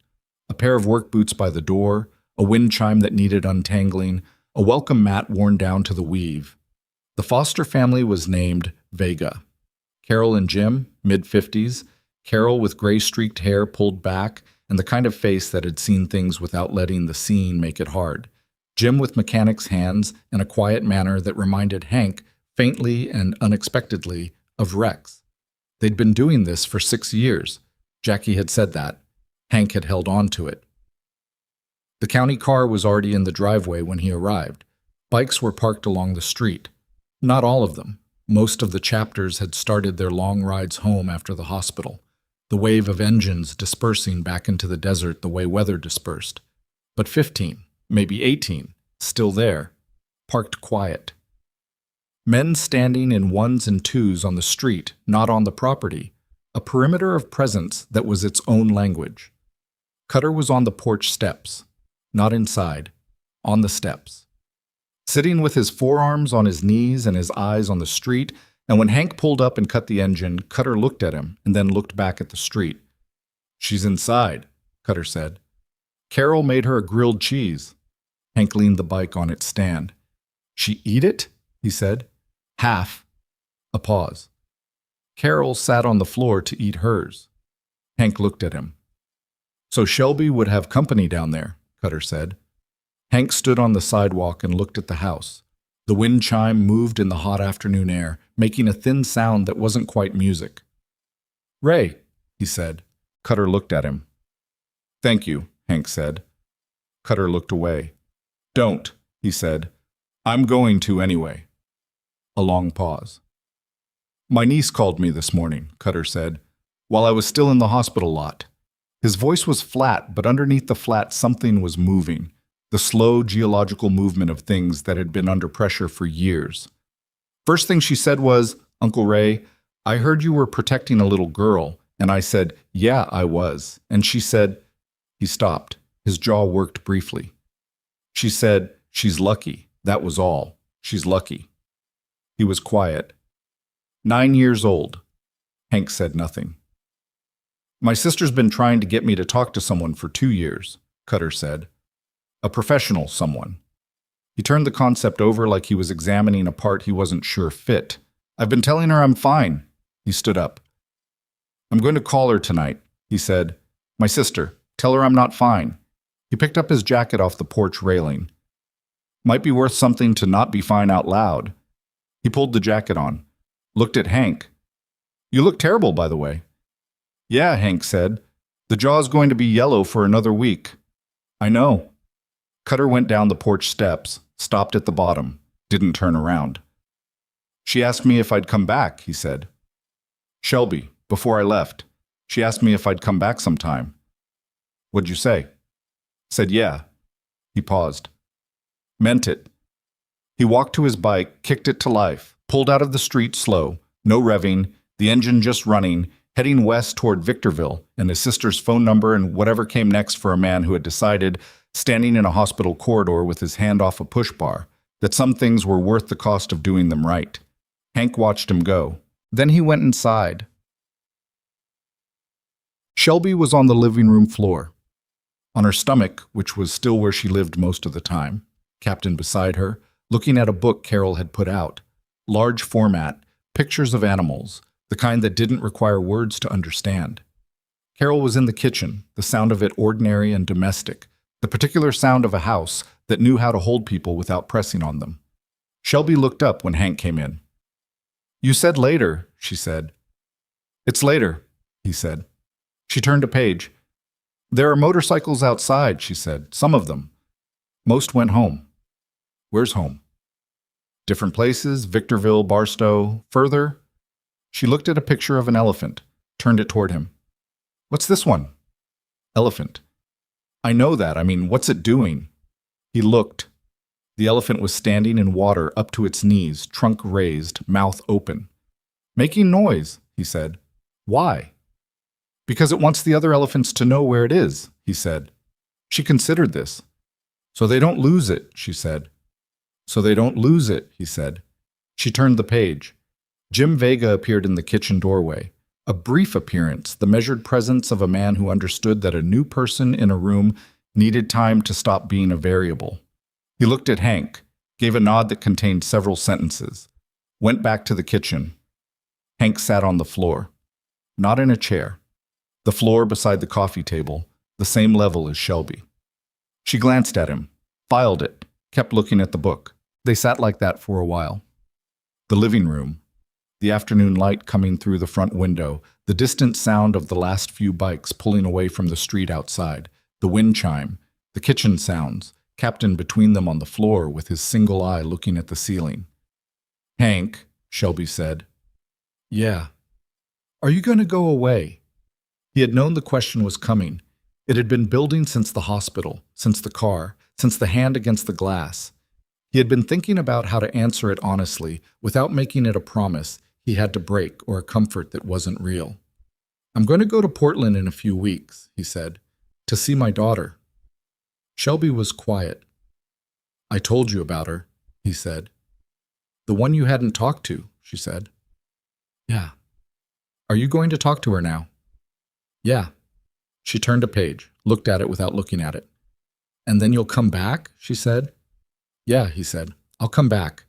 A pair of work boots by the door, a wind chime that needed untangling, a welcome mat worn down to the weave. The Foster family was named Vega. Carol and Jim, mid-50s, Carol with gray-streaked hair pulled back and the kind of face that had seen things without letting the seeing make it hard. Jim with mechanic's hands and a quiet manner that reminded Hank, faintly and unexpectedly, of Rex. They'd been doing this for 6 years. Jackie had said that. Hank had held on to it. The county car was already in the driveway when he arrived. Bikes were parked along the street. Not all of them. Most of the chapters had started their long rides home after the hospital, the wave of engines dispersing back into the desert the way weather dispersed. But 15, maybe 18, still there, parked quiet. Men standing in ones and twos on the street, not on the property, a perimeter of presence that was its own language. Cutter was on the porch steps, not inside, on the steps. Sitting with his forearms on his knees and his eyes on the street, and when Hank pulled up and cut the engine, Cutter looked at him and then looked back at the street. "She's inside," Cutter said. "Carol made her a grilled cheese." Hank leaned the bike on its stand. "She eat it?" he said. "Half." A pause. Carol sat on the floor to eat hers. Hank looked at him. "So Shelby would have company down there," Cutter said. Hank stood on the sidewalk and looked at the house. The wind chime moved in the hot afternoon air, making a thin sound that wasn't quite music. "Ray," he said. Cutter looked at him. "Thank you," Hank said. Cutter looked away. "Don't," he said. "I'm going to anyway." A long pause. "My niece called me this morning," Cutter said, "while I was still in the hospital lot." His voice was flat, but underneath the flat something was moving, the slow geological movement of things that had been under pressure for years. First thing she said was, "Uncle Ray, I heard you were protecting a little girl," and I said, "Yeah, I was." And she said, he stopped. His jaw worked briefly. She said, "She's lucky. That was all. She's lucky." He was quiet. 9 years old. Hank said nothing. My sister's been trying to get me to talk to someone for 2 years, Cutter said. A professional someone. He turned the concept over like he was examining a part he wasn't sure fit. I've been telling her I'm fine. He stood up. I'm going to call her tonight, he said. My sister. Tell her I'm not fine. He picked up his jacket off the porch railing. Might be worth something to not be fine out loud. He pulled the jacket on. Looked at Hank. You look terrible, by the way. Yeah, Hank said. The jaw's going to be yellow for another week. I know. Cutter went down the porch steps, stopped at the bottom, didn't turn around. She asked me if I'd come back, he said. Shelby, before I left. She asked me if I'd come back sometime. What'd you say? Said yeah. He paused. Meant it. He walked to his bike, kicked it to life, pulled out of the street slow, no revving, the engine just running, heading west toward Victorville and his sister's phone number and whatever came next for a man who had decided, standing in a hospital corridor with his hand off a push bar, that some things were worth the cost of doing them right. Hank watched him go. Then he went inside. Shelby was on the living room floor. On her stomach, which was still where she lived most of the time, Captain beside her, looking at a book Carol had put out. Large format, pictures of animals, the kind that didn't require words to understand. Carol was in the kitchen, the sound of it ordinary and domestic, the particular sound of a house that knew how to hold people without pressing on them. Shelby looked up when Hank came in. You said later, she said. It's later, he said. She turned a page. There are motorcycles outside, she said, some of them. Most went home. Where's home? Different places, Victorville, Barstow, further. She looked at a picture of an elephant, turned it toward him. What's this one? Elephant. I know that. I mean, what's it doing? He looked. The elephant was standing in water up to its knees, trunk raised, mouth open. Making noise, he said. Why? Because it wants the other elephants to know where it is, he said. She considered this. So they don't lose it, she said. So they don't lose it, he said. She turned the page. Jim Vega appeared in the kitchen doorway. A brief appearance, the measured presence of a man who understood that a new person in a room needed time to stop being a variable. He looked at Hank, gave a nod that contained several sentences, went back to the kitchen. Hank sat on the floor, not in a chair. The floor beside the coffee table, the same level as Shelby. She glanced at him, filed it, kept looking at the book. They sat like that for a while. The living room, the afternoon light coming through the front window, the distant sound of the last few bikes pulling away from the street outside, the wind chime, the kitchen sounds, Captain between them on the floor with his single eye looking at the ceiling. Hank, Shelby said. Yeah. Are you going to go away? He had known the question was coming. It had been building since the hospital, since the car, since the hand against the glass. He had been thinking about how to answer it honestly, without making it a promise he had to break or a comfort that wasn't real. I'm going to go to Portland in a few weeks, he said, to see my daughter. Shelby was quiet. I told you about her, he said. The one you hadn't talked to, she said. Yeah. Are you going to talk to her now? Yeah. She turned a page, looked at it without looking at it. And then you'll come back, she said. Yeah, he said. I'll come back.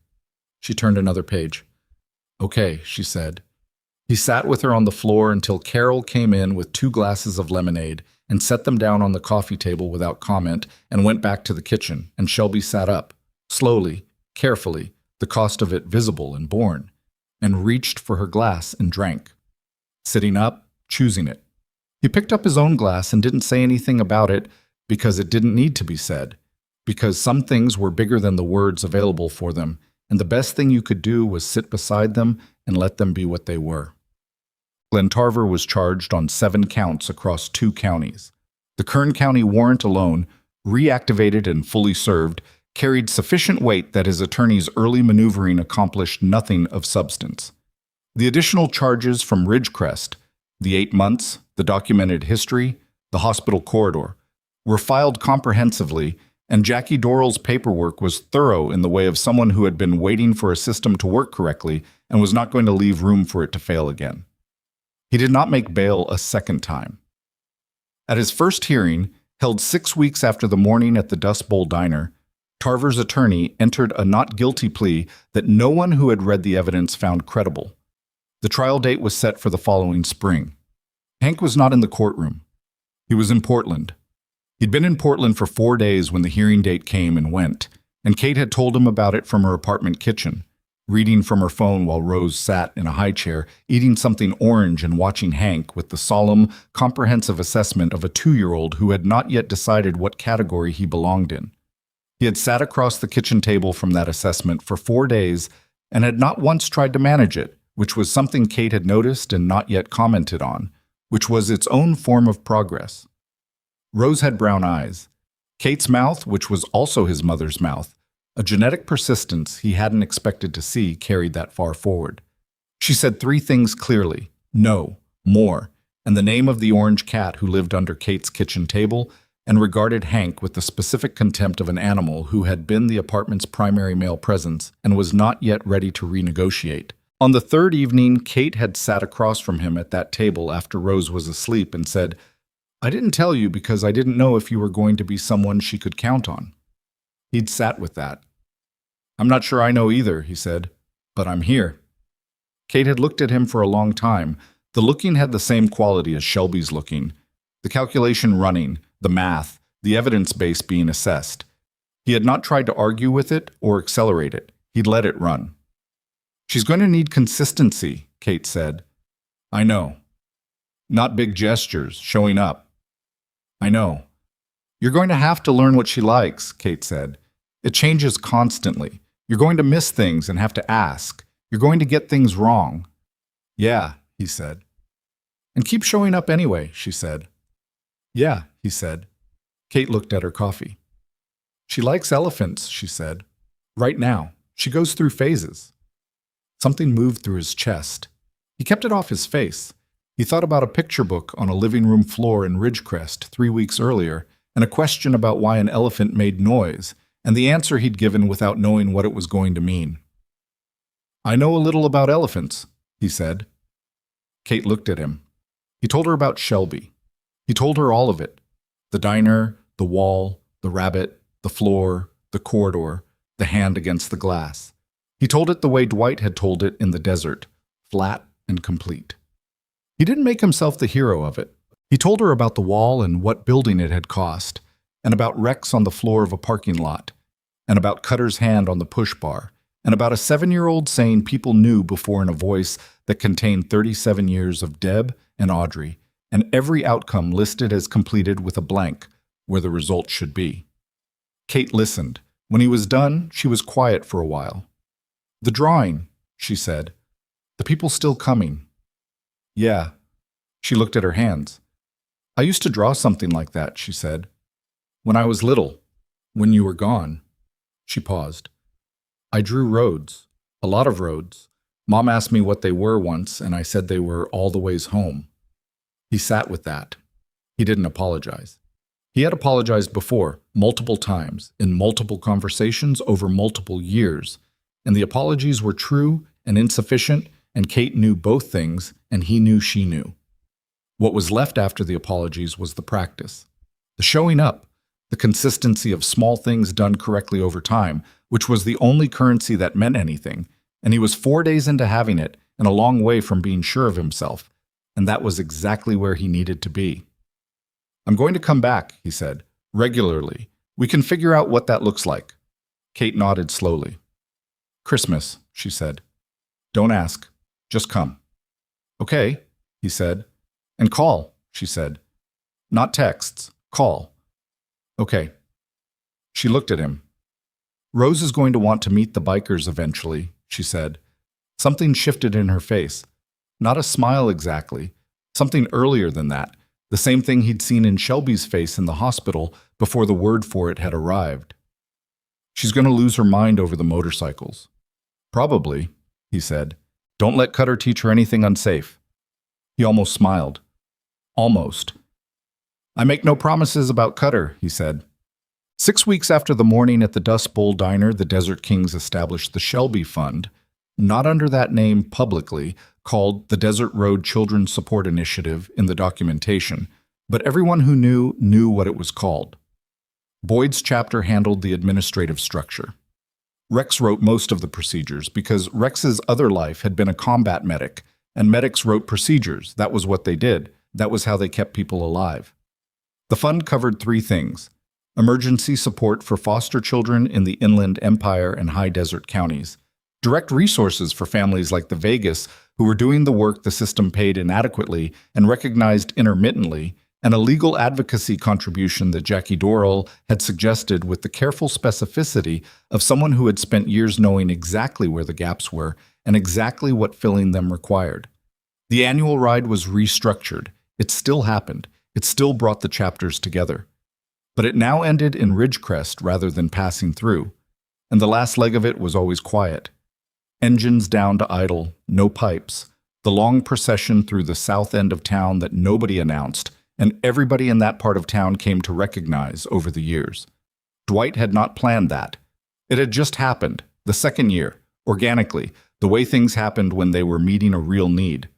She turned another page. Okay, she said. He sat with her on the floor until Carol came in with 2 glasses of lemonade and set them down on the coffee table without comment and went back to the kitchen, and Shelby sat up, slowly, carefully, the cost of it visible and born, and reached for her glass and drank. Sitting up, choosing it. He picked up his own glass and didn't say anything about it because it didn't need to be said, because some things were bigger than the words available for them, and the best thing you could do was sit beside them and let them be what they were. Glenn Tarver was charged on 7 counts across 2 counties. The Kern County warrant alone, reactivated and fully served, carried sufficient weight that his attorney's early maneuvering accomplished nothing of substance. The additional charges from Ridgecrest, the 8 months, the documented history, the hospital corridor, were filed comprehensively and Jackie Dorrell's paperwork was thorough in the way of someone who had been waiting for a system to work correctly and was not going to leave room for it to fail again. He did not make bail a second time. At his first hearing, held 6 weeks after the morning at the Dust Bowl Diner, Tarver's attorney entered a not guilty plea that no one who had read the evidence found credible. The trial date was set for the following spring. Hank was not in the courtroom. He was in Portland. He'd been in Portland for 4 days when the hearing date came and went, and Kate had told him about it from her apartment kitchen, reading from her phone while Rose sat in a high chair, eating something orange and watching Hank with the solemn, comprehensive assessment of a 2-year-old who had not yet decided what category he belonged in. He had sat across the kitchen table from that assessment for 4 days and had not once tried to manage it, which was something Kate had noticed and not yet commented on, which was its own form of progress. Rose had brown eyes. Kate's mouth, which was also his mother's mouth, a genetic persistence he hadn't expected to see, carried that far forward. She said 3 things clearly: no, more, and the name of the orange cat who lived under Kate's kitchen table, and regarded Hank with the specific contempt of an animal who had been the apartment's primary male presence and was not yet ready to renegotiate. On the 3rd evening, Kate had sat across from him at that table after Rose was asleep and said, "I didn't tell you because I didn't know if you were going to be someone she could count on." He'd sat with that. "I'm not sure I know either," he said, "but I'm here." Kate had looked at him for a long time. The looking had the same quality as Shelby's looking. The calculation running, the math, the evidence base being assessed. He had not tried to argue with it or accelerate it. He'd let it run. "She's going to need consistency," Kate said. "I know. Not big gestures, showing up." "I know. You're going to have to learn what she likes," Kate said. "It changes constantly. You're going to miss things and have to ask. You're going to get things wrong." "Yeah," he said. "And keep showing up anyway," she said. "Yeah," he said. Kate looked at her coffee. "She likes elephants," she said. "Right now. She goes through phases." Something moved through his chest. He kept it off his face. He thought about a picture book on a living room floor in Ridgecrest 3 weeks earlier, and a question about why an elephant made noise, and the answer he'd given without knowing what it was going to mean. "I know a little about elephants," he said. Kate looked at him. He told her about Shelby. He told her all of it. The diner, the wall, the rabbit, the floor, the corridor, the hand against the glass. He told it the way Dwight had told it in the desert, flat and complete. He didn't make himself the hero of it. He told her about the wall and what building it had cost, and about wrecks on the floor of a parking lot, and about Cutter's hand on the push bar, and about a 7-year-old saying people knew before in a voice that contained 37 years of Deb and Audrey, and every outcome listed as completed with a blank where the result should be. Kate listened. When he was done, she was quiet for a while. "The drawing," she said. "The people still coming." "Yeah." She looked at her hands. "I used to draw something like that," she said. "When I was little. When you were gone." She paused. "I drew roads. A lot of roads. Mom asked me what they were once, and I said they were all the ways home." He sat with that. He didn't apologize. He had apologized before, multiple times, in multiple conversations over multiple years, and the apologies were true and insufficient, and Kate knew both things, and he knew she knew. What was left after the apologies was the practice. The showing up, the consistency of small things done correctly over time, which was the only currency that meant anything, and he was 4 days into having it and a long way from being sure of himself, and that was exactly where he needed to be. "I'm going to come back," he said, "regularly. We can figure out what that looks like." Kate nodded slowly. "Christmas," she said. "Don't ask. Just come." "Okay," he said. "And call," she said. "Not texts. Call." "Okay." She looked at him. "Rose is going to want to meet the bikers eventually," she said. Something shifted in her face. Not a smile exactly. Something earlier than that. The same thing he'd seen in Shelby's face in the hospital before the word for it had arrived. "She's going to lose her mind over the motorcycles." "Probably," he said. "Don't let Cutter teach her anything unsafe." He almost smiled. "Almost." "I make no promises about Cutter," he said. 6 weeks after the morning at the Dust Bowl Diner, the Desert Kings established the Shelby Fund, not under that name publicly, called the Desert Road Children's Support Initiative in the documentation, but everyone who knew what it was called. Boyd's chapter handled the administrative structure. Rex wrote most of the procedures because Rex's other life had been a combat medic, and medics wrote procedures. That was what they did. That was how they kept people alive. The fund covered 3 things: emergency support for foster children in the Inland Empire and high desert counties, direct resources for families like the Vegas who were doing the work the system paid inadequately and recognized intermittently, and a legal advocacy contribution that Jackie Dorrell had suggested with the careful specificity of someone who had spent years knowing exactly where the gaps were and exactly what filling them required. The annual ride was restructured. It still happened. It still brought the chapters together. But it now ended in Ridgecrest rather than passing through, and the last leg of it was always quiet. Engines down to idle, no pipes, the long procession through the south end of town that nobody announced, and everybody in that part of town came to recognize over the years. Dwight had not planned that. It had just happened, the second year, organically, the way things happened when they were meeting a real need.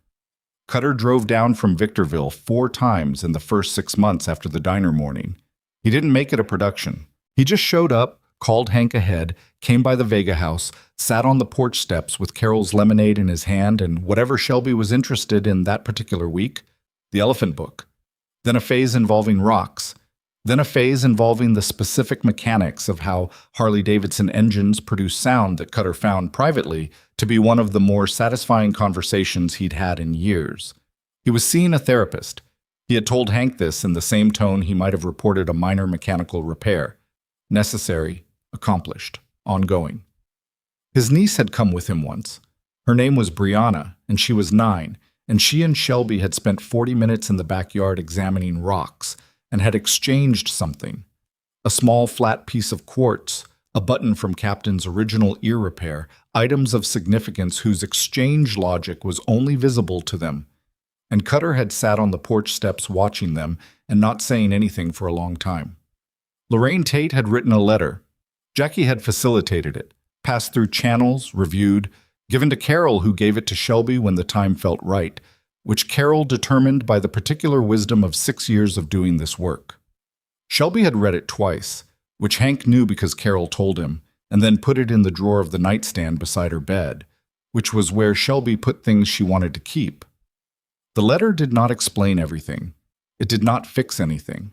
Cutter drove down from Victorville 4 times in the first 6 months after the diner morning. He didn't make it a production. He just showed up, called Hank ahead, came by the Vega house, sat on the porch steps with Carol's lemonade in his hand and whatever Shelby was interested in that particular week, the elephant book. Then a phase involving rocks. Then a phase involving the specific mechanics of how Harley-Davidson engines produce sound that Cutter found privately to be one of the more satisfying conversations he'd had in years. He was seeing a therapist. He had told Hank this in the same tone he might have reported a minor mechanical repair. Necessary, accomplished, ongoing. His niece had come with him once. Her name was Brianna, and she was 9, and she and Shelby had spent 40 minutes in the backyard examining rocks and had exchanged something. A small flat piece of quartz, a button from Captain's original ear repair, items of significance whose exchange logic was only visible to them. And Cutter had sat on the porch steps watching them and not saying anything for a long time. Lorraine Tate had written a letter. Jackie had facilitated it, passed through channels, reviewed, given to Carol, who gave it to Shelby when the time felt right, which Carol determined by the particular wisdom of 6 years of doing this work. Shelby had read it twice, which Hank knew because Carol told him, and then put it in the drawer of the nightstand beside her bed, which was where Shelby put things she wanted to keep. The letter did not explain everything. It did not fix anything.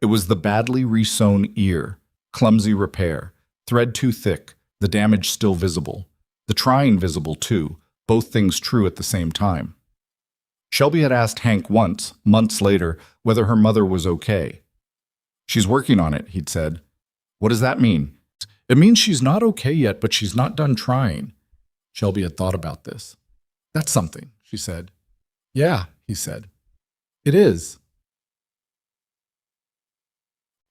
It was the badly resewn ear, clumsy repair, thread too thick, the damage still visible, the trying visible too, both things true at the same time. Shelby had asked Hank once, months later, whether her mother was okay. "She's working on it," he'd said. "What does that mean?" "It means she's not okay yet, but she's not done trying." Shelby had thought about this. "That's something," she said. "Yeah," he said. "It is."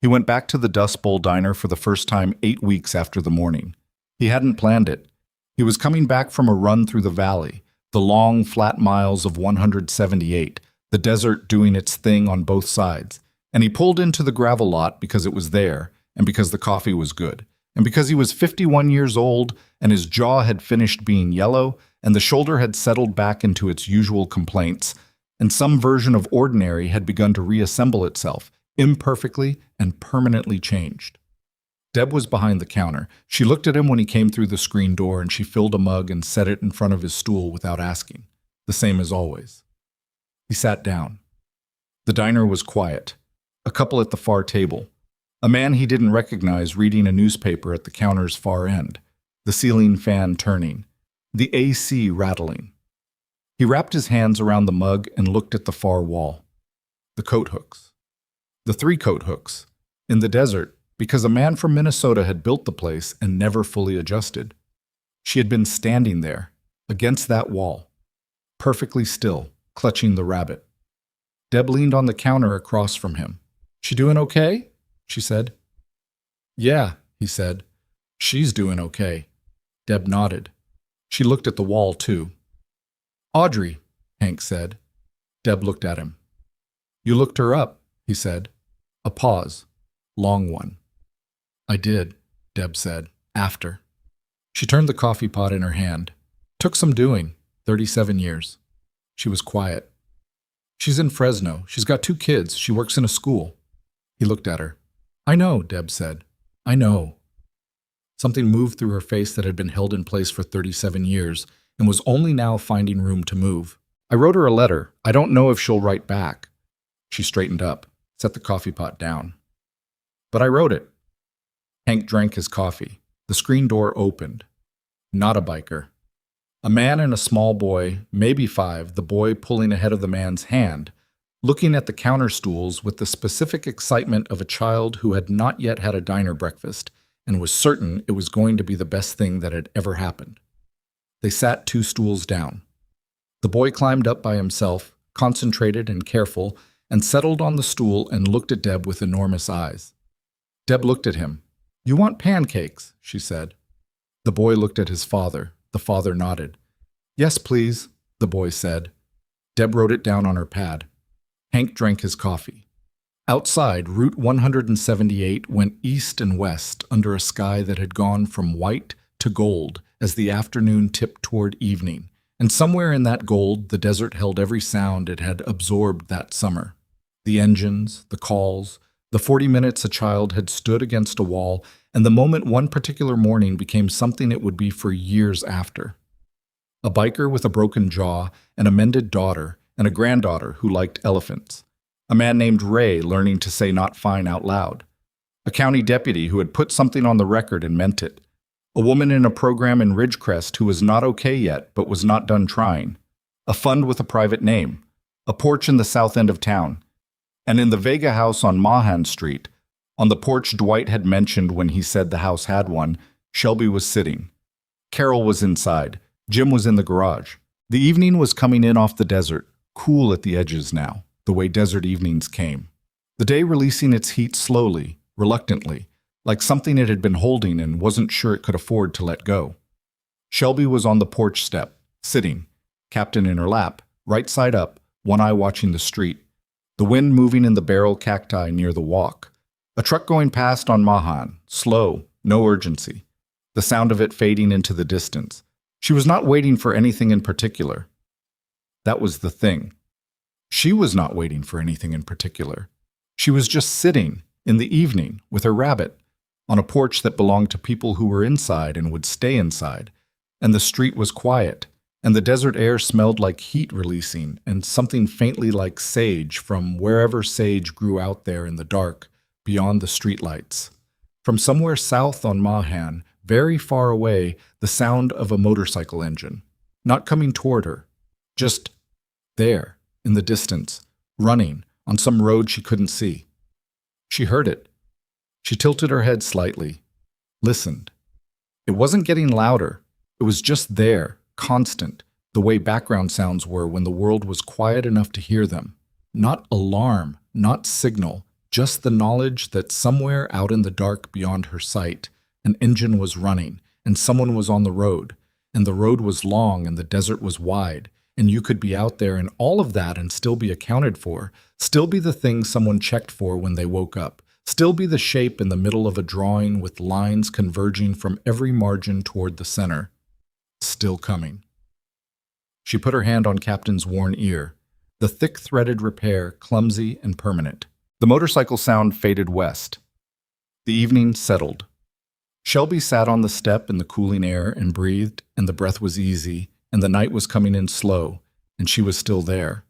He went back to the Dust Bowl Diner for the first time 8 weeks after the morning. He hadn't planned it. He was coming back from a run through the valley, the long, flat miles of 178, the desert doing its thing on both sides, and he pulled into the gravel lot because it was there, and because the coffee was good, and because he was 51 years old, and his jaw had finished being yellow, and the shoulder had settled back into its usual complaints, and some version of ordinary had begun to reassemble itself, imperfectly and permanently changed. Deb was behind the counter. She looked at him when he came through the screen door, and she filled a mug and set it in front of his stool without asking, the same as always. He sat down. The diner was quiet. A couple at the far table. A man he didn't recognize reading a newspaper at the counter's far end, the ceiling fan turning, the AC rattling. He wrapped his hands around the mug and looked at the far wall. The coat hooks. The 3 coat hooks. In the desert, because a man from Minnesota had built the place and never fully adjusted. She had been standing there, against that wall, perfectly still, clutching the rabbit. Deb leaned on the counter across from him. "She doing okay?" she said. "Yeah," he said. "She's doing okay." Deb nodded. She looked at the wall, too. "Audrey," Hank said. Deb looked at him. "You looked her up," he said. A pause. Long one. I did, Deb said, after. She turned the coffee pot in her hand. Took some doing, 37 years. She was quiet. She's in Fresno. She's got 2 kids. She works in a school. He looked at her. I know, Deb said. I know. Something moved through her face that had been held in place for 37 years and was only now finding room to move. I wrote her a letter. I don't know if she'll write back. She straightened up, set the coffee pot down. But I wrote it. Hank drank his coffee. The screen door opened. Not a biker. A man and a small boy, maybe 5, the boy pulling ahead of the man's hand, looking at the counter stools with the specific excitement of a child who had not yet had a diner breakfast and was certain it was going to be the best thing that had ever happened. They sat 2 stools down. The boy climbed up by himself, concentrated and careful, and settled on the stool and looked at Deb with enormous eyes. Deb looked at him. You want pancakes, she said. The boy looked at his father. The father nodded. Yes, please, the boy said. Deb wrote it down on her pad. Hank drank his coffee. Outside, Route 178 went east and west under a sky that had gone from white to gold as the afternoon tipped toward evening, and somewhere in that gold the desert held every sound it had absorbed that summer. The engines, the calls, the 40 minutes a child had stood against a wall, and the moment one particular morning became something it would be for years after. A biker with a broken jaw, an amended daughter, and a granddaughter who liked elephants. A man named Ray learning to say not fine out loud. A county deputy who had put something on the record and meant it. A woman in a program in Ridgecrest who was not okay yet but was not done trying. A fund with a private name. A porch in the south end of town. And in the Vega house on Mahan Street, on the porch Dwight had mentioned when he said the house had one, Shelby was sitting. Carol was inside. Jim was in the garage. The evening was coming in off the desert, cool at the edges now, the way desert evenings came. The day releasing its heat slowly, reluctantly, like something it had been holding and wasn't sure it could afford to let go. Shelby was on the porch step, sitting, Captain in her lap, right side up, one eye watching the street. The wind moving in the barrel cacti near the walk. A truck going past on Mahan, slow, no urgency. The sound of it fading into the distance. She was not waiting for anything in particular. That was the thing. She was not waiting for anything in particular. She was just sitting, in the evening, with her rabbit, on a porch that belonged to people who were inside and would stay inside, and the street was quiet, and the desert air smelled like heat releasing and something faintly like sage from wherever sage grew out there in the dark, beyond the streetlights. From somewhere south on Mahan, very far away, the sound of a motorcycle engine, not coming toward her, just there, in the distance, running, on some road she couldn't see. She heard it. She tilted her head slightly, listened. It wasn't getting louder. It was just there, constant, the way background sounds were when the world was quiet enough to hear them. Not alarm, not signal, just the knowledge that somewhere out in the dark beyond her sight, an engine was running, and someone was on the road, and the road was long and the desert was wide, and you could be out there and all of that and still be accounted for, still be the thing someone checked for when they woke up, still be the shape in the middle of a drawing with lines converging from every margin toward the center. Still coming. She put her hand on Captain's worn ear, the thick-threaded repair clumsy and permanent. The motorcycle sound faded west. The evening settled. Shelby sat on the step in the cooling air and breathed, and the breath was easy, and the night was coming in slow, and she was still there.